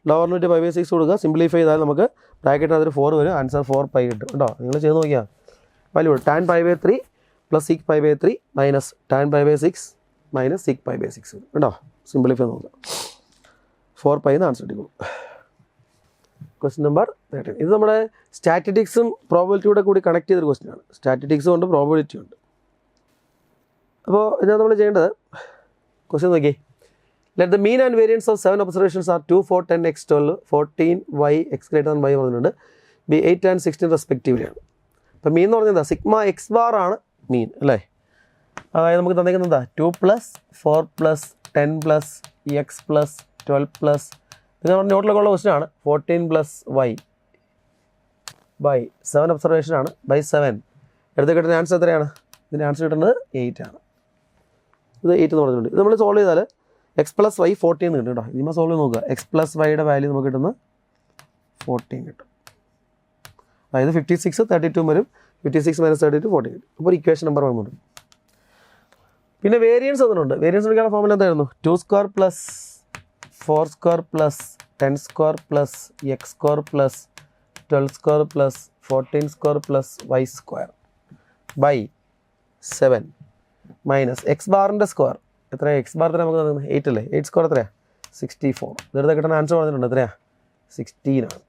ലോവർ ലിമിറ്റ് പൈ ബൈ 6 കൊടുക്കുക. Simplify ചെയ്താൽ നമുക്ക് ബ്രാക്കറ്റിനകത്ത് 4 വരും. ആൻസർ 4 പൈ കിട്ടും കേട്ടോ. നിങ്ങൾ ചെയ്ത് നോക്കിയാൽ value tan pi by 3 plus sec pi by 3 minus tan pi by 6 minus sec pi by 6 വരും കേട്ടോ. സിംപ്ലിഫൈ നോക്കുക, 4 പൈ എന്ന് ആൻസർ കിട്ടും. Question number 13. ഇത് നമ്മുടെ സ്റ്റാറ്റിറ്റിക്സും പ്രോബിലിറ്റിയുടെ കൂടി കണക്ട് ചെയ്തൊരു ക്വസ്റ്റ്യൻ ആണ്. സ്റ്റാറ്റിറ്റിക്സും ഉണ്ട്, പ്രോബിലിറ്റി ഉണ്ട്. അപ്പോൾ ഇതിനകത്ത് നമ്മൾ ചെയ്യേണ്ടത്, ക്വസ്റ്റ്യൻ നോക്കി, let the mean and variance of 7 observations are 2, 4, 10, x, 12, 14, y, x greater than y പറഞ്ഞിട്ടുണ്ട്, ബി 8 and 16 റെസ്പെക്റ്റീവ്ലി ആണ്. അപ്പോൾ മീൻ എന്ന് പറഞ്ഞാൽ എന്താ? സിഗ്മ എക്സ് ബാർ ആണ് മീൻ അല്ലേ. അതായത് നമുക്ക് തന്നിരിക്കുന്നത് എന്താ? 2 plus 4 plus 10 plus X plus 12 plus ഇത് നമ്മുടെ നോട്ടിലൊക്കെ ഉള്ള ക്വസ്റ്റ്യൻ ആണ്. 14 പ്ലസ് വൈ ബൈ 7 ഒബ്സർവേഷൻ ആണ് ബൈ 7 എടുത്ത് കിട്ടുന്ന ആൻസർ എത്രയാണ്? ഇതിൻ്റെ ആൻസർ കിട്ടുന്നത് 8 ആണ്. ഇത് 8 എന്ന് പറഞ്ഞിട്ടുണ്ട്. ഇത് നമ്മൾ സോൾവ് ചെയ്താൽ എക്സ് പ്ലസ് വൈ 14 കിട്ടും കേട്ടോ. ഇതിപ്പോൾ സോൾവ് ചെയ്ത് നോക്കുക. എക്സ് പ്ലസ് വൈയുടെ വാല്യൂ നമുക്ക് കിട്ടുന്നത് 14 കിട്ടും. അതായത് 56 32 വരും. 56 മൈനസ് 32 14 കിട്ടും. അപ്പോൾ ഇക്വേഷൻ നമ്പർ 1 വരും. പിന്നെ വേരിയൻസ് തന്നിട്ടുണ്ട്. വേരിയൻസ് എടുക്കാനുള്ള ഫോർമുല എന്തായിരുന്നു? 2 square plus 4 square plus 10 square plus x square plus 12 square plus 14 square plus y square by 7 minus x ബാറിൻ്റെ സ്ക്വയർ എത്ര? എക്സ് ബാർ തന്നെ നമുക്ക് തന്നത് 8 അല്ലേ. 8 സ്ക്വയർ എത്രയാണ്? 64. ഇതെടുത്ത് കിട്ടുന്ന ആൻസർ പറഞ്ഞിട്ടുണ്ട് എത്രയാണ്? 16 ആണ്.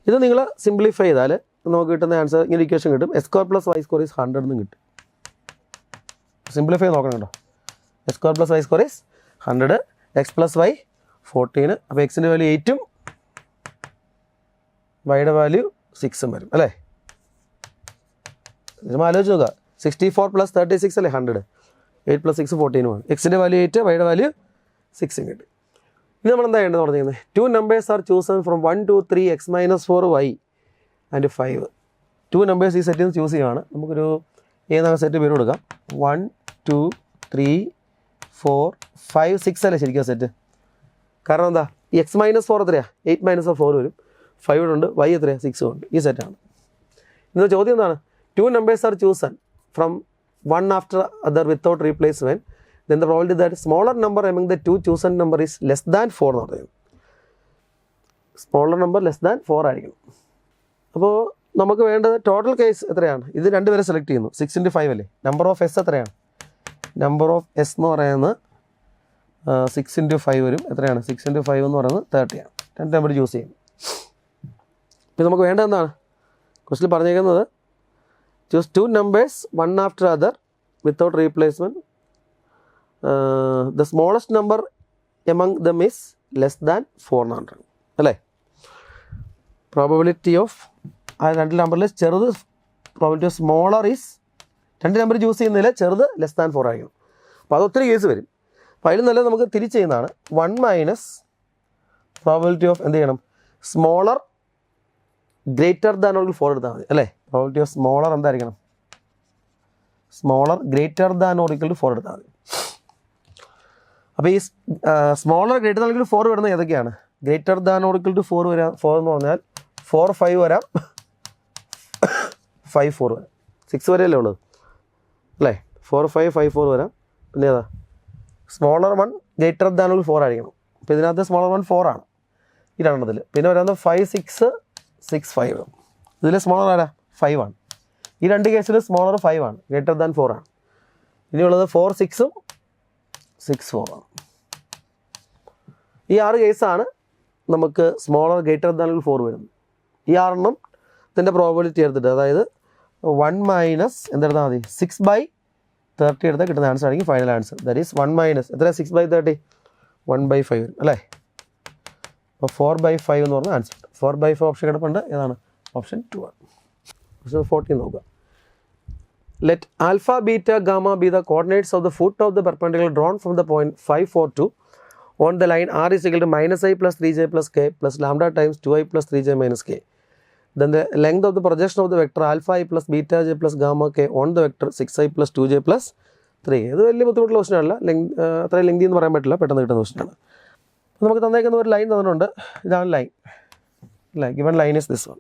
ഇത് നിങ്ങൾ സിംപ്ലിഫൈ ചെയ്താൽ നമുക്ക് കിട്ടുന്ന ആൻസർ ഇങ്ങനെ ഇക്വേഷൻ കിട്ടും. X square plus y square is 100 എന്നും കിട്ടും. സിംപ്ലിഫൈ നോക്കണം കേട്ടോ. X square plus y square is 100, x plus y 14. അപ്പോൾ എക്സിൻ്റെ വാല്യൂ 8ഉം വൈയുടെ വാല്യൂ 6ഉം വരും അല്ലേ. നമ്മൾ ആലോചിച്ച് നോക്കുക. 64 പ്ലസ് 36 അല്ലേ 100. 8 പ്ലസ് 6 14 ആണ്. എക്സിൻ്റെ വാല്യൂ 8, വൈയുടെ വാല്യൂ 6ഉം കിട്ടും. ഇനി നമ്മൾ എന്താ ചെയ്യേണ്ടത് പറഞ്ഞിരിക്കുന്നത്? 2 numbers are chosen from 1 2 3 x minus 4 y and 5. 2 numbers ഈ സെറ്റിൽ നിന്ന് ചൂസ് ചെയ്യുകയാണ്. നമുക്കൊരു ഏതാണ് സെറ്റ് പേര് കൊടുക്കാം. 1 2 3 4 5 6 അല്ലേ ശരിക്കും സെറ്റ്? കാരണം എന്താ, ഈ എക്സ് മൈനസ് 4 എത്രയാണ്? 8 മൈനസ് 4 വരും. 5 ഉണ്ട്, y എത്രയാണ്? 6 ഉണ്ട്. ഈ സെറ്റാണ്. ഇന്നത്തെ ചോദ്യം എന്താണ്? 2 numbers are chosen from one after other without replacement, then the probability that smaller number among the 2 chosen number is less than 4 എന്ന് പറയുന്നത്. സ്മോളർ നമ്പർ ലെസ് ദാൻ 4 ആയിരിക്കണം. അപ്പോൾ നമുക്ക് വേണ്ടത് ടോട്ടൽ കേസ് എത്രയാണ്? ഇത് രണ്ടുപേരെ സെലക്ട് ചെയ്യുന്നു. 6 × 5 അല്ലേ? നമ്പർ ഓഫ് എസ് എത്രയാണ്? നമ്പർ ഓഫ് എസ് എന്ന് പറയുന്നത് 6 × 5 വരും. എത്രയാണ്? 6 × 5 എന്ന് പറയുന്നത് 30 ആണ്. രണ്ട് നമ്പർ ചൂസ് ചെയ്യും. ഇപ്പോൾ നമുക്ക് വേണ്ടത് എന്താണ്? ക്വസ്റ്റിൽ പറഞ്ഞേക്കുന്നത് choose 2 numbers one after other without replacement. The smallest number among them is less than 400 അല്ലേ? പ്രോബബിലിറ്റി ഓഫ് ആ രണ്ട് നമ്പറിൽ ചെറുത്, പ്രോബിലിറ്റി ഓഫ് സ്മോളർ ഈസ്, രണ്ട് നമ്പർ ചൂസ് ചെയ്യുന്നതിൽ ചെറുത് ലെസ് ദാൻ 4 ആയിരിക്കും. അപ്പോൾ അത് ഒത്തിരി കേസ് വരും. അപ്പോൾ അതിൽ നല്ല നമുക്ക് തിരിച്ച് ചെയ്യുന്നതാണ് 1 മൈനസ് പ്രോബിലിറ്റി ഓഫ് എന്ത് ചെയ്യണം? സ്മോളർ ഗ്രേറ്റർ ദാൻ ഓർ 4 എടുത്താൽ മതി അല്ലേ? പ്രോബിലിറ്റി ഓഫ് സ്മോളർ എന്തായിരിക്കണം? സ്മോളർ ഗ്രേറ്റർ ദാൻ ഓർ 4 എടുത്താൽ മതി. അപ്പോൾ ഈ സ്മോളർ ഗ്രേറ്റർ ദാൻ ഓർ 4 വരുന്നത് ഏതൊക്കെയാണ്? ഗ്രേറ്റർ ദാൻ ഓർ 4 വരാം. 4 എന്ന് പറഞ്ഞാൽ 4 5 വരാം, 5 4 വരാം. 6 വരെയല്ലേ ഉള്ളത് അല്ലേ? 4 5 5 4 വരാം. പിന്നെ ഏതാ? സ്മോളർ 1 ഗ്രേറ്റർ ദാൻ ഓർ 4 ആയിരിക്കണം. അപ്പോൾ ഇതിനകത്ത് സ്മോളർ 1 4 ആണ് ഈ രണ്ടെണ്ണത്തിൽ. പിന്നെ വരുന്നത് 5 6 6 5. ഇതിൽ സ്മോളർ ആരാ? 5 ആണ്. ഈ രണ്ട് കേസിൽ സ്മോളർ 5 ആണ്, ഗ്രേറ്റർ ദാൻ 4 ആണ്. ഇനിയുള്ളത് 4 6 6 4 ആണ്. ഈ 6 കേസാണ് നമുക്ക് സ്മോളർ ഗ്രേറ്റർ ദാൻ 4 വരുന്നത്. ഈ 6 ഇതിൻ്റെ പ്രോബിലിറ്റി എടുത്തിട്ട്, അതായത് 1 മൈനസ് എന്തെടുത്താൽ മതി? 6/30 എടുത്താൽ കിട്ടുന്ന ആൻസർ ആയിരിക്കും final answer. That is 1 minus എത്ര? 6/30 1/5 വരും അല്ലേ? അപ്പോൾ 4/5 എന്ന് പറഞ്ഞ ആൻസർ. 4/5 ഓപ്ഷൻ കിടപ്പുണ്ട്. ഏതാണ്? ഓപ്ഷൻ 2 ആണ്. ക്വസ്റ്റ്യൻ 14 നോക്കുക. Let alpha beta gamma be the coordinates of the foot of the perpendicular drawn from the point 5 4 2 on the line r is equal to -i plus 3j plus k plus lambda times 2i plus 3j minus k. Then the length of the projection of the vector alpha i plus beta j plus gamma k on the vector 6i plus 2j plus 3. ഇത് വലിയ ബുദ്ധിമുട്ടുള്ള question അല്ല. അത്രയും lengthy എന്ന് പറയാൻ പറ്റില്ല, പെട്ടെന്ന് കിട്ടുന്ന ക്വസ്റ്റനാണ്. നമുക്ക് തന്നേക്കുന്ന ഒരു ലൈൻ തന്നിട്ടുണ്ട്. ഇതാണ് ലൈൻ അല്ലേ? Given line is this one.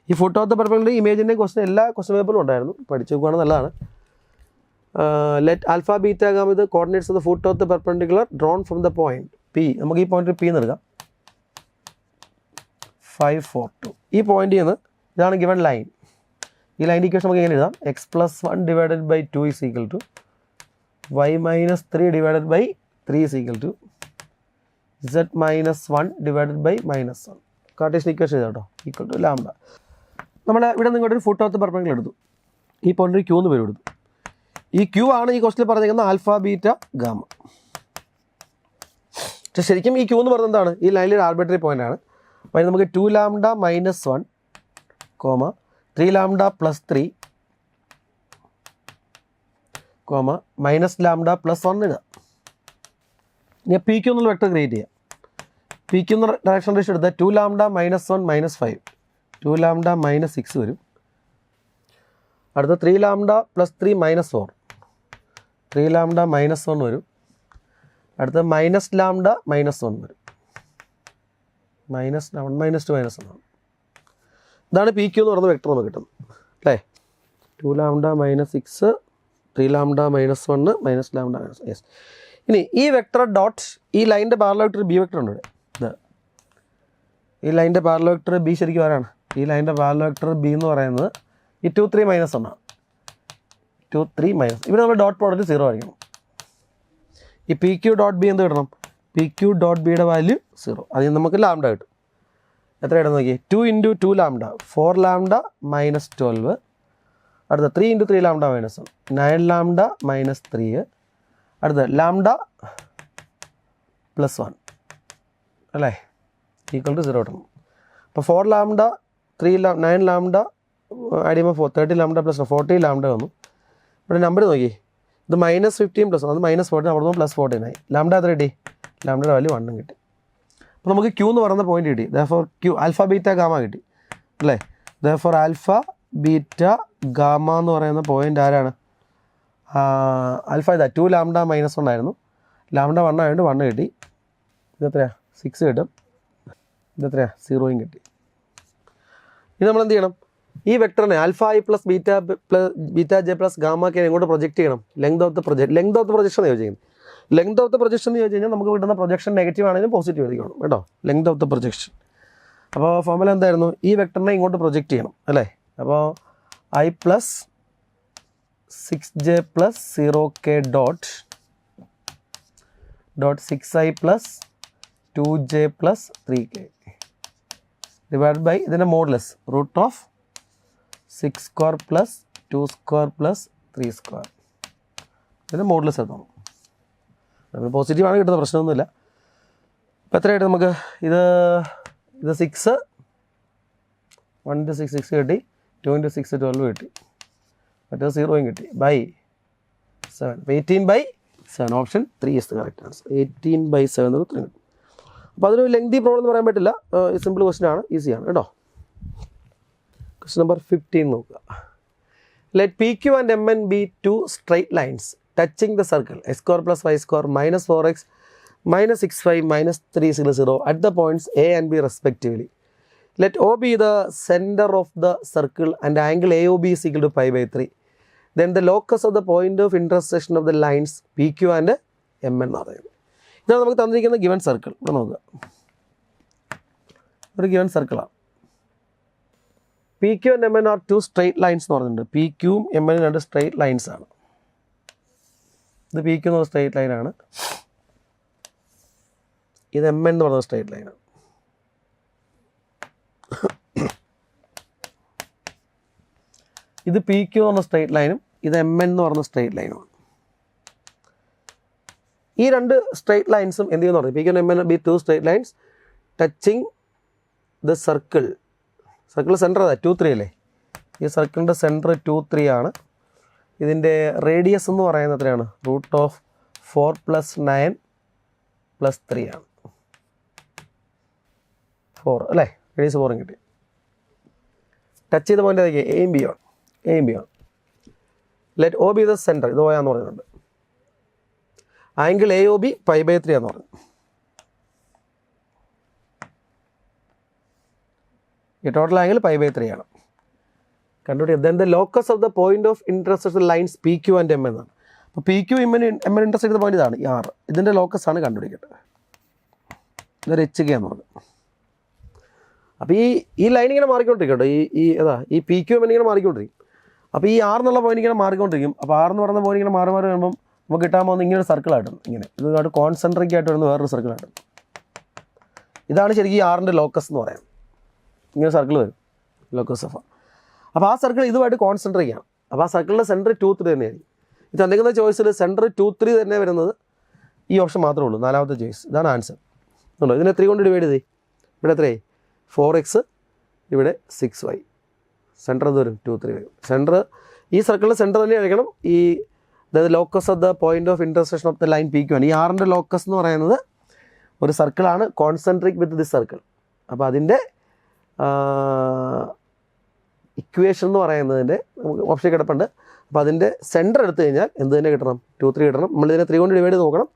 ഈ ഫുട്ട് ഓഫ് ദ പെർപെൻഡിക്കുലർ ഇമേജിൻ്റെ ക്വസ്റ്റൻ എല്ലാ ക്വസ്റ്റൻ പേപ്പറിലും ഉണ്ടായിരുന്നു. പഠിച്ചു നോക്കുകയാണെങ്കിൽ നല്ലതാണ്. ലെറ്റ് ആൽഫ ബീറ്റ ഗാമ ഇത് coordinates of the foot of the perpendicular drawn from the point P. നമുക്ക് ഈ പോയിന്റ് പി എന്ന് എടുക്കാം. 5 4 2. ഈ പോയിന്റിൽ നിന്ന് ഇതാണ് ഗിവൺ ലൈൻ. ഈ ലൈൻ ഇക്വേഷൻ നമുക്ക് എങ്ങനെ എഴുതാം? x + 1 divided by 2 is equal to y - 3 divided by 3 is equal to z - 1 divided by -1. Cartesian equation എഴുതാം കേട്ടോ. Equal to lambda. നമ്മൾ ഇവിടെ നിങ്ങളുടെ ഒരു ഫുട്ട് ഓഫ് ദ പെർപെൻഡിക്കുലർ എടുത്തു. ഈ പോയിന്റ് ക്യൂ എന്ന് പേര് എടുത്തു. ഈ ക്യൂ ആണ് ഈ ക്വസ്റ്റിൽ പറഞ്ഞിരിക്കുന്ന ആൽഫ ബീറ്റ ഗാമ. പക്ഷേ ശരിക്കും ഈ ക്യൂ എന്ന് പറയുന്നത് എന്താണ്? ഈ ലൈനിൽ ഒരു ആർബിട്രറി പോയിന്റ് ആണ്. അപ്പോൾ നമുക്ക് 2 ലാംഡ - 1 3 ലാംഡ + 3 -ലാംഡ + 1 ഇടുക. ഇനി പി ക്യൂ എന്നുള്ള വെക്ടർ ക്രിയേറ്റ് ചെയ്യാം. പി ക്യൂ എന്ന ഡയറക്ഷൻ റേഷ്യോ എടുത്താൽ 2 ലാംഡ - 1 - 5 2 ലാംഡ - 6 വരും. അടുത്ത 3 ലാംഡ + 3 -4 3 ലാംഡ - 1 വരും. അടുത്ത -ലാംഡ - 1 വരും. -1 -2 -1 ആണ്. ഇതാണ് പി ക്യൂ എന്ന് പറയുന്ന വെക്ടർ നമുക്ക് കിട്ടുന്നത് അല്ലേ? 2 ലാംഡ - 6 3 ലാംഡ - 1 -ലാംഡ - യെസ്. ഇനി ഈ വെക്ടർ ഡോട്ട് ഈ ലൈൻ്റെ പാരലൽ വെക്ടർ ബി വെക്ടർ ഉണ്ട് ഇവിടെ. ഇത് ഈ ലൈൻ്റെ പാരലൽ വെക്ടർ ബി ശരിക്കും ആരാണ്? ഈ ലൈൻ്റെ പാരലൽ വെക്ടർ ബി എന്ന് പറയുന്നത് ഈ 2 3 -1 ആണ്. 2 3 - ഇവിടെ നമ്മൾ ഡോട്ട് പ്രോഡക്റ്റ് 0 ആയിരിക്കണം. ഈ പി ക്യൂ ഡോട്ട് ബി എന്ത് കിട്ടണം? പി ക്യൂ ഡോട്ട് ബിയുടെ വാല്യൂ 0. അതിന് നമുക്ക് ലാംഡ കിട്ടും. എത്ര ഇടുന്ന നോക്കി? 2 × 2 ലാംഡ 4 ലാംഡ -12. അടുത്ത 3 × 3 ലാംഡ -1 9 ലാംഡ -3. അടുത്ത ലാംഡ +1 അല്ലേ? ഈക്വൽ ടു 0 കിട്ടണം. അപ്പോൾ 4 ലാംഡ 9 ലാംഡ ആഡ് ചെയ്യുമ്പോൾ 30 ലാംഡ + 40 ലാംഡ വന്നു. ഇവിടെ നമ്പർ നോക്കി. ഇത് -15 + അത് -14 അവിടെ നിന്ന് +14 ആയി. ലാംഡ എത്ര കിട്ടി? ലാംഡയുടെ വാല്യൂ 1 കിട്ടി. അപ്പോൾ നമുക്ക് ക്യൂ എന്ന് പറയുന്ന പോയിന്റ് കിട്ടി. Therefore q alpha beta gamma കിട്ടി അല്ലേ? ദെർഫോർ ആൽഫ ബീറ്റ ഗാമ എന്ന് പറയുന്ന പോയിന്റ് ആരാണ്? ആൽഫ ഇതാ 2 ലാംഡ മൈനസ് 1 ആയിരുന്നു. ലാംഡ 1 ആയതുകൊണ്ട് 1 കിട്ടി. ഇതെത്രയാണ് 6 കിട്ടും. ഇതെത്രയാണ് 0 കിട്ടി. ഇനി നമ്മൾ എന്ത് ചെയ്യണം? ഈ വെക്ടറിനെ alpha i plus beta j plus gamma k എങ്ങോട്ട് പ്രൊജക്റ്റ് ചെയ്യണം? ലെങ്ത് ഓഫ് ദ പ്രൊജക്ഷൻ ചോദിച്ചിരിക്കുന്നത്. ലെങ്ത് ഓഫ് ദ പ്രൊജക്ഷൻ എന്ന് ചോദിച്ചു കഴിഞ്ഞാൽ നമുക്ക് കിട്ടുന്ന പ്രൊജക്ഷൻ നെഗറ്റീവ് ആണെങ്കിലും പോസിറ്റീവ് എഴുതിക്കണം കേട്ടോ. Length of the projection. അപ്പോൾ ഫോർമുല എന്തായിരുന്നു? ഈ വെക്ടറിനെ ഇങ്ങോട്ട് പ്രൊജക്റ്റ് ചെയ്യണം അല്ലേ? അപ്പോൾ i plus 6j plus 0k dot 6i plus 2j plus 3k divide by ഇതിൻ്റെ modulus root of 6 square plus 2 square plus 3 square. ഇതിൻ്റെ മോഡുലസ് എത്തണം. നമ്മൾ പോസിറ്റീവാണ് കിട്ടുന്ന പ്രശ്നമൊന്നുമില്ല. ഇപ്പോൾ എത്രയായിട്ട് നമുക്ക് ഇത് 6 1 into 6 6 കിട്ടി. 2 into 6 12 കിട്ടി. മറ്റേ 0 കിട്ടി. By 7. 18/7 option 3 is the correct answer. 18/7 ഉത്തരം കിട്ടും. അപ്പോൾ അതൊരു ലെങ്തി പ്രോബ്ലം എന്ന് പറയാൻ പറ്റില്ല. സിമ്പിൾ ക്വസ്റ്റൻ ആണ്, ഈസിയാണ് കേട്ടോ. ക്വസ്റ്റൻ നമ്പർ 15 നോക്കുക. Let P Q and M N B 2 straight lines touching the circle x square plus y square minus 4x minus 6y minus 3 is 0 at the points A and B respectively. Let O be the center of the circle and angle AOB is equal to pi by 3. Then the locus of the point of intersection of the lines PQ and MN എന്ന് പറയുന്നത്. ഇതാണ് നമുക്ക് തന്നിരിക്കുന്ന given circle. ഇവിടെ നോക്കുക, ഒരു given സർക്കിളാണ്. P Q and M N are 2 straight lines എന്ന് പറഞ്ഞിട്ടുണ്ട്. പി ക്യൂവും എം എനും 2 straight lines ആണ്. ഇത് പി ക്യു എന്ന് പറഞ്ഞ സ്ട്രെയിറ്റ് ലൈനാണ്. ഇത് എം എൻ എന്ന് പറഞ്ഞ സ്ട്രെയിറ്റ് ലൈനാണ്. ഇത് പി ക്യു എന്ന് പറഞ്ഞ സ്ട്രെയിറ്റ് ലൈനും ഇത് എം എൻ എന്ന് പറഞ്ഞ സ്ട്രെയിറ്റ് ലൈനുമാണ്. ഈ 2 സ്ട്രെയിറ്റ് ലൈൻസും എന്ത് ചെയ്യുമെന്ന് പറഞ്ഞു? P Q M N B 2 straight lines touching the circle. Circle centre അതാ 2 3 അല്ലേ? ഈ സർക്കിളിൻ്റെ സെൻറ്റർ 2 3 ആണ്. ഇതിൻ്റെ റേഡിയസ് എന്ന് പറയുന്നത് എത്രയാണ്? റൂട്ട് ഓഫ് 4 + 9 + 3 ആണ്. 4 അല്ലേ? റേഡിയസ് 4 കിട്ടി. ടച്ച് ചെയ്ത പോയിൻ്റ് ഏതൊക്കെ? എയും ബി ആണ്. Let O B the centre. ഇത് ഓയാന്ന് പറഞ്ഞിട്ടുണ്ട്. Angle A O B pi by 3 എന്ന് പറഞ്ഞു. ഈ ടോട്ടൽ ആംഗിൾ pi by 3 ആണ്. കണ്ടുപിടിക്കുക. Then the locus of the point of intersection lines P Q and M എന്നാണ്. അപ്പോൾ P Q M N intersect ചെയ്ത പോയിന്റ് ഇതാണ്, ഈ 6. ഇതിൻ്റെ ലോക്കസ് ആണ് കണ്ടുപിടിക്കേണ്ടത്. ഇതൊരു എച്ച് കെ എന്ന് പറഞ്ഞു. അപ്പോൾ ഈ ലൈൻ ഇങ്ങനെ മാറിക്കൊണ്ടിരിക്കും കേട്ടോ. ഈ പി ക്യു എം എൻ ഇങ്ങനെ മാറിക്കൊണ്ടിരിക്കും. അപ്പോൾ ഈ 6 എന്നുള്ള പോയിന്റ് ഇങ്ങനെ മാറിക്കൊണ്ടിരിക്കും. അപ്പോൾ 6 എന്ന് പറയുന്ന പോയിന്റ് ഇങ്ങനെ മാറി വരുമ്പം നമുക്ക് കിട്ടാൻ പോകുന്ന ഇങ്ങനെ ഒരു സർക്കിളായിട്ടും ഇങ്ങനെ ഇതുമായിട്ട് കോൺസെൻട്രിക് ആയിട്ട് വരുന്ന വേറൊരു സർക്കിളായിട്ടും. ഇതാണ് ശരിക്കും ഈ 6ൻ്റെ ലോക്കസ് എന്ന് പറയാം. ഇങ്ങനെ സർക്കിൾ വരും, ലോക്കസ് ഓഫ്. അപ്പോൾ ആ സർക്കിൾ ഇതുമായിട്ട് കോൺസെൻട്രേറ്റ് ചെയ്യണം. അപ്പോൾ ആ സർക്കിളിൻ്റെ സെൻറ്റർ 2 3 തന്നെയായിരിക്കും. ഇത് തന്നിരിക്കുന്ന ചോയ്സിൽ സെൻറ്റർ 2 3 തന്നെ വരുന്നത് ഈ ഓപ്ഷൻ മാത്രമേ ഉള്ളൂ, 4ാമത്തെ ചോയ്സ്. ഇതാണ് ആൻസർ. ഉണ്ടോ? ഇതിനെ 3 കൊണ്ട് ഡിവൈഡ് ചെയ്തേ. ഇവിടെ എത്രയായി? 4x, ഇവിടെ 6y. സെൻറ്റർ എന്ത് വരും? 2 3 വരും. സെൻറ്റർ ഈ സർക്കിളിൻ്റെ സെൻറ്റർ തന്നെ ആയിരിക്കണം ഈ locus of the point of intersection of the line P Q ആണ്. ഈ 6ൻ്റെ ലോക്കസ് എന്ന് പറയുന്നത് ഒരു സർക്കിളാണ്, കോൺസെൻട്രിക് വിത്ത് ദിസ് സർക്കിൾ. അപ്പോൾ അതിൻ്റെ ഇക്വേഷൻ എന്ന് പറയുന്നതിൻ്റെ നമുക്ക് ഓപ്ഷൻ കിടപ്പുണ്ട്. അപ്പോൾ അതിൻ്റെ സെൻറ്റർ എടുത്തു കഴിഞ്ഞാൽ എന്ത് തന്നെ കിട്ടണം? 2 3 കിട്ടണം. നമ്മളിതിനെ 3 കൊണ്ട് ഡിവൈഡ് ചെയ്ത് നോക്കണം.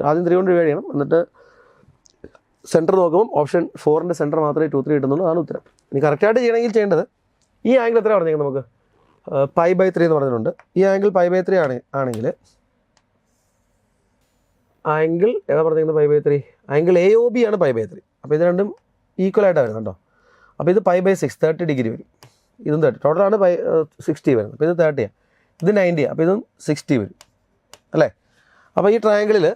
ആദ്യം 3 കൊണ്ട് ഡിവൈഡ് ചെയ്യണം. എന്നിട്ട് സെൻറ്റർ നോക്കുമ്പോൾ ഓപ്ഷൻ 4ൻ്റെ സെൻറ്റർ മാത്രമേ 2 3 കിട്ടുന്നുള്ളൂ. അതാണ് ഉത്തരം. ഇനി കറക്റ്റായിട്ട് ചെയ്യണമെങ്കിൽ ചെയ്യേണ്ടത് ഈ ആംഗിൾ എത്ര പറഞ്ഞേക്കുന്നത് നമുക്ക്? pi by 3 എന്ന് പറഞ്ഞിട്ടുണ്ട്. ഈ ആംഗിൾ pi by 3 ആണെങ്കിൽ ആംഗിൾ ഏതാ പറഞ്ഞേക്കുന്നത്? pi by 3. Angle A O B ആണ് pi by 3. അപ്പോൾ ഇത് രണ്ടും ഈക്വൽ ആയിട്ടാണ് വരുന്നത് കേട്ടോ. അപ്പോൾ ഇത് pi by 6 30 ഡിഗ്രി വരും. ഇതും 30. ടോട്ടലാണ് 60 വരുന്നത്. അപ്പോൾ ഇത് 30ആണ്. ഇത് 90. അപ്പോൾ ഇതും 60 വരും അല്ലേ? അപ്പോൾ ഈ ട്രയാങ്കിളിൽ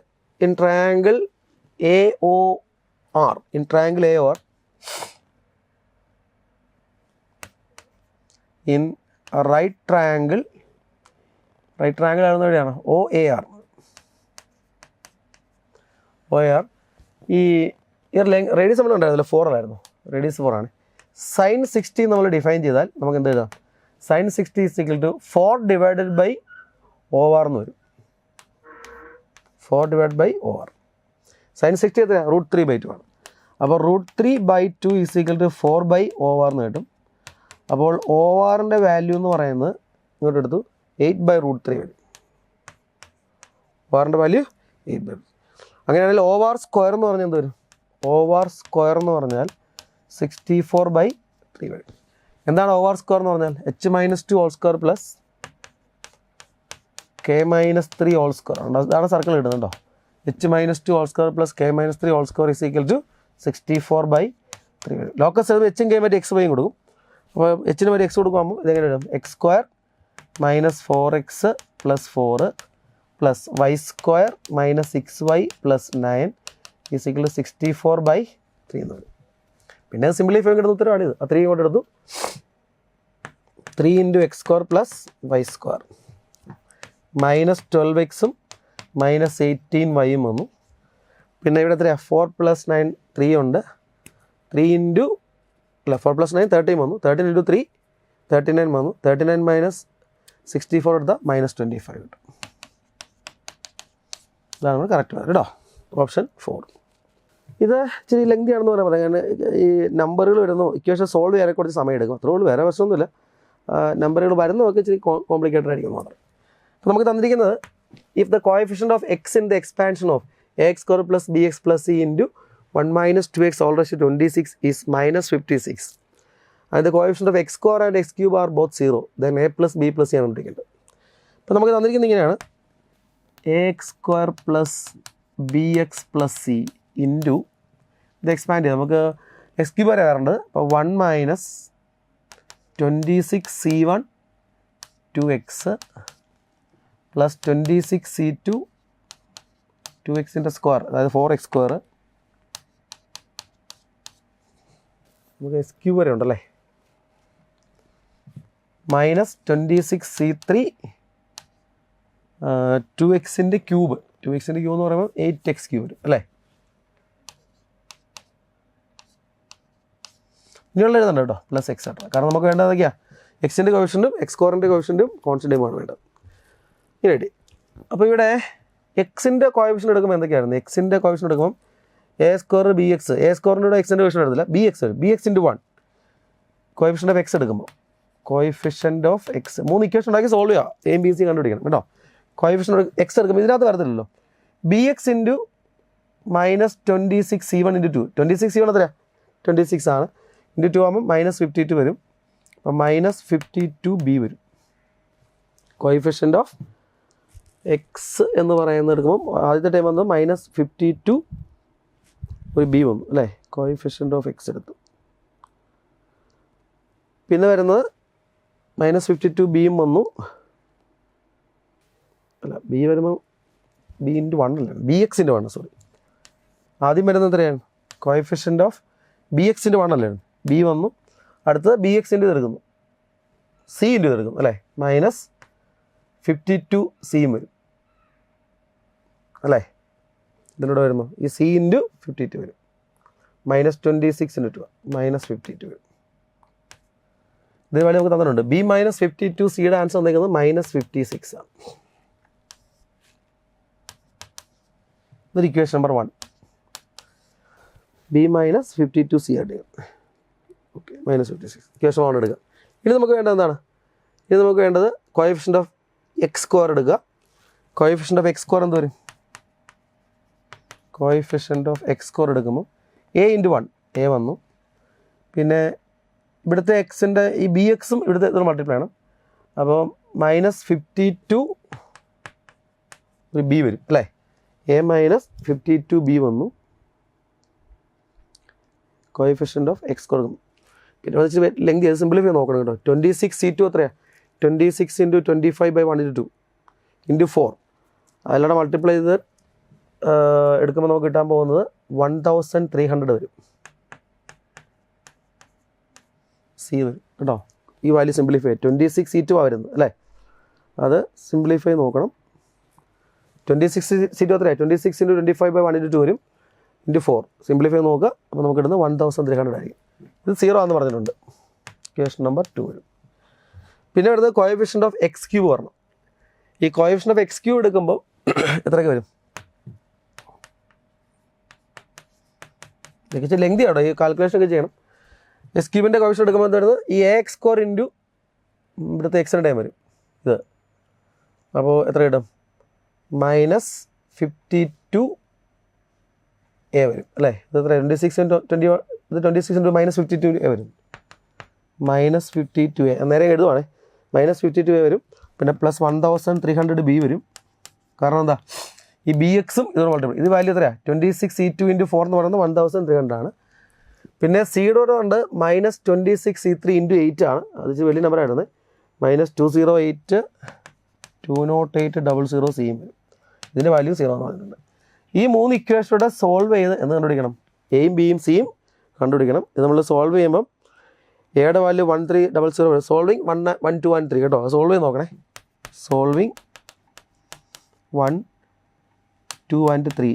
in triangle A O R in right triangle ആണെന്ന് എവിടെയാണ്? O A R. ഈ റേഡിയസ് നമ്മൾ ഉണ്ടായിരുന്നല്ലോ 4 ആയിരുന്നു. റേഡിയസ് 4 ആണ്. sin 60 നമ്മൾ ഡിഫൈൻ ചെയ്താൽ നമുക്ക് എന്ത് എഴുതാം? sin 60 is equal to 4 divided by OR എന്ന് വരും. 4 divided by OR. sin 60 എത്രയാണ്? √3/2 ആണ്. അപ്പോൾ √3/2 is equal to 4/OR എന്ന് കിട്ടും. അപ്പോൾ ORൻ്റെ വാല്യൂ എന്ന് പറയുന്നത് ഇങ്ങോട്ട് എടുത്തു 8/√3 വരും. ഓവാറിൻ്റെ വാല്യൂ 8. അങ്ങനെയാണെങ്കിൽ ഓവാർ സ്ക്വയർ എന്ന് പറഞ്ഞാൽ എന്ത് വരും? ഓവാർ സ്ക്വയർ എന്ന് പറഞ്ഞാൽ 64/3 വരും. എന്താണ് ഓവാർ സ്ക്വയർ എന്ന് പറഞ്ഞാൽ? h-2 whole square plus k-3 whole square. അതാണ് സർക്കിൾ ഇടുന്നുണ്ടോ? h-2 whole square plus k-3 whole square is equal to 64/3 വരും. ലോക്കസ് എഴുതുമ്പോൾ എച്ചും കെ മറ്റേ എക്സ് വൈയും കൊടുക്കും. അപ്പോൾ എച്ചിന് മറ്റേ എക്സ് കൊടുക്കുമ്പോൾ ഇതെങ്ങനെ എഴുതും? X square minus 4x plus 4 plus y square minus 6y plus 9 is equal to 64/3 എന്ന് വരും. പിന്നെ സിംപ്ലിഫൈ കിട്ടുന്ന ഉത്തരവാണിത്. ആ 3 കൊണ്ട് എടുത്തു. 3 × x square plus y square minus 12x minus 18y വന്നു. പിന്നെ ഇവിടെ എത്രയാ? 4 + 9 3 ഉണ്ട്. 4 + 9 13 വന്നു. 13 × 3 39 വന്നു. 39 മൈനസ് 64 എടുത്താൽ മൈനസ് 25 കിട്ടും. ഇതാണ് നമ്മൾ കറക്റ്റ് പറയുന്നത് കേട്ടോ. ഓപ്ഷൻ 4. ഇത് ഇച്ചിരി ലെങ്തി ആണെന്ന് പറയാൻ പറയാം. കാരണം ഈ നമ്പറുകൾ വരുന്നു ഇക്വേഷൻ സോൾവ് ചെയ്യാൻ കുറച്ച് സമയം എടുക്കും. അത്രേ ഉള്ളൂ, വേറെ പ്രശ്നമൊന്നുമില്ല. നമ്പറുകൾ വരുന്നതൊക്കെ ഇച്ചിരി കോംപ്ലിക്കേറ്റഡ് ആയിരിക്കും മാത്രം. അപ്പോൾ നമുക്ക് തന്നിരിക്കുന്നത് if the coefficient of X in the expansion of a² plus bx plus c into 1 - 2x all raised to 26 is -56 and the coefficient of x² and x³ are both 0, then a plus b plus c ആണ് കണ്ടുപിടിക്കേണ്ടത്. അപ്പോൾ നമുക്ക് തന്നിരിക്കുന്നത് ഇങ്ങനെയാണ്: ax² plus bx plus c into ഇത് expand ചെയ്യാം. നമുക്ക് x³ വരെ വരേണ്ടത്. അപ്പോൾ 1 - 26c1 2x plus 26c2 2x square, അതായത് 4x². നമുക്ക് x³ വരെ ഉണ്ടല്ലേ. Minus 26c3 2x cube. 2x cube എന്ന് പറയുമ്പോൾ 8x³ വരും അല്ലേ. ഇനിയുള്ള എഴുതണ്ട കേട്ടോ, പ്ലസ് എക്സെട്ര. കാരണം നമുക്ക് വേണ്ടത് എന്തൊക്കെയാണ്? എക്സിൻ്റെ കോഫിഷ്യൻറ്റും x² കോഫിഷ്യൻറ്റും കോൺസ്റ്റൻറ്റുമാണ് വേണ്ടത്. ഇനി റെഡി. അപ്പോൾ ഇവിടെ എക്സിൻ്റെ കോഫിഷ്യൻ എടുക്കുമ്പോൾ എന്തൊക്കെയായിരുന്നു? എക്സിൻ്റെ കോഫിഷ്യൻ എടുക്കുമ്പോൾ a² bx, a² എക്സിൻ്റെ കോഫിഷ്യൻ എടുത്തില്ല, bx വരും. bx × 1 കോഫിഷ്യൻ്റ് ഓഫ് എക്സ് എടുക്കുമ്പോൾ കോഫിഷ്യൻ്റ് ഓഫ് എക്സ് 3 ഇക്വേഷൻ ഉണ്ടാക്കി സോൾവ് ചെയ്യുക. എയും ബി സി കണ്ടുപിടിക്കണം കേട്ടോ. കോഫിഷ്യൻ്റ് ഓഫ് എക്സ് എടുക്കുമ്പോൾ ഇതിനകത്ത് വരത്തില്ലല്ലോ. bx × minus 26c1 × 2. 26c1 എത്രയാണ്? 26 ആണ്. × 2 ആകുമ്പോൾ -52 വരും. അപ്പോൾ -52b വരും. കോഫിഷ്യൻ്റ് ഓഫ് എക്സ് എന്ന് പറയുന്നത് എടുക്കുമ്പോൾ ആദ്യത്തെ ടൈം വന്നത് -52 ഒരു ബി വന്നു അല്ലേ. കോഫിഷ്യൻ്റ് ഓഫ് എക്സ് എടുത്തു. പിന്നെ വരുന്നത് -52ബിയും വന്നു. അല്ല, ബി വരുമ്പോൾ b × 1 അല്ല, bx × 1 സോറി. ആദ്യം വരുന്നത് എത്രയാണ്? കോഫിഷ്യൻ്റ് ഓഫ് bx × 1 അല്ലേ, ബി വന്നു. അടുത്തത് bx × എടുക്കുന്നു, c × എടുക്കുന്നു അല്ലേ. -52c വരും അല്ലേ. ഇതിലൂടെ വരുമ്പോൾ ഈ c × 52 വരും. -26 × 2 -52 വരും. ഇതേപോലെ നമുക്ക് തന്നിട്ടുണ്ട്. b - 52cയുടെ ആൻസർ വന്നിരിക്കുന്നത് -56 ആണ്. ഇതൊരു ഇക്വേഷൻ നമ്പർ 1. b - 52c എടുക്കുക. ഓക്കെ, -56 ഇക്വേഷൻ 1 എടുക്കുക. ഇനി നമുക്ക് വേണ്ടത് എന്താണ്? ഇനി നമുക്ക് വേണ്ടത് കോഫിഷ്യൻ്റ് ഓഫ് x² എടുക്കുക. കോഫിഷ്യൻ്റ് ഓഫ് x² എന്ത് വരും? കോഫിഷ്യൻ്റ് ഓഫ് x² എടുക്കുമ്പോൾ a × 1 a വന്നു. പിന്നെ ഇവിടുത്തെ എക്സിൻ്റെ ഈ ബി എക്സും ഇവിടുത്തെ ഇത് മൾട്ടിപ്ലൈ ആണ്. അപ്പോൾ -52 ഒരു ബി വരും അല്ലേ. a - 52b വന്നു. കോഫിഷ്യൻ്റ് ഓഫ് x കൊടുക്കും. പിന്നെ വെച്ചിട്ട് ലെങ്ത് ചെയ്ത് സിംപ്ലിഫൈ നോക്കണം കേട്ടോ. 26c2 എത്രയാണ്? 26 × 25/1 × 2 × 4 അതിലൂടെ മൾട്ടിപ്ലൈ ചെയ്ത് എടുക്കുമ്പോൾ നമുക്ക് കിട്ടാൻ പോകുന്നത് 1300 വരും. സി വരും കേട്ടോ. ഈ വാല്യൂ സിംപ്ലിഫൈ 26c2 ആ വരുന്നത് അല്ലേ. അത് സിംപ്ലിഫൈ നോക്കണം. 26c2 എത്രയാണ്? 26 × 25/1 × 2 വരും. × 4 സിംപ്ലിഫൈ നോക്കുക. അപ്പോൾ നമുക്ക് കിട്ടുന്നത് 1300 ആയിരിക്കും. ഇത് 0 ആണെന്ന് പറഞ്ഞിട്ടുണ്ട്. ഇക്വേഷൻ നമ്പർ 2 വരും. പിന്നെ വരുന്നത് കോഫിഷ്യൻ്റ് ഓഫ് x³ വരണം. ഈ കോഫിഷ്യൻ്റ് ഓഫ് x³ എടുക്കുമ്പോൾ എത്രയൊക്കെ വരും? ഇതൊക്കെ ലെങ്തി ആണോ, ഈ കാൽക്കുലേഷൻ ഒക്കെ ചെയ്യണം. x³ കോഫിഷ്യൻ്റ് എടുക്കുമ്പോൾ എന്ത് വരുന്നത്? ഈ ax² × ഇവിടുത്തെ എക്സിൻ്റെ ടൈം വരും ഇത്. അപ്പോൾ എത്ര കിട്ടും? മൈനസ് 52 എ വരും അല്ലേ? ഇത് എത്ര 26 ഇത് 26 മൈനസ് 52 എ വരും. മൈനസ് 52 എ നേരെ എഴുതുവാണേ. മൈനസ് 52 എ വരും. പിന്നെ പ്ലസ് 1300 ബി വരും. കാരണം എന്താ ഈ ബി എക്സും ഇതൊരു മൾട്ടിപ്പിൾ. ഇത് വാല്യൂ എത്രയാണ്? 26E2 × 4 എന്ന് പറയുന്നത് 1300 ആണ്. പിന്നെ സീഡോടെ ഉണ്ട് മൈനസ് 26E3 × 8 ആണ്. അത് വലിയ നമ്പർ ആയിരുന്നു. മൈനസ് 208 സിയും വരും. ഇതിൻ്റെ വാല്യൂ 0 എന്ന് പറഞ്ഞിട്ടുണ്ട്. ഈ 3 ഇക്വേഷനോടെ സോൾവ് ചെയ്ത് എന്ന് കണ്ടുപിടിക്കണം. എയും ബിയും സിയും കണ്ടുപിടിക്കണം. ഇത് നമ്മൾ സോൾവ് ചെയ്യുമ്പം എയുടെ വാല്യൂ 1300 വരും. സോൾവിങ് 1, 2 and 3 കേട്ടോ. സോൾവ് ചെയ്ത് നോക്കണേ. സോൾവിങ് 1, 2 and 3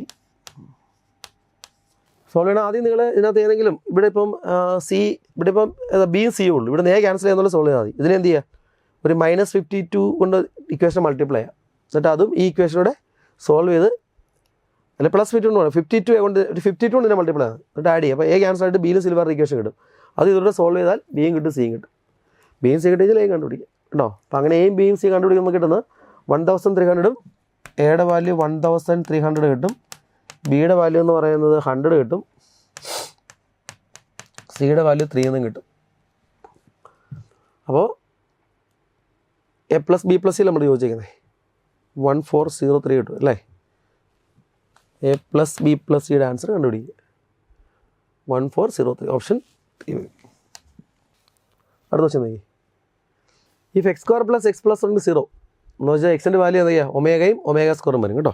സോൾവ് ചെയ്യണം. ആദ്യം നിങ്ങൾ ഇതിനകത്ത് ഏതെങ്കിലും ഇവിടെ ഇപ്പം ഇവിടെ ഇപ്പം ബിയും സിയും ഉള്ളൂ. ഇവിടെ നേരെ ക്യാൻസൽ ചെയ്യുന്നുള്ള സോൾവ് ചെയ്താൽ മതി. ഇതിനെ എന്ത് ചെയ്യുക? ഒരു മൈനസ് 52 കൊണ്ട് ഇക്വേഷൻ മൾട്ടിപ്ലൈ ചെയ്യാം. എന്നിട്ട് അതും ഈ ഇക്വേഷനോടെ സോൾവ് ചെയ്ത് അല്ല പ്ലസ് 52 കൊണ്ട് ഒരു 52 കൊണ്ട് ഇതിനെ മൾട്ടിപ്ലൈ ആണ്. എന്നിട്ട് ആഡ് ചെയ്യുക. അപ്പോൾ എ ക്യാൻസൽ ആയിട്ട് ബിയിലും സിൽവർ ഇക്വേഷൻ കിട്ടും. അത് ഇതോടെ സോൾവ് ചെയ്താൽ ബിയും കിട്ടും സിയും കിട്ടും. ബിയും സി കിട്ടിയാൽ എയും കണ്ടുപിടിക്കും കേട്ടോ. അപ്പോൾ അങ്ങനെ എയും ബിയും സി കണ്ടുപിടിക്കുമ്പോൾ കിട്ടുന്നത് 1300 എയുടെ വാല്യൂ 1300 കിട്ടും. ബിയുടെ വാല്യൂ എന്ന് പറയുന്നത് 100 കിട്ടും. സിയുടെ വാല്യൂ 3 എന്നും കിട്ടും. അപ്പോൾ A plus B plus C നമ്മൾ ചോദിച്ചിരിക്കുന്നത് 1403 കിട്ടും അല്ലേ? എ പ്ലസ് ബി പ്ലസ് സിയുടെ ആൻസർ കണ്ടുപിടിക്കുക 1403 ഓപ്ഷൻ 3 വരും. അടുത്ത ക്വസ്റ്റ്യൻ നോക്കി. If X square plus X plus 1 0 എന്ന് വെച്ചാൽ എക്സിൻ്റെ വാല്യൂ എന്താ ചെയ്യുക? ഒമേഗയും ഒമേഗ സ്ക്വയറും വരും കേട്ടോ.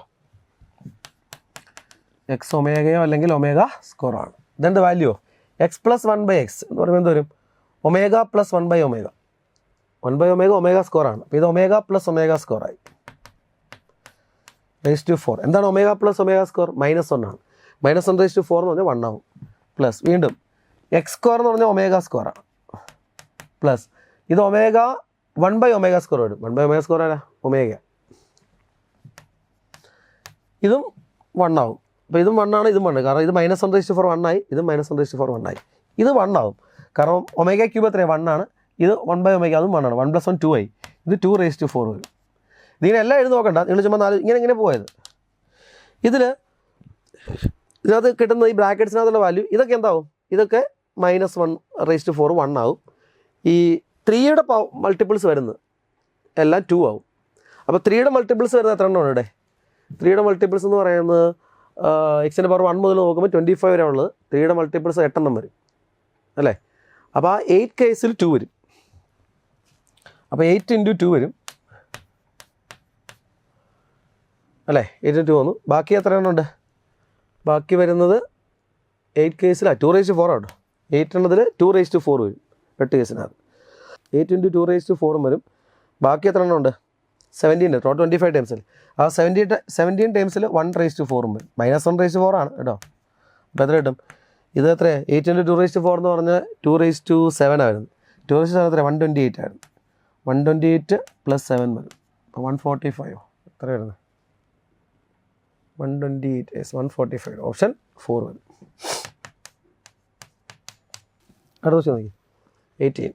എക്സ് ഒമേഗയോ അല്ലെങ്കിൽ ഒമേഗ സ്ക്വയറാണ്. ഇതെന്ത് വാല്യൂ? എക്സ് പ്ലസ് 1/x എന്ന് പറയുമ്പോൾ എന്ത് വരും? ഒമേഗ പ്ലസ് 1/ഒമേഗ. 1/ഒമേഗ ഒമേഗ സ്ക്വയറാണ്. അപ്പോൾ ഇത് ഒമേഗ പ്ലസ് ഒമേഗ സ്ക്വയറായി ⁻4. എന്താണ് ഒമേഗ പ്ലസ് ഒമേഗ സ്ക്വയർ? -1 ആണ്. -1/4 എന്ന് പറഞ്ഞാൽ 1 ആവും. പ്ലസ് വീണ്ടും എക്സ് സ്ക്വയർ എന്ന് പറഞ്ഞാൽ ഒമേഗ സ്ക്വയറാണ്. പ്ലസ് ഇത് ഒമേഗ 1/ഒമേഗ സ്ക്വയർ വരും. 1/ഒമേഗ സ്ക്വയർ അല്ല ഒമേഗ. ഇതും 1 ആവും. അപ്പോൾ ഇതും 1 ആണ്, ഇതും 1. കാരണം ഇത് -1/4 1 ആയി, ഇതും -1/4 1 ആയി. ഇത് 1 ആവും. കാരണം ഒമേഗ ക്യൂബ് എത്രയാണ്? 1 ആണ്. ഇത് 1/ഒമേഗ അതും 1 ആണ്. 1 + 1 2 ആയി. ഇത് 2/4 വരും. ഇതിങ്ങനെ എല്ലാം എഴുതി നോക്കണ്ട. നിങ്ങൾ ചുമ്മാ ഇങ്ങനെ പോയത്. ഇതിനകത്ത് കിട്ടുന്ന ഈ ബ്രാക്കറ്റ്സിനകത്തുള്ള വാല്യൂ ഇതൊക്കെ എന്താവും? ഇതൊക്കെ -1/4 1 ആവും. ഈ 3യുടെ മൾട്ടിപ്പിൾസ് വരുന്നത് എല്ലാം 2 ആവും. അപ്പോൾ 3യുടെ മൾട്ടിപ്പിൾസ് വരുന്നത് എത്ര എണ്ണമാണ് ഇവിടെ? 3യുടെ മൾട്ടിപ്പിൾസ് എന്ന് പറയുന്നത് എക്സിൻ്റെ പവർ 1 മുതൽ നോക്കുമ്പോൾ 25 വരെ ഉള്ളത്. 3യുടെ മൾട്ടിപ്പിൾസ് 8 എണ്ണം വരും അല്ലേ? അപ്പോൾ ആ 8 കേസിൽ 2 വരും. അപ്പോൾ 8 × 2 വരും അല്ലേ? 8 × 2 വന്നു. ബാക്കി എത്ര എണ്ണം ഉണ്ട്? ബാക്കി വരുന്നത് 8 കേസിലാണ് 2/4 ആട്ടോ. 8 എണ്ണത്തിൽ 2/4 വരും 8 കേസിനകത്ത്. 8 × 2/4 വരും. ബാക്കി എത്ര എണ്ണം ഉണ്ട്? 17 ടോട്ടൽ 25 ടൈംസിൽ. ആ 17 ടൈംസിൽ 1/4 വരും. -1/4 ആണ് കേട്ടോ. അപ്പോൾ എത്ര കിട്ടും? ഇത് എത്രയാണ്? 8 × 2/4 എന്ന് പറഞ്ഞാൽ 2/7 ആയിരുന്നു. 2/7 എത്ര? 128 ആയിരുന്നു. 128 + 7 വരും. അപ്പോൾ 145 എത്ര വരുന്നത്? 128 145 ഓപ്ഷൻ 4 വരും. അടുത്ത ക്വസ്റ്റ്യൻ നോക്കി. 18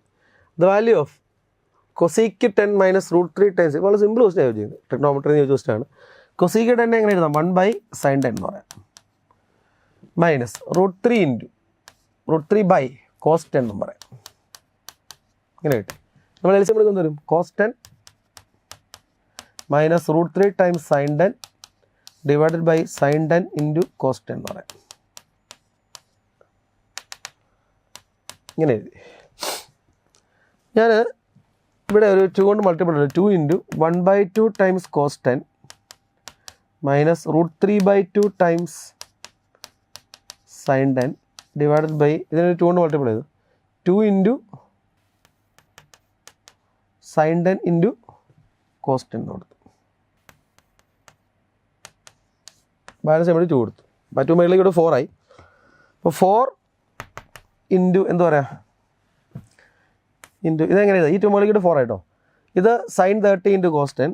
the value of cosec 10 - √3 times. വളരെ സിമ്പിൾ ക്വസ്റ്റ്യൻ ആയി ചോദിക്കുന്നത്. ട്രിഗ്നോമെട്രി ചോദിച്ച ക്വസ്റ്റ്യൻ ആണ്. കൊസീക്ക് 10 എങ്ങനെ എഴുതാം? 1/sin 10 എന്ന് പറയാം. -√3 × √3/cos 10 എന്നും പറയാം. ഇങ്ങനെ കിട്ടി. നമ്മൾ എൽസിയം എടുക്കുന്നത് വരും cos 10 -√3 times sin 10 divided by sin 10 × cos 10 എന്ന് പറയാം. ഇങ്ങനെ എഴുതി. ഞാൻ ഇവിടെ ഒരു 2 കൊണ്ട് മൾട്ടിപ്പിൾ ഉണ്ട്. 2 × 1/2 times cos 10 -√3/2 times sin 10 divided by ഇതിന് 2 കൊണ്ട് മൾട്ടിപ്പിൾ ചെയ്തു 2 × sin 10 × cos 10 എന്ന് കൊടുത്തു. ബാലൻസ് ഇവിടെ 2 കൊടുത്തു. മറ്റു മേളിലേക്ക് ഇവിടെ 4 ആയി. അപ്പോൾ 4 × എന്താ പറയുക ഇതെങ്ങനെ ഈ 2 മേളിലേക്ക് 4 ആയിട്ടോ. ഇത് sin 30 × cos 10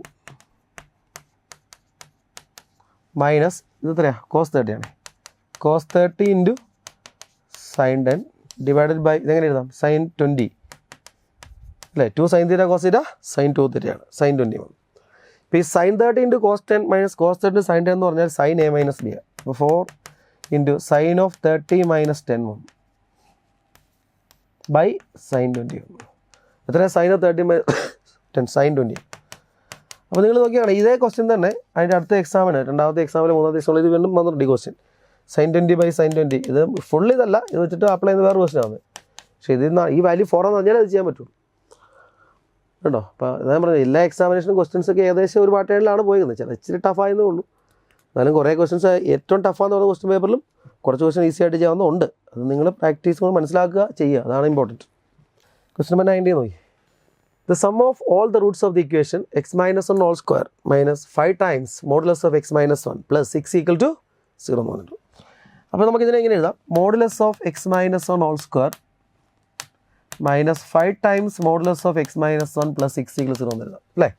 മൈനസ് ഇത് എത്രയാണ്? cos 30 ആണ്. cos 30 × sin 10 ഡിവൈഡഡ് ബൈ ഇതെങ്ങനെ എഴുതാം? sin 20 അല്ലേ? 2 sin θ cos θ sin 2 θ ആണ്. sin 20 വന്നു. അപ്പോൾ ഈ sine 30 into cos 10 minus cos 30 sine 10 എന്ന് പറഞ്ഞാൽ സൈൻ എ മൈനസ് ബി ആണ്. അപ്പോൾ 4 ഇൻറ്റു സൈൻ ഓഫ് 30 മൈനസ് 10 വന്നു ബൈ സൈൻ 20 വന്നു. എത്ര സൈൻ ഓഫ് 30 10 സൈൻ 20. അപ്പോൾ നിങ്ങൾ നോക്കിയാണ് ഇതേ ക്വസ്റ്റ്യൻ തന്നെ അതിൻ്റെ അടുത്ത എക്സാമിന് രണ്ടാമത്തെ എക്സാമിൽ മൂന്നാമത്തെ എക്സാമിൽ ഇത് വീണ്ടും വന്നിട്ടുണ്ട് ഈ ക്വസ്റ്റ്യൻ സൈൻ 20 ബൈ സൈൻ 20. ഇത് ഫുൾ ഇതല്ല, ഇത് വെച്ചിട്ട് അപ്ലൈ ചെയ്യുന്ന വേറെ ക്വസ്റ്റ്യൻ ആണ്. പക്ഷേ ഇത് ഈ വാല്യൂ 4 എന്ന് പറഞ്ഞാൽ അത് ചെയ്യാൻ പറ്റുള്ളൂ കേട്ടോ. അപ്പോൾ ഞാൻ പറഞ്ഞത് എല്ലാ എക്സാമിനേഷൻ ക്വസ്റ്റ്യൻസ് ഒക്കെ ഏകദേശം ഒരു പാറ്റേണിലാണ് പോയിരുന്നത്. ചില ഇച്ചിരി ടഫായെന്നേ ഉള്ളൂ. എന്നാലും കുറേ ക്വസ്റ്റ്യൻസ് ഏറ്റവും ടഫാന്ന് പറയുന്ന ക്വസ്റ്റ്യൻ പേപ്പറിലും കുറച്ച് ക്വസ്റ്റ്യൻ ഈസി ആയിട്ട് ചെയ്യാവുന്നതുണ്ട്. അത് നിങ്ങൾ പ്രാക്ടീസ് കൊണ്ട് മനസ്സിലാക്കുക, ചെയ്യുക, അതാണ് ഇമ്പോർട്ടൻറ്റ്. ക്വസ്റ്റ്യൻ നമ്പർ 19 നോക്കി. The sum of all the roots of the equation x minus 1 all square minus 5 times modulus of x minus 1 plus 6 equal to 0 എന്ന് പറഞ്ഞിട്ടുണ്ട്. അപ്പോൾ നമുക്കിതിനെ എങ്ങനെ എഴുതാം? Modulus of x minus 1 all square minus 5 times modulus of x minus 1 plus 6 equal 0 എന്ന് എഴുതാം അല്ലേ.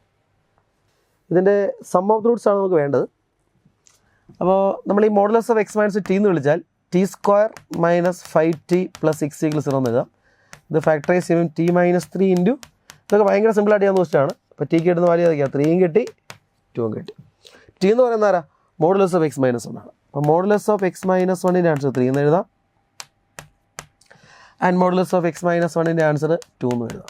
ഇതിൻ്റെ സം ഓഫ് ദ റൂട്ട്സ് ആണ് നമുക്ക് വേണ്ടത്. അപ്പോൾ നമ്മൾ ഈ modulus of x minus T എന്ന് വിളിച്ചാൽ T square minus 5t plus 6 equal 0 എന്ന് എഴുതാം. ഇത് ഫാക്ടറൈസ് ചെയ്യുമ്പോൾ ടി മൈനസ് 3 ഇൻറ്റു ഇതൊക്കെ ഭയങ്കര സിമ്പിളായിട്ട് ചെയ്യാൻ ക്വസ്റ്റ്യാണ്. അപ്പോൾ ടി കിട്ടുന്ന വാല്യൂ ഏതൊക്കെയാണ്? 3 കിട്ടി 2 കിട്ടി. ടി എന്ന് പറയുന്നത് ആരാ? മോഡുലസ് ഓഫ് എക്സ് മൈനസ് 1 ആണ്. അപ്പോൾ മോഡുലസ് ഓഫ് എക്സ് മൈനസ് 1ൻ്റെ ആൻസർ 3 എന്ന് എഴുതാം. And modulus of x minus 1ൻ്റെ ആൻസർ 2 എന്ന് എഴുതാം.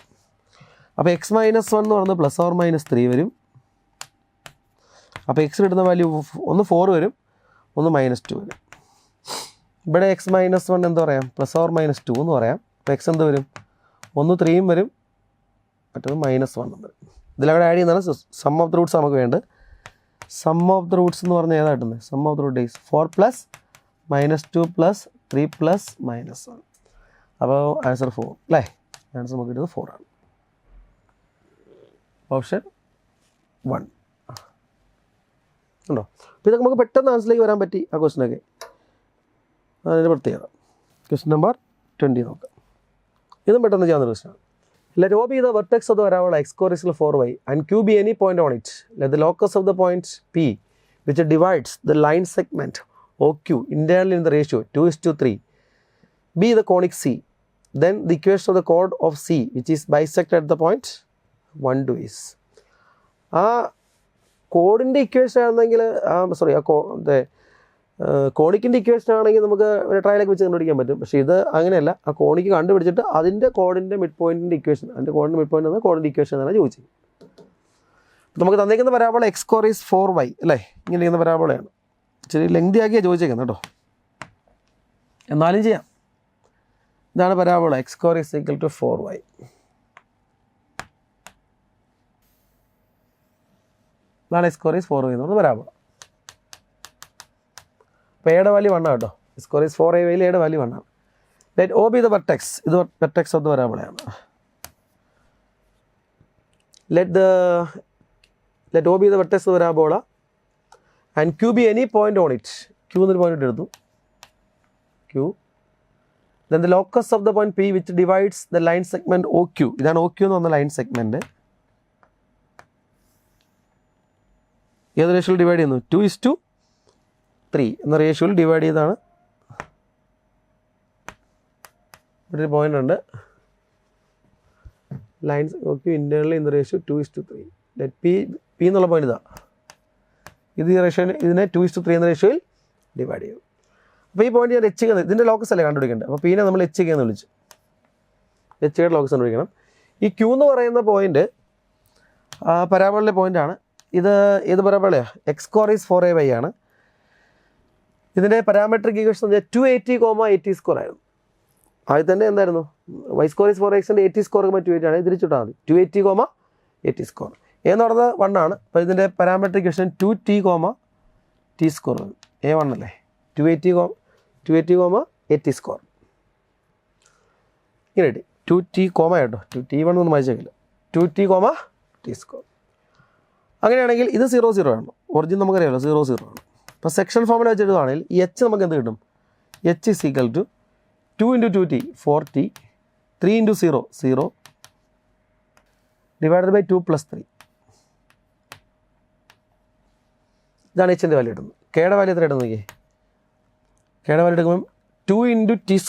അപ്പോൾ എക്സ് മൈനസ് 1 എന്ന് പറയുന്നത് പ്ലസ് ഓർ മൈനസ് 3 വരും. അപ്പോൾ എക്സ് കിട്ടുന്ന വാല്യൂ ഒന്ന് 4 വരും, ഒന്ന് -2 വരും. ഇവിടെ എക്സ് മൈനസ് 1 എന്താ പറയാം? പ്ലസ് ഓർ മൈനസ് 2 എന്ന് പറയാം. അപ്പോൾ എക്സ് എന്ത് വരും? ഒന്ന് 3 വരും, മറ്റൊന്ന് -1 വരും. ഇതിലവിടെ ആഡ് ചെയ്യുന്നതാണ് സം ഓഫ് ദ റൂട്ട്സ് നമുക്ക് വേണ്ടത്. സം ഓഫ് ദ റൂട്ട്സ് എന്ന് പറഞ്ഞാൽ ഏതാ കിട്ടുന്നത്? Sum of the root is 4 plus -2 plus 3 plus -1. അപ്പോൾ ആൻസർ 4 അല്ലേ. ആൻസർ നമുക്ക് കിട്ടുന്നത് 4 ആണ്. ഓപ്ഷൻ 1 ഉണ്ടോ? അപ്പോൾ ഇതൊക്കെ നമുക്ക് പെട്ടെന്ന് ആൻസറിലേക്ക് വരാൻ പറ്റി ആ ക്വസ്റ്റിനൊക്കെ. അതിൻ്റെ പ്രത്യേകത. ക്വസ്റ്റ്യൻ നമ്പർ 20 നോക്കാം. ഇതും പെട്ടെന്ന് ചെയ്യാവുന്ന ക്വസ്റ്റ്യനാണ്. Let O be the vertex of the parabola x corresponding 4y and Q be any point on it. Let the locus of the point P which divides the line segment OQ internally in the ratio 2:3 be the conic C. Then the equation of the chord of C which is bisected at the point 1, 2 is. ആ കോഡിൻ്റെ equation ആണെങ്കിൽ കോണിക്കിൻ്റെ equation ആണെങ്കിൽ നമുക്ക് ഒരു ട്രയലൊക്കെ വെച്ച് കണ്ടുപിടിക്കാൻ പറ്റും. പക്ഷേ ഇത് അങ്ങനെയല്ല. ആ കോണിക്ക് കണ്ടുപിടിച്ചിട്ട് അതിൻ്റെ കോഡിൻ്റെ മിഡ് പോയിൻറ്റിൻ്റെ ഇക്വേഷൻ, അതിൻ്റെ കോഡിൻ്റെ മിഡ് പോയിൻ്റ് എന്നാൽ കോഡിൻ്റെ ഇക്വേഷൻ എന്നാണ് ചോദിച്ചത്. നമുക്ക് തന്നേക്കുന്ന parabola x square is 4y അല്ലേ. ഇങ്ങനെ ഇരിക്കുന്ന പരാബോളയാണ്. ഇച്ചിരി ലെങ്തി ആക്കിയാണ് ചോദിച്ചേക്കുന്നത് കേട്ടോ, എന്നാലും ചെയ്യാം. ഇതാണ് parabola x square is equal to 4y. ഇതാണ് എക്സ് സ്ക്വയർ ഈസ് 4y എന്ന് പറഞ്ഞ പരാബോള. അപ്പോൾ എയുടെ വാല്യൂ 1 ആണ് കേട്ടോ. സ്ക്വയർ ഈസ് 4y എയുടെ വാല്യൂ 1 ആണ്. Let O be the vertex. ഇത് വെർട്ടെക്സ് ഓഫ് ദ പരാബോളയാണ്. Let O be the vertex of the parabola and Q be any point on it. Q എന്നൊരു പോയിന്റ് എടുത്തു. Q. Then the locus of the point P which divides the line segment OQ. ഇതാണ് OQ എന്ന് പറഞ്ഞ line segment. ഏത് റേഷ്യോയിൽ divide ചെയ്യുന്നു? 2:3 എന്ന റേഷ്യോയിൽ divide ചെയ്താണ്. ഇവിടെ ഒരു പോയിന്റ് ഉണ്ട്. Lines OQ internally in the ratio 2:3. Let P എന്നുള്ള പോയിന്റ് ഇതാണ്. ഇത് ഈ റേഷ്യോയിൽ ഇതിനെ 2:3 എന്ന റേഷ്യോയിൽ ഡിവൈഡ് ചെയ്യും. അപ്പോൾ ഈ പോയിന്റ് ഞാൻ എച്ച് ഇതിൻ്റെ ലോക്കസ് അല്ലേ കണ്ടുപിടിക്കേണ്ടത്. അപ്പോൾ പീനെ നമ്മൾ എച്ച് എന്ന് വിളിച്ചു. എച്ച് ലോക്കസ് കണ്ടുപിടിക്കണം. ഈ ക്യൂ എന്ന് പറയുന്ന പോയിന്റ് പരാബോളയിലെ പോയിന്റാണ്. ഇത് ഏത് പരാബോളയാണ്? എക്സ് സ്ക്വയർ ഈസ് 4ay ആണ്. ഇതിൻ്റെ പാരാമെട്രിക് ഇക്വേഷൻ 280, 80² ആയിരുന്നു. ആദ്യം തന്നെ എന്തായിരുന്നു? y സ്ക്വയർ ഈസ് 4x ൻ്റെ 80² 280 ആണ്. തിരിച്ചിട്ടാൽ മതി 280, 80². എന്ന് പറഞ്ഞത് 1 ആണ്. അപ്പോൾ ഇതിൻ്റെ parametric equation 2t, t². A1 അല്ലേ. 280, 80². ഇങ്ങനെ കിട്ടി. 2t, കേട്ടോ. 2t1 ഒന്നും വായിച്ചേക്കില്ല. 2t, t². അങ്ങനെയാണെങ്കിൽ ഇത് 0, 0 ആണ്. ഒറിജിൻ നമുക്കറിയാമല്ലോ 0, 0 ആണ്. അപ്പോൾ സെക്ഷൻ ഫോമിൽ വെച്ചിട്ടാണെങ്കിൽ ഈ എച്ച് നമുക്ക് എന്ത് കിട്ടും? H is equal to 2 × 2t 4t 3 × 0 0 divided by 2 + 3. ഇതാണ് എച്ചിൻ്റെ വാല്യൂ കിട്ടുന്നത്. കെയുടെ വാല്യൂ എത്ര ഇടുന്നത്? കെയുടെ വാല്യൂ എടുക്കുമ്പം 2 × t²,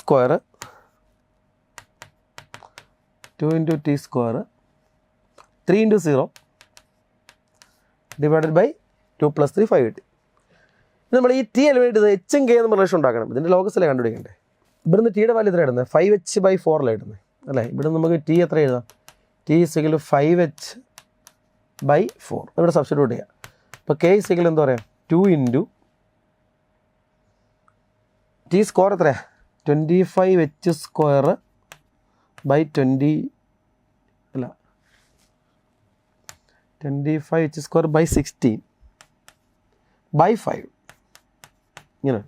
2 × t², 3 × 0 ഡിവൈഡഡ് ബൈ 2 + 3 5 കിട്ടി. നമ്മൾ ഈ ടി എലിമിനേറ്റ് ചെയ്ത് എച്ചും കെ എന്ന് റിലേഷൻ ഉണ്ടാക്കണം. ഇതിൻ്റെ ലോഗസല്ലേ കണ്ടുപിടിക്കണ്ടേ. ഇവിടുന്ന് ടിയുടെ വാല്യൂ എത്ര ഇടുന്നത്? 5h/4 അല്ലേ ഇടുന്നത് അല്ലേ. ഇവിടെ നമുക്ക് ടി എത്ര എഴുതാം? ടി = 5h/4 ഇവിടെ സബ്സ്റ്റിറ്റ്യൂട്ട് ചെയ്യാം. അപ്പോൾ കെ = എന്താ പറയുക 2 × ടി സ്ക്വയർ എത്രയാണ് 25h² 25h²/16/5 ഇങ്ങനെ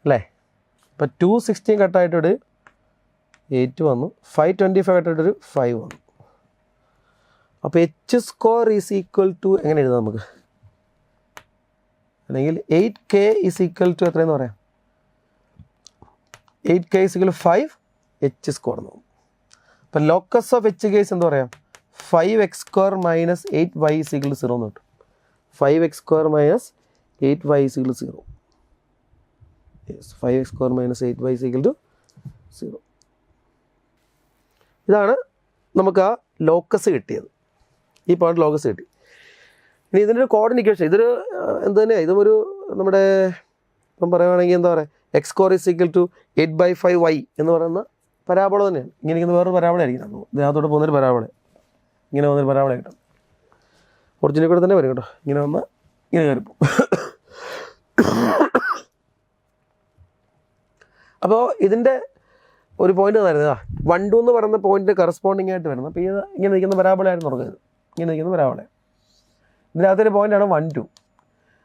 അല്ലേ. ഇപ്പോൾ 216 കട്ടായിട്ടൊരു 8 വന്നു, 525 കട്ടായിട്ടൊരു 5 വന്നു. അപ്പോൾ h² എങ്ങനെ എഴുതാം നമുക്ക്? അല്ലെങ്കിൽ 8k = എത്രയെന്ന് പറയാം? 8k = 5h² എന്ന്. അപ്പോൾ ലോക്കസ് ഓഫ് h കേസ് എന്താ പറയാം? 5x² - 8y = 0 എന്ന് കിട്ടും. 5x² - 8y = 0. Yes, 5x² - 8y = 0. ഇതാണ് നമുക്ക് ആ ലോക്കസ് കിട്ടിയത്. ഈ പോയിന്റ് ലോക്കസ് കിട്ടി. ഇനി ഇതിൻ്റെ ഒരു കോർഡിനേറ്റ് ഇക്വേഷൻ, ഇതൊരു എന്ത് തന്നെയാണ്, ഇതും ഒരു നമ്മുടെ ഇപ്പം പറയുകയാണെങ്കിൽ എന്താ പറയുക x² = 8/5y എന്ന് പറയുന്ന പരാബോള തന്നെയാണ്. ഇങ്ങനെ ഇരിക്കുന്ന വേറൊരു പരാബോള ആയിരിക്കും. ഇതിനകത്തോട്ട് പോകുന്നൊരു പരാബോള, ഇങ്ങനെ വന്നൊരു പരാബോള കിട്ടും. ഒറിജിനൽ കൂടെ തന്നെ വരും കേട്ടോ. ഇങ്ങനെ വന്ന് ഇങ്ങനെ കയറിപ്പോവും. അപ്പോൾ ഇതിൻ്റെ ഒരു പോയിന്റ് തരുന്നത് 1 2 എന്ന് പറയുന്ന പോയിന്റ് കറസ്പോണ്ടിങ് ആയിട്ട് വരുന്നത്. അപ്പോൾ ഇത് ഇങ്ങനെ നിൽക്കുന്ന പരാബോളയായിരുന്നു തുടങ്ങുന്നത്. ഇങ്ങനെ നിൽക്കുന്ന പരാബോള, ഇതിനകത്തൊരു പോയിൻ്റാണ് 1 2.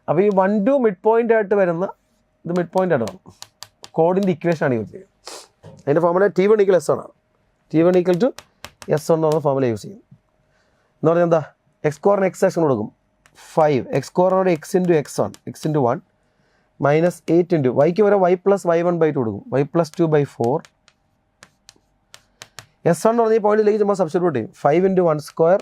അപ്പോൾ ഈ 1 2 മിഡ് പോയിൻ്റ് ആയിട്ട് വരുന്ന ഇത് മിഡ് പോയിൻ്റ് ആയിട്ട് വന്നു. കോഡിൻ്റെ ഇക്വേഷനാണ് യൂസ് ചെയ്യുന്നത്. അതിൻ്റെ ഫോർമുല T1 = S1 ആണ്. T1 = S1 എന്ന് പറഞ്ഞ ഫോർമുല യൂസ് ചെയ്യും. എന്ന് പറഞ്ഞാൽ എന്താ, x² x സെക്ഷൻ കൊടുക്കും 5, x² x × x1 x × 1 -8 × y-ക്ക് വരെ y + y1/2 കൊടുക്കും, y + 2/4. S1 എന്ന് പറഞ്ഞ ഈ പോയിന്റിലേക്ക് നമ്മൾ സബ്സ്റ്റിറ്റ്യൂട്ട് ചെയ്യും. 5 × 1²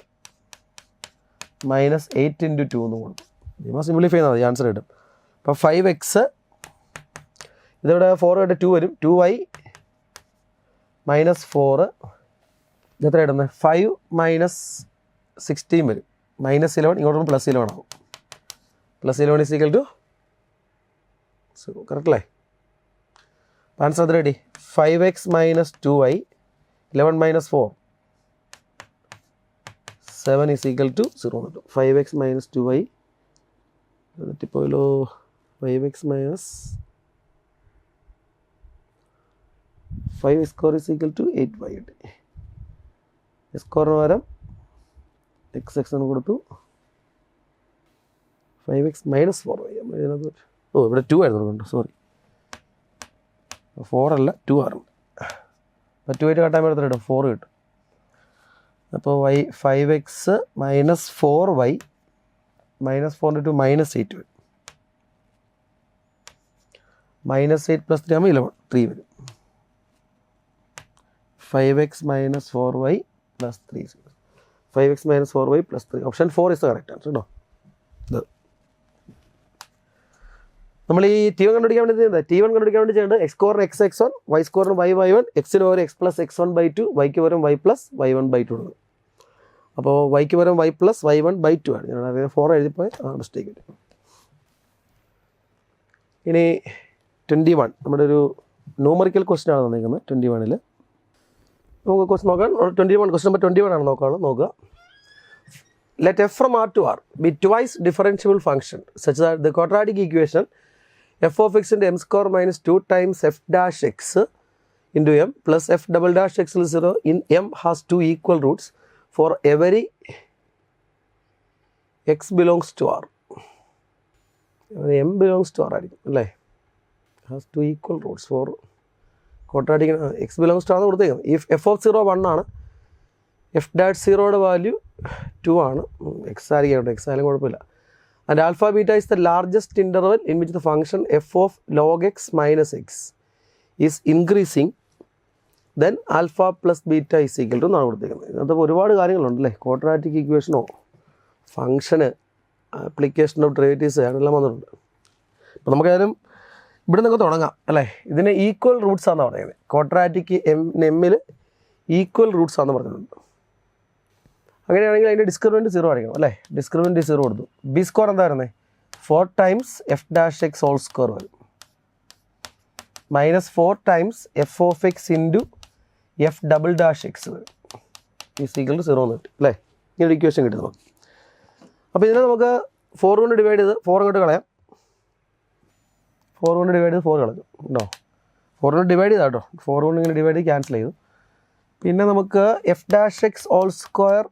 -8 × 2 എന്ന് കൊടുക്കും. നമ്മൾ സിംപ്ലിഫൈ ചെയ്താൽ മതി, ആൻസർ കിട്ടും. അപ്പോൾ 5x ഇതിവിടെ 4 ആയിട്ട് 2 വരും, 2y -4 ഇതെത്ര ഇടുന്നത് 5 - 16 വരും, -11 ഇങ്ങോട്ട് +11 ആവും. +11 = 0. കറക്റ്റ് അല്ലേ? ആൻസർ അത് റെഡി. 5x - 2y 11 - 4 7 = 0 എന്ന് കിട്ടും. 5x - 2y എന്നിട്ടിപ്പോയല്ലോ 5x - 5x² = 8y കിട്ടി. x² പകരം x സെക്ഷൻ കൊടുത്തു. 5x - 4y ഇതിനകത്ത് ഇവിടെ 2 ആയിരുന്നു കൊണ്ട് സോറി, 4 അല്ല 2 ആയിരുന്നു. അപ്പോൾ 2 ആയിട്ട് കട്ടാൻ പറ്റത്തില്ല, 4 കിട്ടും. അപ്പോൾ 5x - 4y -4 × 2 -8 വരും. -8 + 3 ആകുമ്പോൾ 11 3 വരും. 5x - 4y + 3 5x - 4y + 3 option 4 is the correct answer കേട്ടോ. ഇത് നമ്മൾ ഈ T1 കണ്ടുപിടിക്കാൻ വേണ്ടി ചെയ്യുന്നത്, T1 കണ്ടുപിടിക്കാൻ വേണ്ടി ചെയ്യേണ്ടത് x² x x1 y² y1 x-ന് പകരം x + x1/2 y-ക്ക് പകരം y + y1/2 കൊടുക്കും. അപ്പോൾ y-ക്ക് പകരം y + y1/2 ആണ്. ഞാൻ അറിയാം 4 എഴുതിപ്പോയി, മിസ്റ്റേക്ക് കിട്ടും. ഇനി 21 നമ്മുടെ ഒരു ന്യൂമറിക്കൽ ക്വസ്റ്റ്യൻ ആണ് തന്നിരിക്കുന്നത്. 21 നമുക്ക് ക്വസ്റ്റ്യൻ നോക്കാം. 21 ക്വസ്റ്റ്യൻ നമ്പർ 21 ആണ് നോക്കുക. Let f from R to R be twice differentiable function such that the quadratic equation f of x into m² - 2 times f dash x into m plus f double dash x is 0 in m has 2 equal roots for every x belongs to R. m belongs to R ആയിരിക്കും അല്ലേ. has 2 equal roots for quadratic x belongs to R എന്ന് കൊടുത്തേക്കുന്നത്. if f of 0 1 ആണ്, f dash 0യുടെ value 2 ആണ്, x ആയിരിക്കും, x ആയാലും കുഴപ്പമില്ല. And alpha beta is the largest interval in which the function f of log x minus x is increasing, then alpha plus beta is equal to എന്നാണ് കൊടുത്തേക്കുന്നത്. ഇതിനകത്ത് ഒരുപാട് കാര്യങ്ങളുണ്ടല്ലേ, quadratic ഇക്വേഷനോ ഫംഗ്ഷന് application of derivatives അതെല്ലാം വന്നിട്ടുണ്ട്. അപ്പോൾ നമുക്കായാലും ഇവിടെ നിന്നൊക്കെ തുടങ്ങാം അല്ലേ. ഇതിന് ഈക്വൽ റൂട്ട്സ് ആണെന്ന് പറയുന്നത്. ക്വാഡ്രാറ്റിക് എമ്മിൽ ഈക്വൽ റൂട്ട്സ് ആണെന്ന് പറഞ്ഞിട്ടുണ്ട്. അങ്ങനെയാണെങ്കിൽ അതിൻ്റെ ഡിസ്ക്രിമിനൻറ്റ് 0 ആയിരിക്കണം അല്ലേ. ഡിസ്ക്രിമിനൻറ്റ് 0 കൊടുത്തു. ബി സ്ക്വയർ എന്താ വരുന്നത് 4 times f dash x whole square വരും -4 times f of x into f double dash x വരും ഈസ് ഈക്വൽ ടു 0 എന്ന് കിട്ടും അല്ലേ. ഇങ്ങനെ ഇക്വേഷൻ കിട്ടും നമുക്ക്. അപ്പോൾ ഇതിനെ നമുക്ക് 4 കൊണ്ട് ഡിവൈഡ് ചെയ്ത് 4 അങ്ങോട്ട് കളയാം. 4 കൊണ്ട് ഡിവൈഡ് ചെയ്ത് 4 കളഞ്ഞു ഉണ്ടോ. 4 കൊണ്ട് ഡിവൈഡ് ചെയ്താൽ കേട്ടോ. 4 കൊണ്ട് ഇങ്ങനെ ഡിവൈഡ് ചെയ്ത് ക്യാൻസൽ ചെയ്തു. പിന്നെ നമുക്ക് f dash x whole square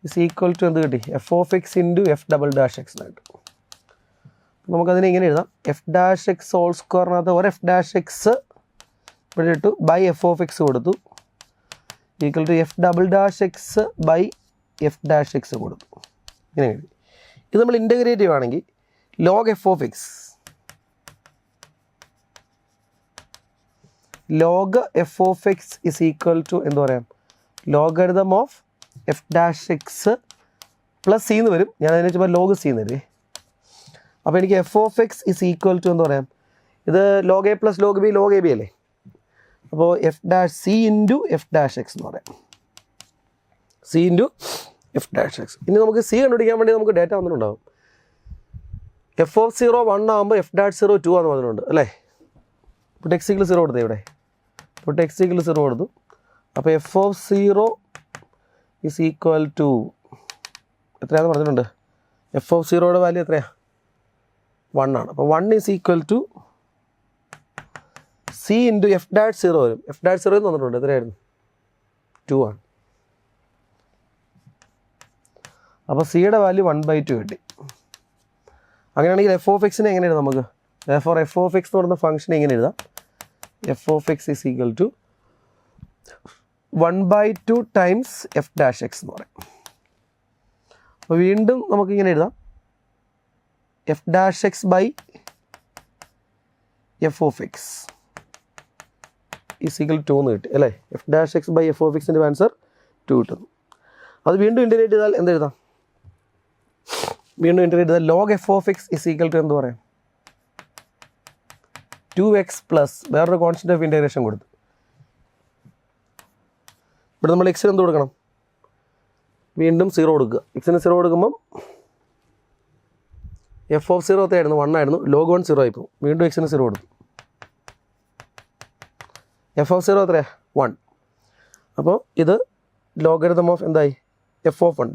is equal to എന്ത് കിട്ടി f of x into f double dash x എന്ന് കിട്ടും. നമുക്കതിനെ ഇങ്ങനെ എഴുതാം. എഫ് ഡാഷ് എക്സ് ഹോൾ സ്ക്വയറിനകത്ത് ഒരു എഫ് ഡാഷ് എക്സ് ഇവിടെ ഇട്ടു ബൈ എഫ് ഓഫ് എക്സ് കൊടുത്തു equal to f double dash x by f dash x കൊടുത്തു. ഇങ്ങനെ എഴുതി. ഇത് നമ്മൾ ഇൻ്റഗ്രേറ്റ് ചെയ്യുകയാണെങ്കിൽ log f of x log f of x is equal to എന്ത് പറയാം logarithm of F dash X plus C എന്ന് വരും. ഞാൻ അതിനെ ചുമ്മാ ലോഗ് സി എന്ന് വരും. അപ്പോൾ എനിക്ക് f of x is equal to എന്ന് പറയാം ഇത് log a plus log b log a b അല്ലേ. അപ്പോൾ f dash c into f dash x എന്ന് പറയാം. C into f dash x. ഇനി നമുക്ക് സി കണ്ടുപിടിക്കാൻ വേണ്ടി നമുക്ക് ഡേറ്റ വന്നിട്ടുണ്ടാകും. എഫ് ഓഫ് 0 1 ആകുമ്പോൾ എഫ് ഡാഷ് 0 2 ആണെന്ന് പറഞ്ഞിട്ടുണ്ട് അല്ലേ. ഇപ്പോൾ ടെക്സ് ഈക്വൽ 0 കൊടുത്തു ഇവിടെ. ഇപ്പോൾ ടെക്സ് ഈക്വൽ 0 കൊടുത്തു. അപ്പോൾ f of 0 is equal to എത്രയാണെന്ന് പറഞ്ഞിട്ടുണ്ട്. എഫ് ഓഫ് 0യുടെ വാല്യൂ എത്രയാണ് 1 ആണ്. അപ്പോൾ 1 is equal to c into f dash 0 വരും. എഫ് ഡാഷ് 0 എന്ന് തന്നിട്ടുണ്ട്. എത്രയായിരുന്നു 2 ആണ്. അപ്പോൾ സിയുടെ വാല്യൂ 1/2 കിട്ടി. അങ്ങനെയാണെങ്കിൽ എഫ് ഓഫ് എക്സിനെ എങ്ങനെ എഴുതാം നമുക്ക് ഫോർ എഫ് ഓഫ് എക്സ് എന്ന് പറയുന്ന ഫംഗ്ഷൻ എങ്ങനെ എഴുതാം f of x is equal to 1/2 times f dash x എന്ന് പറയും. അപ്പോൾ വീണ്ടും നമുക്കിങ്ങനെ എഴുതാം f dash x by f of x is equal 2 എന്ന് കിട്ടി അല്ലേ. F dash x by f of എക്സിൻ്റെ ആൻസർ 2 കിട്ടുന്നു. അത് വീണ്ടും ഇൻ്റഗ്രേറ്റ് ചെയ്താൽ എന്തെഴുതാം വീണ്ടും ഇൻ്റഗ്രേറ്റ് ചെയ്താൽ log f of x is equal to എന്ത് പറയാം 2x പ്ലസ് വേറൊരു കോൺസ്റ്റൻ്റ് ഓഫ് ഇൻ്റഗ്രേഷൻ കൊടുത്തു. ഇവിടെ നമ്മൾ എക്സിന് എന്ത് കൊടുക്കണം വീണ്ടും 0 കൊടുക്കുക. എക്സിന് 0 കൊടുക്കുമ്പം എഫ് ഓഫ് 0 എത്രയായിരുന്നു 1 ആയിരുന്നു. ലോഗ് 1 0 ആയിപ്പോൾ വീണ്ടും എക്സിന് 0 കൊടുത്തു. എഫ് ഓഫ് 0 എത്രയാണ് 1. അപ്പോൾ ഇത് ലോഗരിതം ഓഫ് എന്തായി എഫ് ഓഫ് 1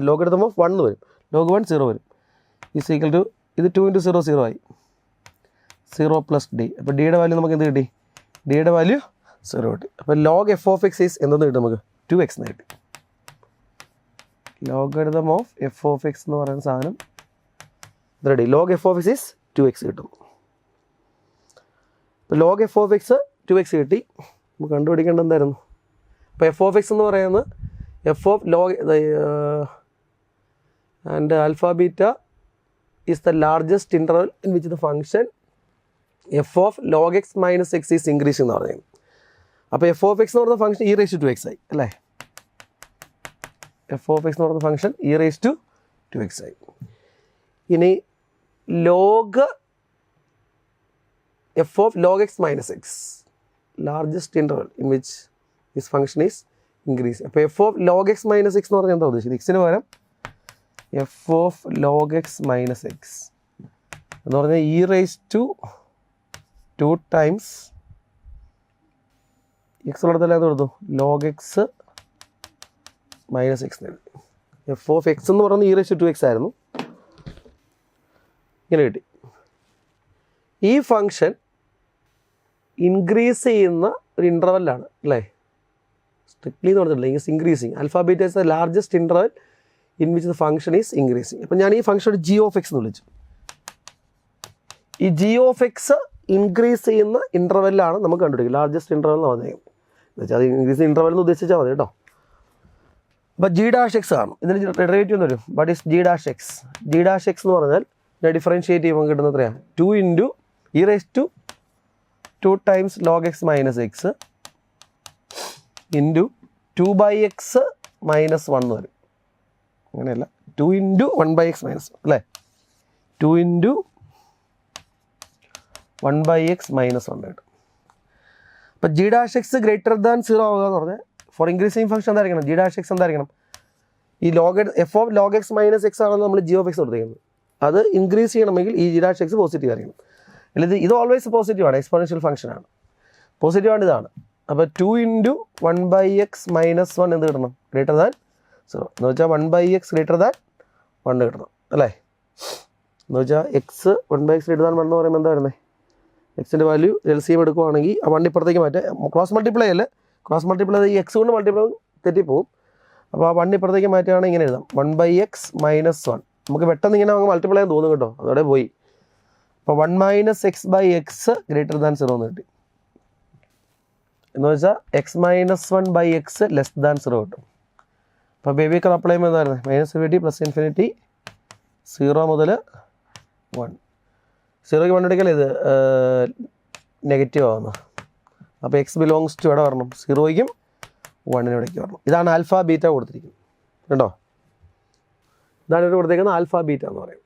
ലോഗരിതം ഓഫ് 1 എന്ന് വരും. ലോഗ് 1 0 വരും. ഈസ് ഈക്വൽ ടു ഇത് 2 × 0 0 ആയി 0 പ്ലസ് ഡി. അപ്പോൾ ഡിയുടെ വാല്യൂ നമുക്ക് എന്ത് കിട്ടി ഡിയുടെ വാല്യൂ 0 കിട്ടി. അപ്പോൾ log f of x is എന്തെന്ന് കിട്ടും നമുക്ക് 2x എന്ന് കിട്ടി. Logarithm of F of X എന്ന് പറയുന്ന സാധനം ready. Log f of x is 2x കിട്ടും. ഇപ്പോൾ log f of X 2x കിട്ടി. നമുക്ക് കണ്ടുപിടിക്കേണ്ടത് എന്തായിരുന്നു അപ്പോൾ എഫ് ഓഫ് എക്സ് എന്ന് പറയുന്നത് F of log and alpha beta is the largest interval in which the function F of log x minus X is increase എന്ന് പറയുന്നത്. അപ്പോൾ എഫ് ഓഫ് എക്സ് എന്ന് പറയുന്ന ഫംഗ്ഷൻ e⁻² ആയി അല്ലേ. എഫ് ഓഫ് എക്സ് എന്ന് പറയുന്ന ഫംഗ്ഷൻ e⁻² ആയി. ഇനി log f of log x minus x largest interval in which this function is increase. അപ്പോൾ f of log x minus x എന്ന് പറഞ്ഞാൽ എന്താ ഉദ്ദേശിച്ചത് എക്സിന് പകരം f of log x minus x എന്ന് പറഞ്ഞാൽ e⁻² ടൈംസ് എക്സ് ഉള്ളടത്തല്ല എന്ത് കൊടുത്തു ലോഗ് എക്സ് മൈനസ് എക്സ് എന്ന് എഴുതി. എഫ് ഓഫ് എക്സ് എന്ന് പറയുന്നത് e⁻² ആയിരുന്നു. ഇങ്ങനെ കിട്ടി. ഈ ഫംഗ്ഷൻ ഇൻക്രീസ് ചെയ്യുന്ന ഒരു ഇൻ്റർവെല്ലാണ് അല്ലേ. സ്ട്രിക്ട്ലി എന്ന് പറഞ്ഞിട്ടില്ല is increasing. Alpha beta is the largest interval in which the function is increasing. അപ്പം ഞാൻ ഈ ഫംഗ്ഷൻ ജി ഓഫ് എക്സ് എന്ന് വിളിച്ചു. ഈ ജി ഓഫ് എക്സ് ഇൻക്രീസ് ചെയ്യുന്ന ഇൻ്റർവെല്ലാണ് നമുക്ക് കണ്ടുപിടിക്കുക ലാർജസ്റ്റ് ഇൻ്റർവെൽ എന്ന് പറഞ്ഞാൽ അത് ഇൻക്രീസ് ഇൻ്റർവെൽ എന്ന് ഉദ്ദേശിച്ചാൽ മതി കേട്ടോ. അപ്പോൾ ജി ഡാഷ് എക്സ് ആണ് ഇതിന് ഡെറിവേറ്റീവ് എന്ന് വരും. But is G dash X. G dash x എന്ന് പറഞ്ഞാൽ ഞാൻ ഡിഫറൻഷിയേറ്റ് ചെയ്യുമ്പോൾ കിട്ടുന്നത് എത്രയാണ് 2 × e⁻² times log x minus X into 2/x minus 1 എന്ന് വരും. അങ്ങനെയല്ല 2 × 1/x മൈനസ് അല്ലേ 2 × 1/x മൈനസ് 1 കിട്ടും. അപ്പോൾ G dash X greater than 0 ആവുക എന്ന് പറഞ്ഞാൽ ഫോർ ഇൻക്രീസിങ് ഫംഗ്ഷൻ എന്തായിരിക്കണം, ജി ഡാഷ് എക്സ് എന്തായിരിക്കണം, ഈ F of log x minus X ആണെന്ന് നമ്മൾ ജി ഓഫ് എക്സ് കൊടുത്തേക്കുന്നത്. അത് ഇൻക്രീസ് ചെയ്യണമെങ്കിൽ ഈ ജി ഡാഷ് എക്സ് പോസിറ്റീവ് ആയിരിക്കണം. അല്ലെങ്കിൽ ഇത് ഓൾവേസ് പോസിറ്റീവ് ആണ്, എക്സ്പോണൻഷ്യൽ ഫംഗ്ഷൻ ആണ്, പോസിറ്റീവ് ആണ് ഇതാണ്. അപ്പോൾ 2 × 1/x - 1 എന്ത് കിട്ടണം, ഗ്രേറ്റർ ദാൻ 0 എന്ന് വെച്ചാൽ 1/x ഗ്രേറ്റർ ദാൻ 1 കിട്ടണം അല്ലേ. എന്ന് വെച്ചാൽ എക്സ് 1/x ഗ്രേറ്റർ ദാൻ 1 എന്ന് പറയുമ്പോൾ എന്താ വരുന്നത്, എക്സിൻ്റെ വാല്യൂ LCM എടുക്കുവാണെങ്കിൽ ആ 1 ഇപ്പുറത്തേക്ക് മാറ്റാം, ക്രോസ് മൾട്ടിപ്ലൈ അല്ലേ, ക്രോസ് മൾട്ടിപ്ലൈ ഈ എക്സ് കൊണ്ട് മൾട്ടിപ്ലൈ തെറ്റിപ്പോവും. അപ്പോൾ ആ 1 ഇപ്പുറത്തേക്ക് മാറ്റുകയാണെങ്കിൽ ഇങ്ങനെ എഴുതാം, 1/x - 1. നമുക്ക് പെട്ടെന്ന് ഇങ്ങനെ അങ്ങ് മൾട്ടിപ്ലൈ ചെയ്യാൻ തോന്നും കേട്ടോ, അതോടെ പോയി. അപ്പോൾ 1 - x/x ഗ്രേറ്റർ ദാൻ 0 എന്ന് കിട്ടി. എന്ന് വെച്ചാൽ x - 1/x ലെസ് ദാൻ 0 കിട്ടും. അപ്പോൾ ബേബി കർ അപ്ലൈ ചെയ്യുമ്പോൾ എന്തായിരുന്നു, -∞ +∞ 0 മുതൽ 1. 0ക്ക് 1 എടുക്കൽ ഇത് നെഗറ്റീവ് ആവുന്നു. അപ്പോൾ x ബിലോങ്സ് ടു എവിടെ വരണം, 0ക്കും 1നും ഇടയ്ക്ക് വരണം. ഇതാണ് ആൽഫ ബീറ്റ കൊടുത്തിരിക്കുന്നത് കേട്ടോ. ഇതാണ് ഇവിടെ കൊടുത്തേക്കുന്നത് ആൽഫ ബീറ്റ എന്ന് പറയുന്നത്.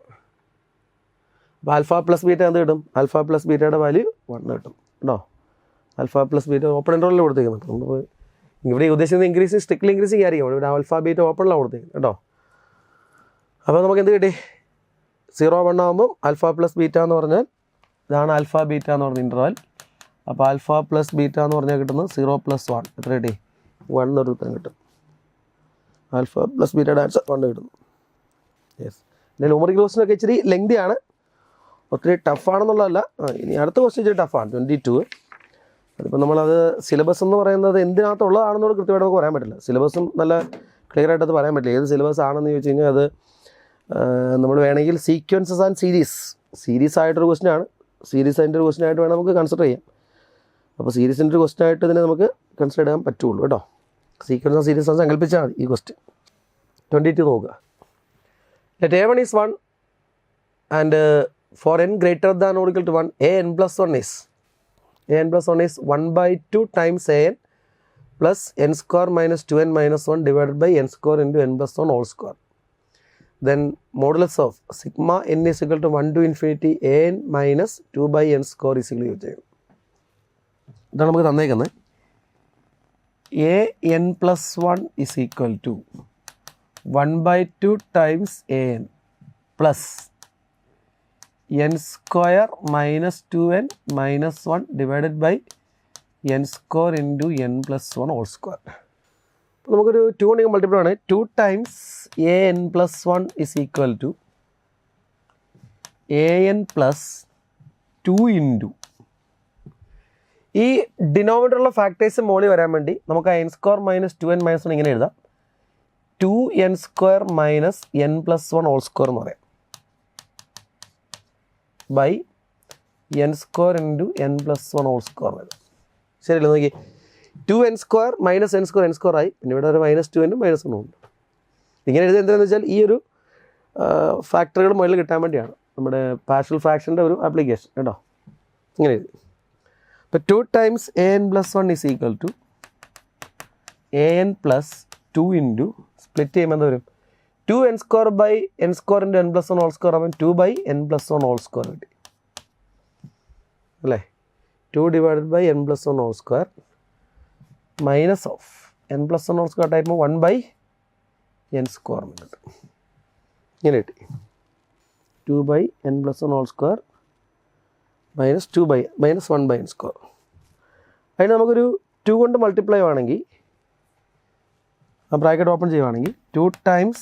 അപ്പോൾ ആൽഫ പ്ലസ് ബീറ്റ എന്ത് കിട്ടും, ആൽഫ പ്ലസ് ബീറ്റയുടെ വാല്യൂ 1 കിട്ടും കേട്ടോ. ആൽഫ പ്ലസ് ബീറ്റ ഓപ്പൺ ഇൻ്റർവെല്ലിൽ കൊടുത്തേക്കുന്നത്. നമ്മൾ ഇവിടെ ഉദ്ദേശിക്കുന്നത് ഇൻക്രീസിങ് സ്ട്രിക്ട്ലി ഇൻക്രീസിങ് ആയിരിക്കും, ഇവിടെ ആൽഫ ബീറ്റ ഓപ്പണിലാണ് കൊടുത്തേക്കുന്നത് കേട്ടോ. അപ്പോൾ നമുക്ക് എന്ത് കിട്ടി, 0 1 ആകുമ്പോൾ ആൽഫ പ്ലസ് ബീറ്റ എന്ന് പറഞ്ഞാൽ ഇതാണ് ആൽഫ ബീറ്റ എന്ന് പറഞ്ഞ ഇൻ്റർവെൽ. അപ്പോൾ ആൽഫ പ്ലസ് ബീറ്റ എന്ന് പറഞ്ഞാൽ കിട്ടുന്നത് 0 + 1 എത്ര കിട്ടി, 1 ഒരു ഉത്തരം കിട്ടും. ആൽഫ പ്ലസ് ബീറ്റയുടെ ആൻസർ 1 കിട്ടുന്നു. യെസ്. പിന്നെ ന്യൂമറിക്കൽ ക്വസ്റ്റ്യനൊക്കെ ഇച്ചിരി ലെങ്തി ആണ്, ഒത്തിരി ടഫാണെന്നുള്ളതല്ല. ഇനി അടുത്ത ക്വസ്റ്റ്യൻ ഇച്ചിരി ടഫാണ്, 22. അതിപ്പോൾ നമ്മളത് സിലബസ് എന്ന് പറയുന്നത് എന്തിനകത്തുള്ളതാണെന്നോട് കൃത്യമായിട്ട് നമുക്ക് പറയാൻ പറ്റില്ല. സിലബസും നല്ല ക്ലിയർ ആയിട്ട് അത് പറയാൻ പറ്റില്ല, ഏത് സിലബസ് ആണെന്ന് ചോദിച്ചു കഴിഞ്ഞാൽ അത് നമ്മൾ വേണമെങ്കിൽ സീക്വൻസസ് ആൻഡ് സീരീസ് ആയിട്ടൊരു ക്വസ്റ്റ്യൻ ആണ്, സീരീസ് അതിൻ്റെ ഒരു ക്വസ്റ്റ്യൻ ആയിട്ട് വേണം നമുക്ക് കൺസിഡർ ചെയ്യാം. അപ്പോൾ സീരീസിൻ്റെ ഒരു ക്വസ്റ്റ്യൻ ആയിട്ട് ഇതിനെ നമുക്ക് കൺസിഡർ ചെയ്യാൻ പറ്റുള്ളൂ കേട്ടോ. സീക്വൻസ് ആൻഡ് സീരീസ് ആണ് സങ്കല്പിച്ചാൽ മതി ഈ ക്വസ്റ്റ്യൻ. 22 നോക്കുക. Let A1 is 1 and for n greater than or equal to 1, an plus 1 is 1/2 times an plus n square minus 2n minus 1 divided by n square into n plus 1 whole square. Then modulus of sigma n is equal to 1 to infinity an minus 2 by n square is equal to 0. ഇതാണ് നമുക്ക് തന്നേക്കുന്നത്. an plus 1 is equal to 1/2 times an plus n square minus 2n minus 1 divided by n square into n plus 1 whole square. അപ്പോൾ നമുക്കൊരു 2 കൊണ്ട് multiply ആണ്. 2 times an plus 1 is equal to an plus 2 into ഈ ഡിനോമിനേറ്ററുള്ള factors മോളിൽ വരാൻ വേണ്ടി നമുക്ക് n square minus 2n minus 1 ഇങ്ങനെ എഴുതാം, 2n square minus n plus 1 whole square എന്ന് പറയാം by n square into n plus 1 whole square എന്ന്. ശരിയല്ലേ, നോക്കി 2n square minus n square ആയി, പിന്നെ ഇവിടെ ഒരു -2n -1 ഉണ്ട്. ഇങ്ങനെ എഴുതുന്നത് എന്താണെന്ന് വെച്ചാൽ ഈ ഒരു ഫാക്ടറുകൾ മുകളിൽ കിട്ടാൻ വേണ്ടിയാണ്, നമ്മുടെ പാർഷ്യൽ ഫ്രാക്ഷൻ്റെ ഒരു ആപ്ലിക്കേഷൻ കേട്ടോ. ഇങ്ങനെ എഴുതി. അപ്പോൾ 2 times an plus 1 is equal to an plus 2 into split ചെയ്യുമ്പോൾ എന്താ വരും, 2n square by n square into n plus 1 whole square ആകുമ്പോൾ 2 by n plus 1 whole square കിട്ടി അല്ലേ. 2 divided by n plus 1 whole square minus of n plus 1 whole square ആയിപ്പോൾ 1 by n square കിട്ടും. ഇങ്ങനെ കിട്ടി, 2 by n plus 1 whole square minus 2 by -1 by n square. അതിന് നമുക്കൊരു 2 കൊണ്ട് multiply ആണെങ്കിൽ ആ ബ്രാക്കറ്റ് ഓപ്പൺ ചെയ്യുവാണെങ്കിൽ 2 times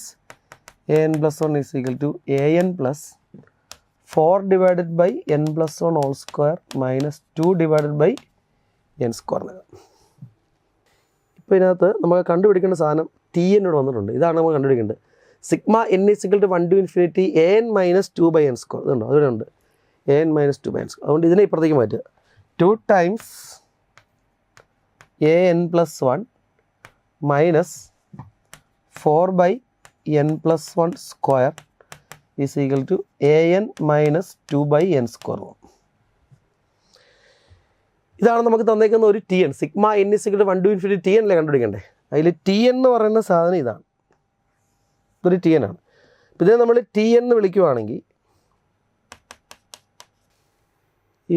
an plus 1 is equal to an plus 4 divided by n plus 1 whole square minus 2 divided by n square. ഇപ്പോൾ ഇതിനകത്ത് നമുക്ക് കണ്ടുപിടിക്കേണ്ട സാധനം Tn ഇവിടെ വന്നിട്ടുണ്ട്. ഇതാണ് നമ്മൾ കണ്ടുപിടിക്കേണ്ടത്. Sigma n is equal to 1 to infinity an minus 2 by n square. ഇതുണ്ടോ, അതിവിടെ ഉണ്ട് an minus 2 by n square. അതുകൊണ്ട് ഇതിനെ ഇപ്പുറത്തേക്ക് മാറ്റുക. 2 times an plus 1 minus 4 by n plus 1 square is equal to an minus 2 by n square. ഇതാണ് നമുക്ക് തന്നേക്കുന്ന ഒരു Tn. Sigma n is equal to 1 to infinity Tn അല്ലേ കണ്ടുപിടിക്കണ്ടേ. അതിൽ Tn എന്ന് പറയുന്ന സാധനം ഇതാണ്, ഇതൊരു Tn ആണ്. ഇതിനെ നമ്മൾ Tn എന്ന് വിളിക്കുവാണെങ്കിൽ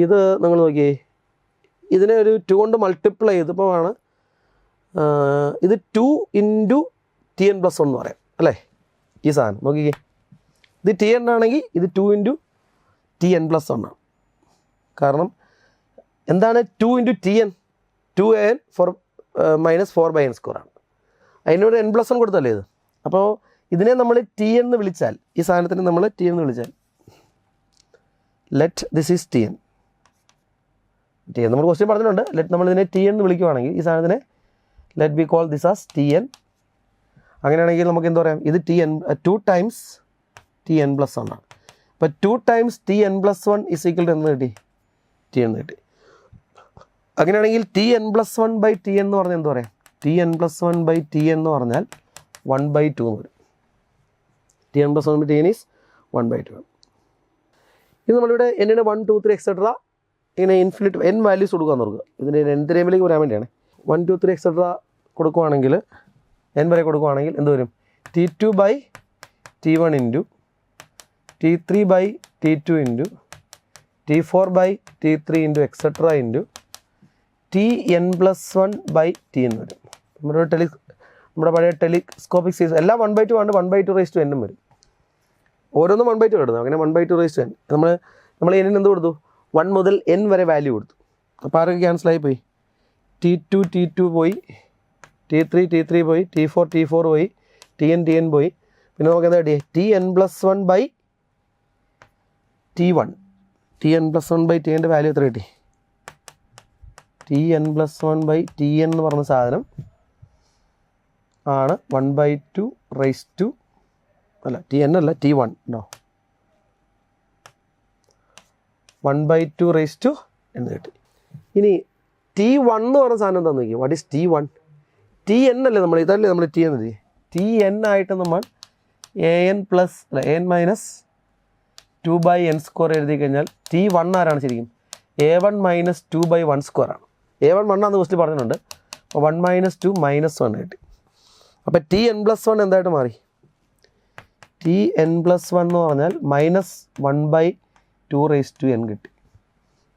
ഇത് നിങ്ങൾ നോക്കിയേ, ഇതിനെ ഒരു 2 കൊണ്ട് മൾട്ടിപ്ലൈ ചെയ്തപ്പോഴാണ് ഇത് 2 ഇൻറ്റു Tn+1 എന്ന് പറയാം അല്ലേ? ഈ സാധനം നോക്കിക്കേ, ഇത് Tn ആണെങ്കിൽ ഇത് 2 ഇൻറ്റു Tn+1 ആണ്. കാരണം എന്താണ് 2 into Tn? 2n minus 4/n² ആണ്. അതിനോട് n+1 കൊടുത്തല്ലേ ഇത്. അപ്പോൾ ഇതിനെ നമ്മൾ Tn എന്ന് വിളിച്ചാൽ, ഈ സാധനത്തിന് നമ്മൾ Tn എന്ന് വിളിച്ചാൽ, ലെറ്റ് ദിസ് ഈസ് Tn. നമ്മൾ ക്വസ്റ്റ്യൻ പറഞ്ഞിട്ടുണ്ട്. നമ്മളിതിനെ Tn എന്ന് വിളിക്കുവാണെങ്കിൽ ഈ സാധനത്തിനെ let be call this as Tn. അങ്ങനെയാണെങ്കിൽ നമുക്ക് എന്താ പറയാം, ഇത് 2 ടൈംസ് Tn+1 ആണ്. അപ്പോൾ 2 times Tn+1 is equal to എന്ന് കിട്ടി, Tn എന്ന് കിട്ടി. അങ്ങനെയാണെങ്കിൽ Tn+1/Tn എന്ന് പറഞ്ഞാൽ എന്താ പറയാം, Tn+1/Tn എന്ന് പറഞ്ഞാൽ 1/2 എന്ന് വരും. Tn+1/Tn ഈസ് 1/2 ആണ്. ഇത് നമ്മളിവിടെ n-ന് 1 2 3 എക്സെട്ര ഇങ്ങനെ ഇൻഫിനിറ്റ് n വാല്യൂസ് കൊടുക്കാൻ നോക്കുക. ഇതിൻ്റെ nth ടൈമിലേക്ക് വരാൻ വേണ്ടിയാണ്. 1 2 3 എക്സെട്ര കൊടുക്കുവാണെങ്കിൽ, n വരെ കൊടുക്കുവാണെങ്കിൽ എന്ത് വരും, T2/T1 into T3/T2 into T4/T3 into etcetera into Tn+1/Tn വരും. നമ്മുടെ പഴയ ടെലിസ്കോപ്പിക് സീരീസ് എല്ലാം 1/2 ആണ്. 1/2n വരും. ഓരോന്നും 1/2 കിടന്നു. അങ്ങനെ 1/2n നമ്മൾ n എന്ത് കൊടുത്തു, 1 മുതൽ n വരെ വാല്യൂ കൊടുത്തു. അപ്പോൾ ആരൊക്കെ ക്യാൻസലായി പോയി, T2 പോയി, T3 പോയി, T4 പോയി, Tn പോയി. പിന്നെ നമുക്ക് എന്താ കിട്ടിയേ, Tn+1/T1. Tn+1/Tൻ്റെ വാല്യൂ എത്ര കിട്ടി, Tn+1/Tn എന്ന് പറഞ്ഞ സാധനം ആണ് 1/2 അല്ല Tn അല്ല T1 ഉണ്ടോ, 1/2 എന്ന് കിട്ടി. ഇനി T1 എന്ന് പറഞ്ഞ സാധനം എന്താ നോക്കി, വാട്ട് ഈസ് T1? Tn അല്ലേ നമ്മൾ, ഇതല്ലേ നമ്മൾ Tn എഴുതി. Tn ആയിട്ട് നമ്മൾ an മൈനസ് 2/n² എഴുതി കഴിഞ്ഞാൽ T1 ആരാണ് ശരിക്കും, a1 മൈനസ് 2/1² ആണ്. a1 1 ക്വസ്റ്റ്യൻ പറഞ്ഞിട്ടുണ്ട്. അപ്പോൾ 1 മൈനസ് 2 -1 കിട്ടി. അപ്പോൾ Tn+1 എന്തായിട്ട് മാറി, Tn+1 എന്ന് പറഞ്ഞാൽ -1/2n കിട്ടി.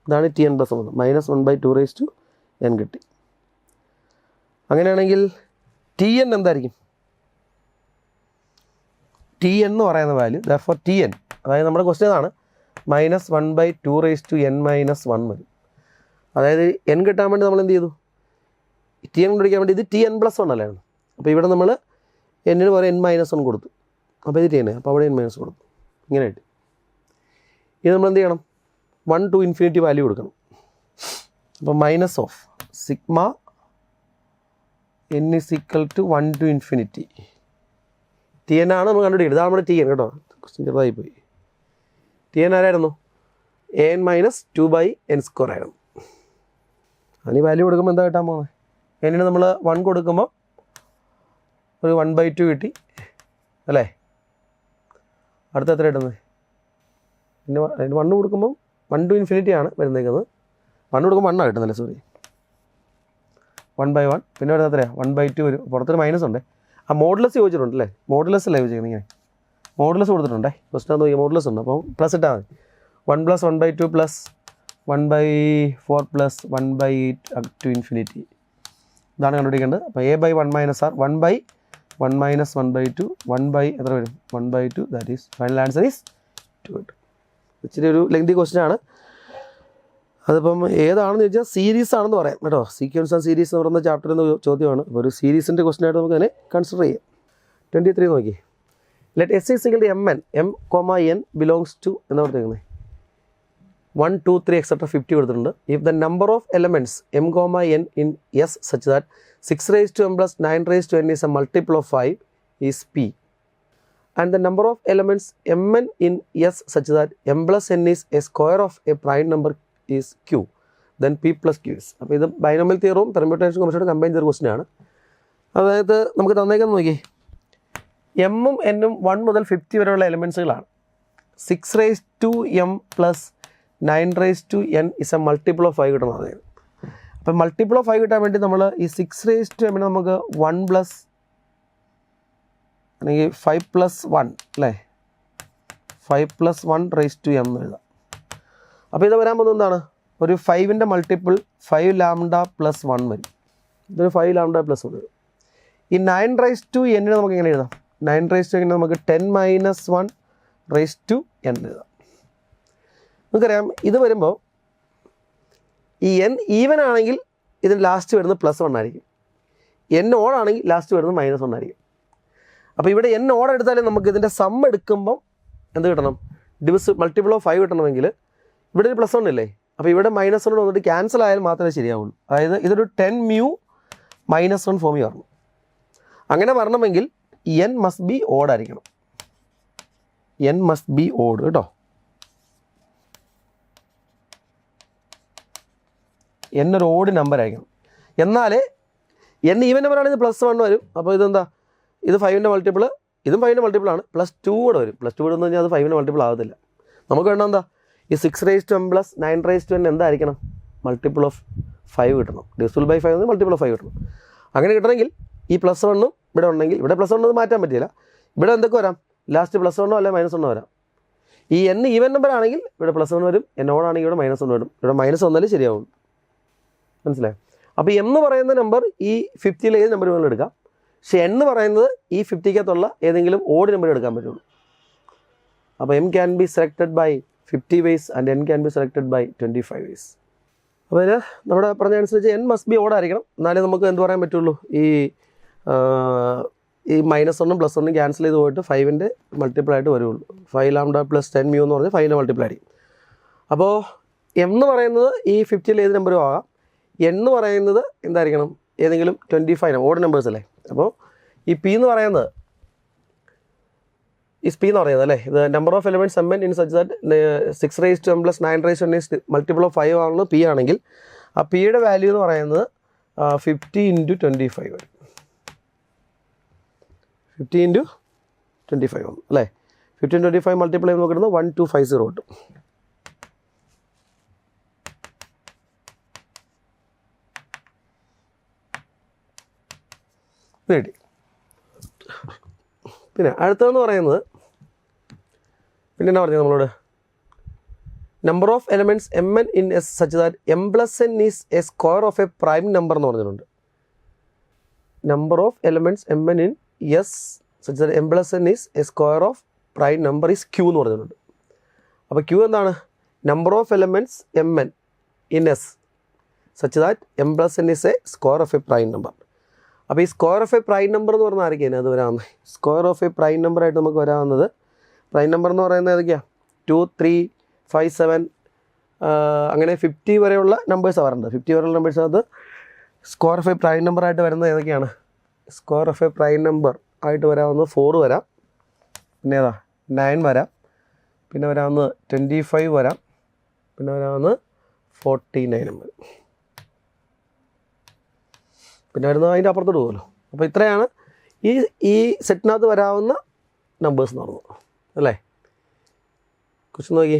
ഇതാണ് Tn+1, -1/2n കിട്ടി. അങ്ങനെയാണെങ്കിൽ Tn എന്തായിരിക്കും, Tn എന്ന് പറയുന്ന വാല്യൂ ദെർഫോർ Tn, അതായത് നമ്മുടെ ക്വസ്റ്റ്യൻ ആണ്, -1/2n-1 വരും. അതായത് n കിട്ടാൻ വേണ്ടി നമ്മൾ എന്ത് ചെയ്തു, Tn കണ്ടുപിടിക്കാൻ വേണ്ടി ഇത് Tn+1 അല്ലായിരുന്നു. അപ്പോൾ ഇവിടെ നമ്മൾ n-ന് പകരം n-1 കൊടുത്തു. അപ്പോൾ ഇത് Tn, അപ്പോൾ അവിടെ n- കൊടുത്തു. ഇങ്ങനെ കിട്ടി. ഇത് നമ്മൾ എന്ത് ചെയ്യണം, 1 to infinity വാല്യൂ കൊടുക്കണം. അപ്പോൾ minus of sigma n is equal to 1 to infinity. Tn ആണ് നമ്മൾ കണ്ടുപിടിക്കുന്നത്. ഇതാണ് നമ്മുടെ Tn കേട്ടോ, ക്വസ്റ്റ്യൻ ചെറുതായി പോയി. Tn ആരായിരുന്നു, an-2/n² ആയിരുന്നു. അതിന് വാല്യൂ കൊടുക്കുമ്പോൾ എന്താ കിട്ടാൻ പോകുന്നത്, n-ന് നമ്മൾ 1 കൊടുക്കുമ്പോൾ ഒരു 1/2 കിട്ടി അല്ലേ. അടുത്ത എത്ര കിട്ടുന്നത്, പിന്നെ 1 കൊടുക്കുമ്പോൾ 1 to infinity ആണ് വരുന്നേക്കുന്നത്. 1 കൊടുക്കുമ്പോൾ 1 ആണ് കിട്ടുന്നല്ലേ, സോറി 1/1. പിന്നെ വരുന്നത് എത്രയാണ്, 1/2 വരും. പുറത്തൊരു മൈനസ് ഉണ്ട്. ആ മോഡുലസ് ചോദിച്ചിട്ടുണ്ട് അല്ലേ, മോഡുലസ് അല്ലേ ചോദിക്കുന്നത്, ഇങ്ങനെ മോഡുലസ് കൊടുത്തിട്ടുണ്ടേ ക്വസ്റ്റൻ നോക്കിയാൽ മോഡുലസ് ഉണ്ട്. അപ്പോൾ പ്ലസ് ഇട്ടാൽ മതി. 1 + 1/2 plus 1/4 plus 1/8 up to infinity. ഇതാണ് കണ്ടുപിടിക്കേണ്ടത്. അപ്പോൾ a/1 - r 1/1 - 1/2 1/ എത്ര വരും, 1/2. That is final answer is 2. ഇച്ചിരി ഒരു ലെങ്തി ക്വസ്റ്റ്യൻ ആണ്. അതിപ്പം ഏതാണെന്ന് ചോദിച്ചാൽ സീരീസ് ആണെന്ന് പറയാം കേട്ടോ. സീക്വൻസ് ആൻഡ് സീരീസ് എന്ന് പറയുന്ന ചാപ്റ്ററിൽ നിന്ന് ചോദ്യമാണ്. അപ്പോൾ ഒരു സീരീസിൻ്റെ ക്വസ്റ്റ്യൻ ആയിട്ട് നമുക്ക് അതിനെ കൺസിഡർ ചെയ്യാം. 23 നോക്കി, let S is equal to mn, m, n belongs to എന്താ കൊടുത്തേക്കുന്നത്, 1 2 3 etc 50 കൊടുത്തിട്ടുണ്ട്. If the number of elements m, n in S such that 6m plus 9n is a multiple of 5 is P, and the number of elements mn in S such that m plus n is a square of a prime number is Q, then P plus Q is. അപ്പോൾ ഇത് binomial തിയറവും permutation കോമ്പിനേഷനും combine ചെയ്ത question ആണ്. അതായത് നമുക്ക് തന്നേക്കാൻ നോക്കി, എമ്മും എന്നും 1 മുതൽ 50 വരെയുള്ള എലിമെൻറ്റ്സുകളാണ്. 6m plus 9n is a multiple of 5 കിട്ടണം. അതായത് അപ്പം മൾട്ടിപ്പിൾ ഓഫ് 5 കിട്ടാൻ വേണ്ടി നമ്മൾ ഈ 6m നമുക്ക് 1 പ്ലസ് അല്ലെങ്കിൽ 5 + 1 അല്ലേ, 5 + 1 raised to m എന്ന് എഴുതാം. അപ്പോൾ ഇത് വരാൻ പോകുന്നത് എന്താണ്, ഒരു 5ൻ്റെ മൾട്ടിപ്പിൾ 5λ + 1 വരും. ഇതൊരു 5 ലാംഡ പ്ലസ് 1 വരും. ഈ 9 റൈസ് ടു n നമുക്ക് എങ്ങനെ എഴുതാം? 9 റൈസ് ടു എങ്ങനെ നമുക്ക് 10 - 1 റൈസ് ടു n എഴുതാം. നമുക്കറിയാം ഇത് വരുമ്പോൾ ഈ n ഈവൻ ആണെങ്കിൽ ഇതിന് ലാസ്റ്റ് വരുന്നത് +1 ആയിരിക്കും. n ഓഡ് ആണെങ്കിൽ ലാസ്റ്റ് വരുന്നത് -1 ആയിരിക്കും. അപ്പോൾ ഇവിടെ n ഓഡ് എടുത്താലേ നമുക്ക് ഇതിൻ്റെ സം എടുക്കുമ്പം എന്ത് കിട്ടണം? മൾട്ടിപ്പിൾ ഓഫ് 5 കിട്ടണമെങ്കിൽ ഇവിടെ ഒരു +1 ഇല്ലേ? അപ്പോൾ ഇവിടെ -1 വന്നിട്ട് ക്യാൻസൽ ആയാൽ മാത്രമേ ശരിയാവുള്ളൂ. അതായത് ഇതൊരു 10 mu -1 ഫോമിൽ വരണം. അങ്ങനെ വരണമെങ്കിൽ n മസ്റ്റ് ബി ഓഡ് ആയിരിക്കണം. n മസ്റ്റ് ബി ഓഡ് കേട്ടോ. n ഒരു ഓഡ് നമ്പർ ആയിരിക്കണം. എന്നാലേ n ഈവൻ നമ്പർ ആണെങ്കിൽ +1 വരും. അപ്പോൾ ഇതെന്താ? ഇത് 5ൻ്റെ മൾട്ടിപ്പിൾ, ഇതും 5ൻ്റെ മൾട്ടിപ്പിൾ ആണ്. +2 കൂടെ വരും. +2 കൂടെ എന്ന് പറഞ്ഞാൽ അത് 5ൻ്റെ മൾട്ടിപ്പിൾ ആകത്തില്ല. നമുക്ക് വേണ്ട എന്താ? ഈ 6 raise to m + 9 raise to n എന്തായിരിക്കണം? മൾട്ടിപ്പിൾ ഓഫ് 5 കിട്ടണം. ഡിവിസിബിൾ ബൈ 5 മൾട്ടിപ്പിൾ ഓഫ് 5 കിട്ടണം. അങ്ങനെ കിട്ടണമെങ്കിൽ ഈ +1 ഇവിടെ ഉണ്ടെങ്കിൽ ഇവിടെ +1 മാറ്റാൻ പറ്റില്ല. ഇവിടെ എന്തൊക്കെ വരാം? ലാസ്റ്റ് +1 അല്ലെ -1 വരാം. ഈ n ഈവൻ നമ്പർ ആണെങ്കിൽ ഇവിടെ +1 വരും. n ഓഡ് ആണെങ്കിൽ ഇവിടെ -1 വരും. ഇവിടെ -1 ശരിയാവും. മനസ്സിലായോ? അപ്പോൾ m എന്ന് പറയുന്ന നമ്പർ ഈ 50 ഏത് നമ്പർ വേണമെങ്കിലും എടുക്കാം. പക്ഷേ n എന്ന് പറയുന്നത് ഈ 50ക്കകത്തുള്ള ഏതെങ്കിലും ഓഡ് നമ്പർ എടുക്കാൻ പറ്റുള്ളൂ. അപ്പോൾ m can be selected by 50 ways and n can be selected by 25 ways. അപ്പോൾ ഇതിൽ നമ്മുടെ പറഞ്ഞ അനുസരിച്ച് n മസ്റ്റ് ബി ഓഡ് ആയിരിക്കണം. എന്നാലേ നമുക്ക് എന്ത് പറയാൻ പറ്റുള്ളൂ? ഈ -1 +1 ക്യാൻസൽ ചെയ്ത് പോയിട്ട് 5ൻ്റെ മൾട്ടിപ്പിൾ ആയിട്ട് വരുള്ളൂ. 5 ലാംഡ + 10 mu എന്ന് പറഞ്ഞാൽ 5ൻ്റെ മൾട്ടിപ്പിൾ ആയിരിക്കും. അപ്പോൾ m എന്ന് പറയുന്നത് ഈ 50 ഏത് നമ്പറും ആകാം. n എന്ന് പറയുന്നത് എന്തായിരിക്കണം? ഏതെങ്കിലും 25 ഓഡ് നമ്പേഴ്സ് അല്ലേ? അപ്പോൾ ഈ p എന്ന് പറയുന്നത് p എന്ന് പറയുന്നത് അല്ലേ? ഇത് number of elements mn in such that 6 raise to m + 9 raise to n is multiple of 5 ആണെന്ന് p ആണെങ്കിൽ ആ പിയുടെ വാല്യൂ എന്ന് പറയുന്നത് 50 × 25 വരും. 50 × 25 വന്നു അല്ലേ? 50 × 25 മൾട്ടിപ്പിൾ ചെയ്ത് നോക്കുന്നത് 1250 കിട്ടും. കിട്ടി. പിന്നെ അടുത്തതെന്ന് പറയുന്നത് പിന്നെ എന്നാ പറഞ്ഞത് നമ്മളോട്? Number of elements mn in S such that m + n is A square of A prime number എന്ന് പറഞ്ഞിട്ടുണ്ട്. Number of elements mn in S such that m + n is A square of prime number is Q എന്ന് പറഞ്ഞിട്ടുണ്ട്. അപ്പോൾ Q എന്താണ്? Number of elements mn in S such that m + n is A square of A prime number. അപ്പോൾ ഈ square of A prime number എന്ന് പറഞ്ഞാൽ ആയിരിക്കും അത് വരാവുന്നത്? സ്ക്വയർ ഓഫ് എ പ്രൈം നമ്പറായിട്ട് നമുക്ക് വരാവുന്നത് പ്രൈം നമ്പർ എന്ന് പറയുന്നത് ഏതൊക്കെയാണ്? 2, 3, 5, 7 അങ്ങനെ 50 വരെയുള്ള നമ്പേഴ്സാണ് വരേണ്ടത്. 50 വരെയുള്ള നമ്പേഴ്സിനകത്ത് സ്ക്വയർ ഓഫ് എ പ്രൈം നമ്പറായിട്ട് വരുന്നത് ഏതൊക്കെയാണ്? Square of A prime number ആയിട്ട് വരാവുന്നത് 4 വരാം, പിന്നെ ഏതാ 9 വരാം, പിന്നെ വരാവുന്നത് 25 വരാം, പിന്നെ വരാവുന്നത് 49 വരും, പിന്നെ വരുന്നത് അതിൻ്റെ അപ്പുറത്തോട്ട് പോകുമല്ലോ. അപ്പോൾ ഇത്രയാണ് ഈ സെറ്റിനകത്ത് വരാവുന്ന നമ്പേഴ്സ് എന്ന് പറഞ്ഞത് അല്ലേ? കുറച്ച് നോക്കി.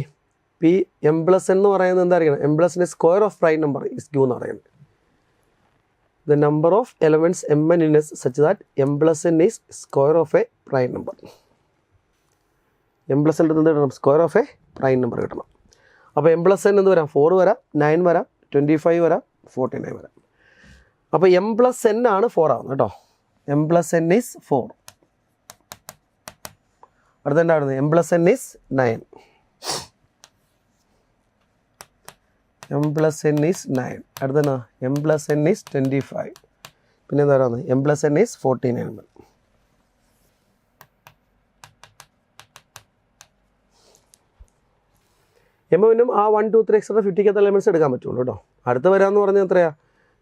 പി m + n എന്ന് പറയുന്നത് എന്തായിരിക്കണം? m + n square of prime number is Q എന്ന് പറയുന്നത്. The number of elements mn in S such that m + n is square of A prime number. m + n എന്ത് കിട്ടണം? Square of A prime number കിട്ടണം. അപ്പോൾ m + n എന്ത് വരാം? 4 വരാം, 9 വരാം, 25 വരാം, 49 വരാം. അപ്പോൾ m + n ആണ് 4 ആവുന്നത് കേട്ടോ. m + n is 4. അടുത്ത എന്തായിരുന്നു? m + n is 9. m + n is 9. അടുത്ത m + n ഈസ് 25. പിന്നെ എന്താ പറയുന്നത്? m + n is 49. എമ്മിനും ആ 1, 2, 3 എക്സ്ട്രാ 50 എലമെൻറ്റ്സ് എടുക്കാൻ പറ്റുള്ളൂ കേട്ടോ. അടുത്ത് വരാമെന്ന് പറഞ്ഞാൽ എത്രയാണ്?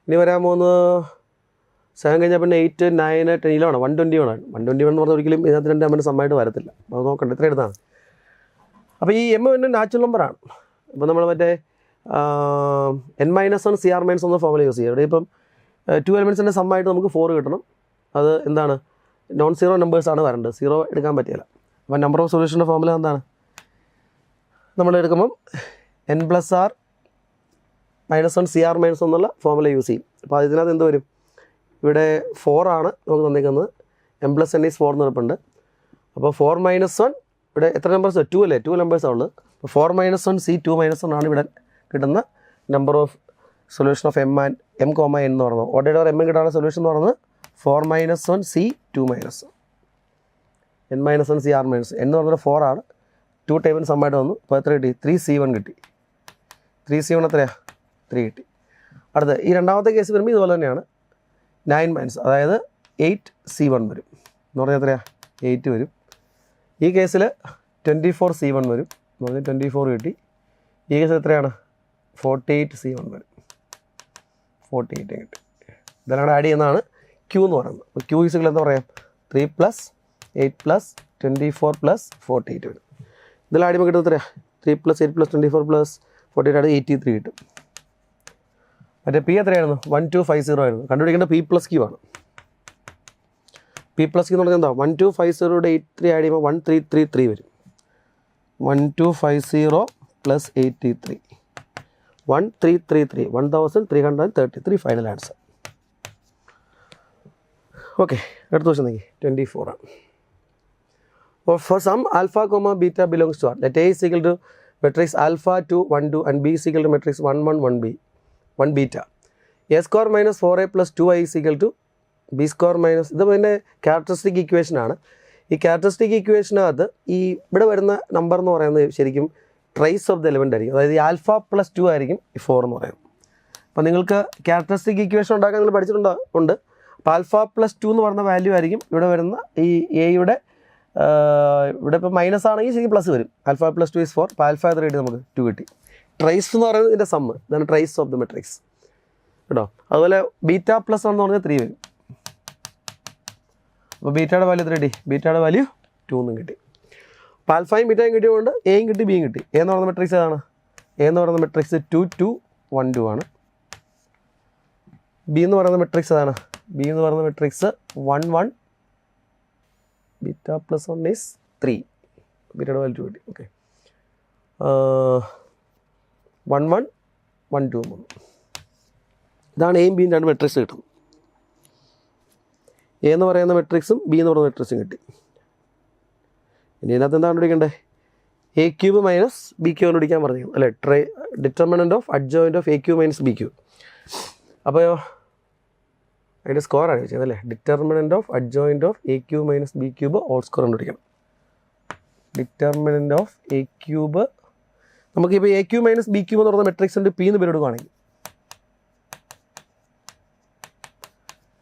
ഇനി വരാൻ പോകുന്നത് 7 കഴിഞ്ഞാൽ പിന്നെ 8, 9, 10, 11 121 ആണ്. 121 എന്ന് പറഞ്ഞാൽ ഒരിക്കലും ഇതിനകത്ത് 2 നമ്പർ സമ്മമായിട്ട് വരത്തില്ല. അപ്പോൾ നോക്കണ്ട, ഇത്ര എടുത്താണ്. അപ്പോൾ ഈ m പിന്നെ നാച്ചുറൽ നമ്പറാണ്. അപ്പോൾ നമ്മൾ മറ്റേ n - 1 CR - 1 ഫോമിൽ യൂസ് ചെയ്യുക. ഇവിടെ ഇപ്പം 2 എലമെൻറ്റ്സിൻ്റെ സമ്മമായിട്ട് നമുക്ക് 4 കിട്ടണം. അത് എന്താണ്? നോൺ സീറോ നമ്പേഴ്സാണ് വരേണ്ടത്, 0 എടുക്കാൻ പറ്റില്ല. അപ്പോൾ നമ്പർ ഓഫ് സൊല്യൂഷൻ്റെ ഫോമുല എന്താണ്? നമ്മൾ എടുക്കുമ്പം n + r - 1 CR - 1 എന്നുള്ള ഫോമുല യൂസ് ചെയ്യും. അപ്പോൾ ഇതിനകത്ത് എന്ത് വരും? ഇവിടെ 4 ആണ് നമുക്ക് തന്നിരിക്കുന്നത്. m + n ഈസ് 4 എന്ന് ഉറപ്പുണ്ട്. അപ്പോൾ 4 - 1 ഇവിടെ എത്ര നമ്പേഴ്സ്? 2 അല്ലേ? 2 നമ്പേഴ്സാണ് ഉള്ളത്. അപ്പോൾ 4 - 1 C 2 - 1 ആണ് ഇവിടെ കിട്ടുന്ന number of solution of M and M comma N എന്ന് പറയുന്നത് ഓർഡർ എം കിട്ടാനുള്ള സൊല്യൂഷൻ എന്ന് പറയുന്നത് 4 - 1 C 2 - 1 n - 1 C r - എന്ന് പറഞ്ഞാൽ 4 ആണ്. 2 ടൈമിന് സമ്മായിട്ട് വന്നു. അപ്പോൾ എത്ര കിട്ടി? 3C1 കിട്ടി. 3C1 എത്രയാണ്? 3 കിട്ടി. അടുത്ത് ഈ രണ്ടാമത്തെ കേസ് വരുമ്പോൾ ഇതുപോലെ തന്നെയാണ്. 9 - അതായത് 8C1 വരും എന്ന് പറഞ്ഞാൽ എത്രയാണ്? 8 വരും. ഈ കേസിൽ 24C1 വരും എന്ന് പറഞ്ഞാൽ 24 കിട്ടി. ഈ കേസിൽ എത്രയാണ്? 48C1 വരും. 48 കിട്ടി. ഇതെല്ലാം ആഡ് ചെയ്യുന്നതാണ് Q എന്ന് പറയുന്നത്. അപ്പോൾ Q ഈസിക്കൽ എന്താ പറയാം? 3 + 8 + 24 + 48 വരും. ഇതെല്ലാം ആഡ് ചെയ്യുമ്പോൾ കിട്ടുന്നത് എത്രയാണ്? 3 + 8 + 24 + 48 ആണ് 83 കിട്ടും. മറ്റേ P എത്രയായിരുന്നു? 1250 ആയിരുന്നു. കണ്ടുപിടിക്കേണ്ട P + Q ആണ്. P + Q എന്ന് പറഞ്ഞാൽ എന്താ? 1250 83 ആഡ് ചെയ്യുമ്പോൾ 1333 വരും. 1250 + 83 1333 1333 ഫൈനൽ ആൻസർ. ഓക്കെ, അടുത്ത ക്വസ്റ്റ്യൻ നോക്കി. 24 ആണ്. For some alpha comma beta belongs to R, let A is equal to matrix alpha 2 1 2 and B is equal to matrix 1 1 1 B 1 beta. A square minus 4A plus 2I is equal to B square minus ഇത് പിന്നെ characteristic equation ആണ്. ഈ characteristic ഇക്വേഷനകത്ത് ഈ ഇവിടെ വരുന്ന number എന്ന് പറയുന്നത് ശരിക്കും ട്രേസ് ഓഫ് ദ എലമെൻ്റ് ആയിരിക്കും. അതായത് ഈ ആൽഫ പ്ലസ് 2 ആയിരിക്കും ഈ 4 എന്ന് പറയുന്നത്. അപ്പോൾ നിങ്ങൾക്ക് ക്യാരക്ടറിസ്റ്റിക് ഇക്വേഷൻ ഉണ്ടാക്കാൻ നിങ്ങൾ പഠിച്ചിട്ടുണ്ട്. അപ്പോൾ ആൽഫ പ്ലസ് 2 എന്ന് പറയുന്ന വാല്യൂ ആയിരിക്കും ഇവിടെ വരുന്ന ഈ എയുടെ ഇവിടെ ഇപ്പോൾ മൈനസ് ആണെങ്കിൽ ശരിക്കും പ്ലസ് വരും. Alpha plus 2 = 4. അപ്പോൾ ആൽഫ എത്ര കിട്ടി? നമുക്ക് 2 കിട്ടി. ട്രേസ് എന്ന് പറയുന്നത് ഇതിൻ്റെ സമ്മ്, ഇതാണ് ട്രേസ് ഓഫ് ദ മെട്രിക്സ് കേട്ടോ. അതുപോലെ ബീറ്റ പ്ലസ് 1 എന്ന് പറഞ്ഞാൽ 3 വരും. അപ്പോൾ ബീറ്റയുടെ വാല്യൂ എത്ര കിട്ടി? ബീറ്റയുടെ വാല്യൂ 2 എന്നും കിട്ടി. അപ്പോൾ ആൽഫയും ബീറ്റയും കിട്ടിയതുകൊണ്ട് എയും കിട്ടി ബിയും കിട്ടി. എ എന്ന് പറയുന്ന മെട്രിക്സ് ഏതാണ്? എ എന്ന് പറയുന്ന മെട്രിക്സ് 2 2 1 2 ആണ്. ബി എന്ന് പറയുന്ന മെട്രിക്സ് ഏതാണ്? ബി എന്ന് പറയുന്ന മെട്രിക്സ് 1 1 ബീറ്റ പ്ലസ് 1 = 3. ബീറ്റയുടെ വാല്യൂ 2 കിട്ടി. ഓക്കെ, 1 1 1 2 3. ഇതാണ് എയും ബിയും രണ്ട് മെട്രിക്സ് കിട്ടും. എ എന്ന് പറയുന്ന മെട്രിക്സും ബി എന്ന് പറയുന്ന മെട്രിക്സും കിട്ടി. ഇനി ഇതിനകത്ത് എന്താണ് കണ്ടുപിടിക്കേണ്ടത്? A³ മൈനസ് B³ കണ്ടുപിടിക്കാൻ പറഞ്ഞു അല്ലേ? Determinant of adjoint of A³ minus B³. അപ്പോൾ അതിൻ്റെ സ്കോറാണ് ചോദിച്ചത് അല്ലേ? Determinant of adjoint of A³ minus B³ all score കണ്ടുപിടിക്കണം. ഡിറ്റർമിനൻറ്റ് ഓഫ് A³ നമുക്കിപ്പോൾ A³ മൈനസ് B³ എന്ന് പറയുന്ന മെട്രിക്സ് ഉണ്ട്. പി എന്ന് പേര് കൊടുക്കുകയാണെങ്കിൽ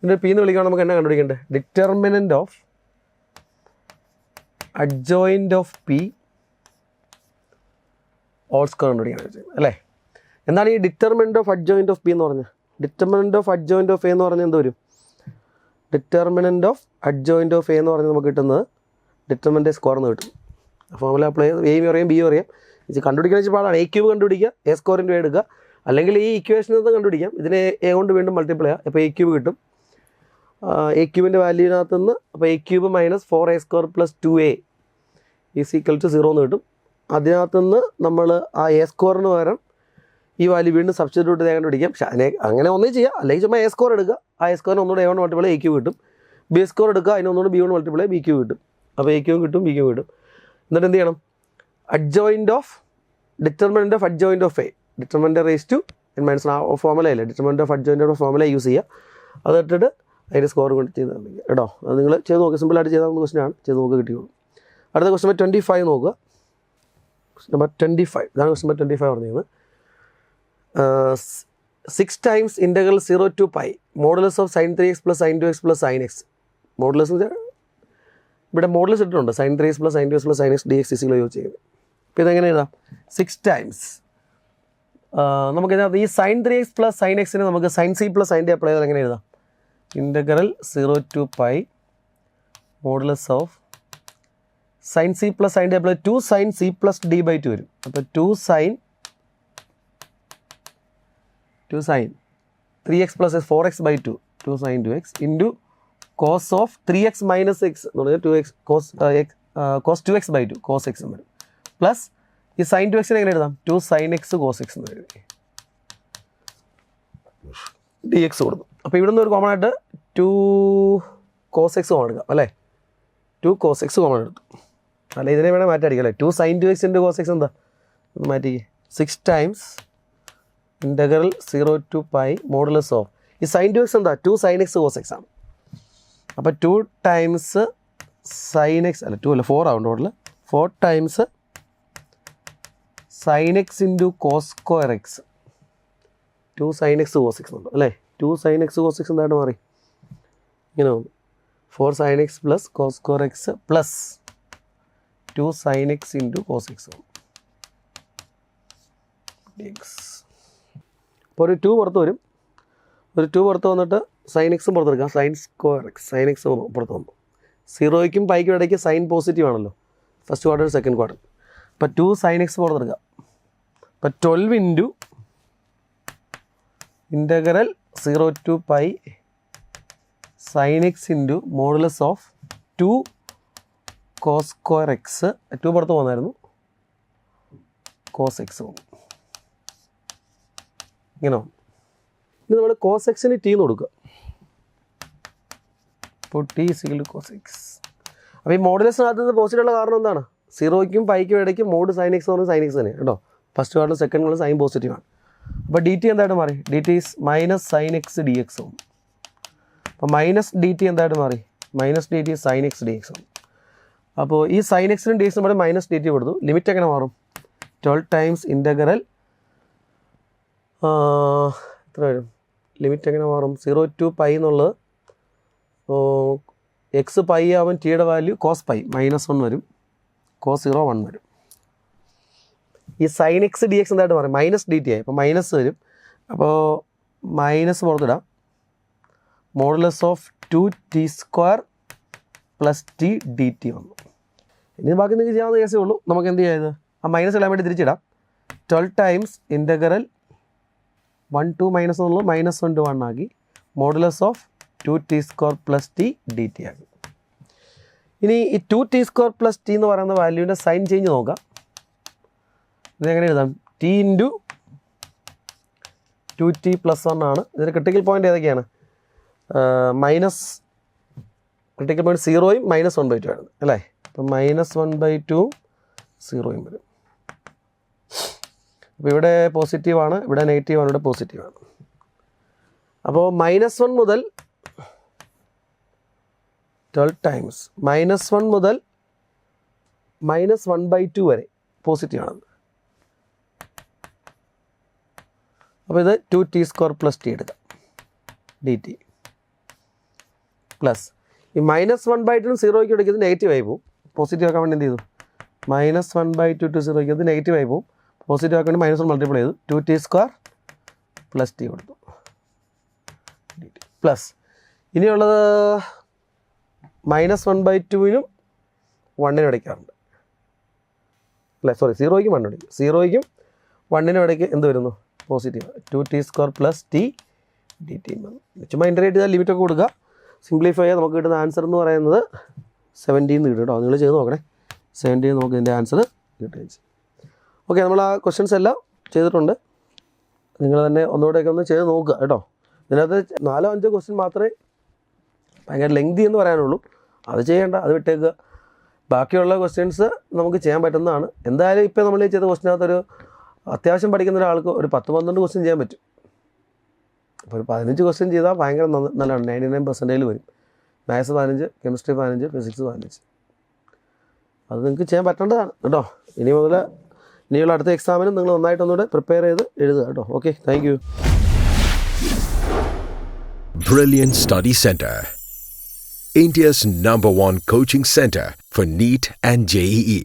ഇതിൻ്റെ പി എന്ന് വിളിക്കുകയാണെങ്കിൽ നമുക്ക് എന്നാ കണ്ടുപിടിക്കേണ്ടത്? Determinant of adjoint of P all score കണ്ടുപിടിക്കാൻ അല്ലേ? എന്താണ് ഈ determinant of adjoint of P എന്ന് പറഞ്ഞാൽ? Determinant of adjoint of A എന്ന് പറഞ്ഞാൽ എന്ത് വരും? Determinant of adjoint of A എന്ന് പറഞ്ഞാൽ നമുക്ക് കിട്ടുന്നത് ഡിറ്റർമിനൻറ്റ് സ്കോർ എന്ന് കിട്ടും. ഫോർമുല അപ്ലൈ ചെയ്ത് എയും അറിയാം ബിയും അറിയാം. ഇത് കണ്ടുപിടിക്കുന്ന വെച്ചാൽ പാടാണ്. A³ കണ്ടുപിടിക്കുക, A സ്കോറിൻ്റെ എടുക്കുക, അല്ലെങ്കിൽ ഈ ഇക്വേഷനിൽ നിന്ന് കണ്ടുപിടിക്കാം. ഇതിനെ എ കൊണ്ട് വീണ്ടും മൾട്ടിപ്ലൈ ചെയ്യുക. അപ്പോൾ A³ കിട്ടും. A³ വാല്യൂവിനകത്ത് നിന്ന് അപ്പോൾ A³ minus 4A² plus 2A = 0 എന്ന് കിട്ടും. അതിനകത്ത് നിന്ന് നമ്മൾ ആ A സ്കോറിന് പകരം ഈ വാല്യൂ വീണ്ടും സബ്സ്റ്റിറ്റ്യൂട്ട് ചെയ്യാൻ കണ്ടുപിടിക്കാം. പക്ഷേ അങ്ങനെ ഒന്നേ ചെയ്യാം. അല്ലെങ്കിൽ ചുമ്മാ A സ്കോർ എടുക്കുക, ആ A സ്കോറിന് ഒന്നുകൂടെ A കൊണ്ട് മൾട്ടിപ്ലൈ A³ കിട്ടും. B സ്കോർ എടുക്കുക, അതിനൊന്നുകൂടെ B കൊണ്ട് മൾട്ടിപ്ലൈ B³ കിട്ടും. അപ്പോൾ A³ കിട്ടും B³ കിട്ടും. എന്നിട്ട് എന്ത് ചെയ്യണം? Adjoint of determinant of adjoint of A determinant raise to n minus ഫോർമുലയല്ലേ? Determinant of adjoint of formula use ചെയ്യുക. അത് ഇട്ടിട്ട് അതിൻ്റെ സ്കോർ കൊണ്ട് ചെയ്ത് തന്നിരിക്കുക കേട്ടോ. അത് നിങ്ങൾ ചെയ്ത് നോക്കുക. സിമ്പിളായിട്ട് ചെയ്താൽ ക്വസ്റ്റ്യനാണ്. ചെയ്ത് നോക്കുക, കിട്ടിയുള്ളൂ. അടുത്ത ക്വസ്റ്റ്യൻ നമ്പർ 25 നോക്കുക. നമ്പർ 25 ഇതാണ് ക്വസ്റ്റ്യൻ നമ്പർ 25 പറഞ്ഞത്. 6 times integral 0 to pi modulus of sin 3x plus sin 2x plus sin x. Modulus ഇവിടെ മോഡുലസ് ഇട്ടിട്ടുണ്ട്. sin 3x plus sin 2x plus sin x dx = use ചെയ്യുന്നത്. അപ്പോൾ ഇതെങ്ങനെ എഴുതാം? 6 times നമുക്കിതിനകത്ത് ഈ sin 3x plus sin x നമുക്ക് sin c plus sin d apply ചെയ്താൽ എങ്ങനെ എഴുതാം? Integral 0 to pi modulus of sin c plus sin d apply 2 sin c plus d by 2 വരും. അപ്പോൾ 2 sin 3x plus 4x by 2 2 sin 2x into cos of 3x minus x എന്ന് പറഞ്ഞാൽ 2x cos 2x by 2 cos x എന്ന് വരും. Plus ഈ sin 2x എങ്ങനെ എഴുതാം? 2 sin x cos x എന്ന് എഴുതി dx കൊടുക്കും. അപ്പോൾ ഇവിടെ നിന്ന് ഒരു കോമൺ ആയിട്ട് 2 cos x കോമൺ എടുക്കാം അല്ലേ? 2 cos x കോമൺ എടുത്തു. അല്ല ഇതിനെ വേണേൽ മാറ്റി അടിക്കാം അല്ലേ? 2 sin 2x into cos x എന്താ? ഒന്ന് മാറ്റി 6 times integral 0 to pi modulus of ഈ സൈൻ 2x എന്താ 2 sin x cos x ആണ്. അപ്പോൾ 2 ടൈംസ് sin x അല്ല 2 അല്ല 4 ആവും total 4 times sin x into cos square x 2 sin x cos x ഉണ്ട് അല്ലേ. 2 sin x cos x എന്തായിട്ട് മാറി ഇങ്ങനെ വന്നു 4 sin x plus cos square x plus 2 sin x into cos x വന്നു എക്സ്. അപ്പോൾ ഒരു 2 പുറത്ത് വരും. ഒരു 2 പുറത്ത് വന്നിട്ട് സൈൻ എക്സും പുറത്തെടുക്കാം sine square x sine x പുറത്ത് വന്നു. 0യ്ക്കും പൈക്കും ഇടയ്ക്ക് സൈൻ പോസിറ്റീവ് ആണല്ലോ ഫസ്റ്റ് ക്വാർട്ടർ സെക്കൻഡ് ക്വാർട്ടർ. അപ്പോൾ 2 sin x പുറത്തെടുക്കാം. അപ്പോൾ 12 into integral 0 to pi sin x into modulus of 2 cos square x 2 പുറത്ത് പോകുന്നായിരുന്നു കോസ് എക്സ് പോകും ഇങ്ങനെ. ഇനി നമ്മൾ കോസ് എക്സിന് ടി എന്ന് കൊടുക്കുക. അപ്പോൾ t is equal to cos x. അപ്പോൾ ഈ മോഡുലസിനകത്ത് പോസിറ്റീവുള്ള കാരണം എന്താണ് 0യ്ക്കും പൈക്കും ഇടയ്ക്ക് മോഡ് സൈൻ എക്സ് എന്ന് പറഞ്ഞാൽ സൈൻ എക്സ് തന്നെയാണ് കേട്ടോ. First quarter second quarter sine പോസിറ്റീവാണ്. അപ്പോൾ ഡി ടി എന്തായിട്ട് മാറി d t is minus sine x d x ആവും. അപ്പോൾ മൈനസ് ഡി ടി എന്തായിട്ട് മാറി minus d t sine x d x ആവും. അപ്പോൾ ഈ സൈൻ എക്സിനും ഡി എക്സിനും കൂടെ മൈനസ് ഡി ടി കൊടുത്തു. ലിമിറ്റ് എങ്ങനെ മാറും 12 ടൈംസ് ഇൻ്റഗ്രൽ എത്ര വരും ലിമിറ്റ് എങ്ങനെ മാറും 0 to പൈ എന്നുള്ളത് എക്സ് പൈ ആവും ടിയുടെ വാല്യൂ കോസ് പൈ -1 വരും കോസ് 0 1 വരും. ഈ സൈൻ എക്സ് ഡി എക്സ് എന്തായിട്ട് പറയും മൈനസ് ഡി ടി ആയി. അപ്പോൾ മൈനസ് വരും. അപ്പോൾ മൈനസ് പുറത്തിടാം modulus of 2t square plus t d t വന്നു. ഇനി ബാക്കി നിങ്ങൾക്ക് ചെയ്യാവുന്ന കേസേ ഉള്ളൂ. നമുക്ക് എന്ത് ചെയ്യാം ഇത് ആ മൈനസ് ഇടാൻ വേണ്ടി തിരിച്ചിടാം. 12 ടൈംസ് ഇൻ്റഗ്രൽ 1 to -1 എന്നുള്ളത് -1 to 1 ആക്കി modulus of 2t square plus t d T ആക്കി. ഇനി ഈ 2t സ്ക്വയർ പ്ലസ് ടി എന്ന് പറയുന്ന വാല്യൂവിൻ്റെ സൈൻ ചേഞ്ച് നോക്കാം. ഇതെങ്ങനെ എഴുതാം ടി ഇൻറ്റു 2t + 1 ആണ്. ഇതിൻ്റെ ക്രിട്ടിക്കൽ പോയിൻ്റ് ഏതൊക്കെയാണ് മൈനസ് ക്രിട്ടിക്കൽ പോയിൻറ്റ് 0യും -1/2 ആണ് അല്ലേ. അപ്പം -1/2 0യും വരും. അപ്പോൾ ഇവിടെ പോസിറ്റീവാണ് ഇവിടെ നെഗറ്റീവാണ് ഇവിടെ പോസിറ്റീവാണ്. അപ്പോൾ -1 മുതൽ 12 ടൈംസ് -1 മുതൽ -1/2 വരെ പോസിറ്റീവാണ്. അപ്പോൾ ഇത് 2t സ്ക്വയർ പ്ലസ് ടി എടുക്കാം ഡി ടി പ്ലസ് ഈ -1/2 0യ്ക്ക് എടുക്കുന്നത് നെഗറ്റീവ് ആയി പോകും. പോസിറ്റീവ് ആക്കാൻ വേണ്ടി എന്ത് ചെയ്തു -1/2 to 0യ്ക്ക് അത് നെഗറ്റീവ് ആയി പോകും. പോസിറ്റീവ് ആക്കാൻ വേണ്ടി -1 മൾട്ടിപ്ലൈ ചെയ്തു 2t സ്ക്വയർ പ്ലസ് ടി കൊടുത്തു ഡി ടി പ്ലസ് ഇനിയുള്ളത് -1/2നും 1നും ഇടയ്ക്കാറുണ്ട് അല്ലേ. സോറി 0യ്ക്കും 1 ഇടയ്ക്ക് 0യ്ക്കും 1നും ഇടയ്ക്ക് എന്ത് വരുന്നു positive 2t square plus t d T. ചുമ്മാ ഇൻ്റഗ്രേറ്റ് ചെയ്താൽ ലിമിറ്റൊക്കെ കൊടുക്കുക സിംപ്ലിഫൈ ചെയ്യാൻ നമുക്ക് കിട്ടുന്ന ആൻസർ എന്ന് പറയുന്നത് 17 കിട്ടും കേട്ടോ. നിങ്ങൾ ചെയ്ത് നോക്കണേ 17 നമുക്ക് ഇതിൻ്റെ ആൻസർ കിട്ടുകയും ചെയ്യും. ഓക്കെ നമ്മൾ ആ ക്വസ്റ്റ്യൻസ് എല്ലാം ചെയ്തിട്ടുണ്ട്. നിങ്ങൾ തന്നെ ഒന്നുകൂടെയൊക്കെ ഒന്ന് ചെയ്ത് നോക്കുക കേട്ടോ. ഇതിനകത്ത് 4-5 ക്വസ്റ്റ്യൻ മാത്രമേ ഭയങ്കര ലെങ്തി എന്ന് പറയാനുള്ളൂ. അത് ചെയ്യേണ്ട അത് വിട്ടേക്കുക. ബാക്കിയുള്ള ക്വസ്റ്റ്യൻസ് നമുക്ക് ചെയ്യാൻ പറ്റുന്നതാണ്. എന്തായാലും ഇപ്പോൾ നമ്മൾ ചെയ്ത ക്വസ്റ്റ്യനകത്തൊരു അത്യാവശ്യം പഠിക്കുന്ന ഒരാൾക്ക് ഒരു 10-12 ക്വസ്റ്റ്യൻ ചെയ്യാൻ പറ്റും. അപ്പോൾ ഒരു 15 ക്വസ്റ്റ്യൻ ചെയ്താൽ ഭയങ്കര നല്ലതാണ് 99% വരും. മാത്സ് 15 കെമിസ്ട്രി 15 ഫിസിക്സ് 15 അത് നിങ്ങൾക്ക് ചെയ്യാൻ പറ്റേണ്ടതാണ് കേട്ടോ. ഇനിയുള്ള അടുത്ത എക്സാമിനും നിങ്ങൾ നന്നായിട്ടൊന്നുകൂടെ പ്രിപ്പയർ ചെയ്ത് എഴുതുക കേട്ടോ. Okay thank you. Brilliant Study Center, India's #1 coaching center for NEET and JEE.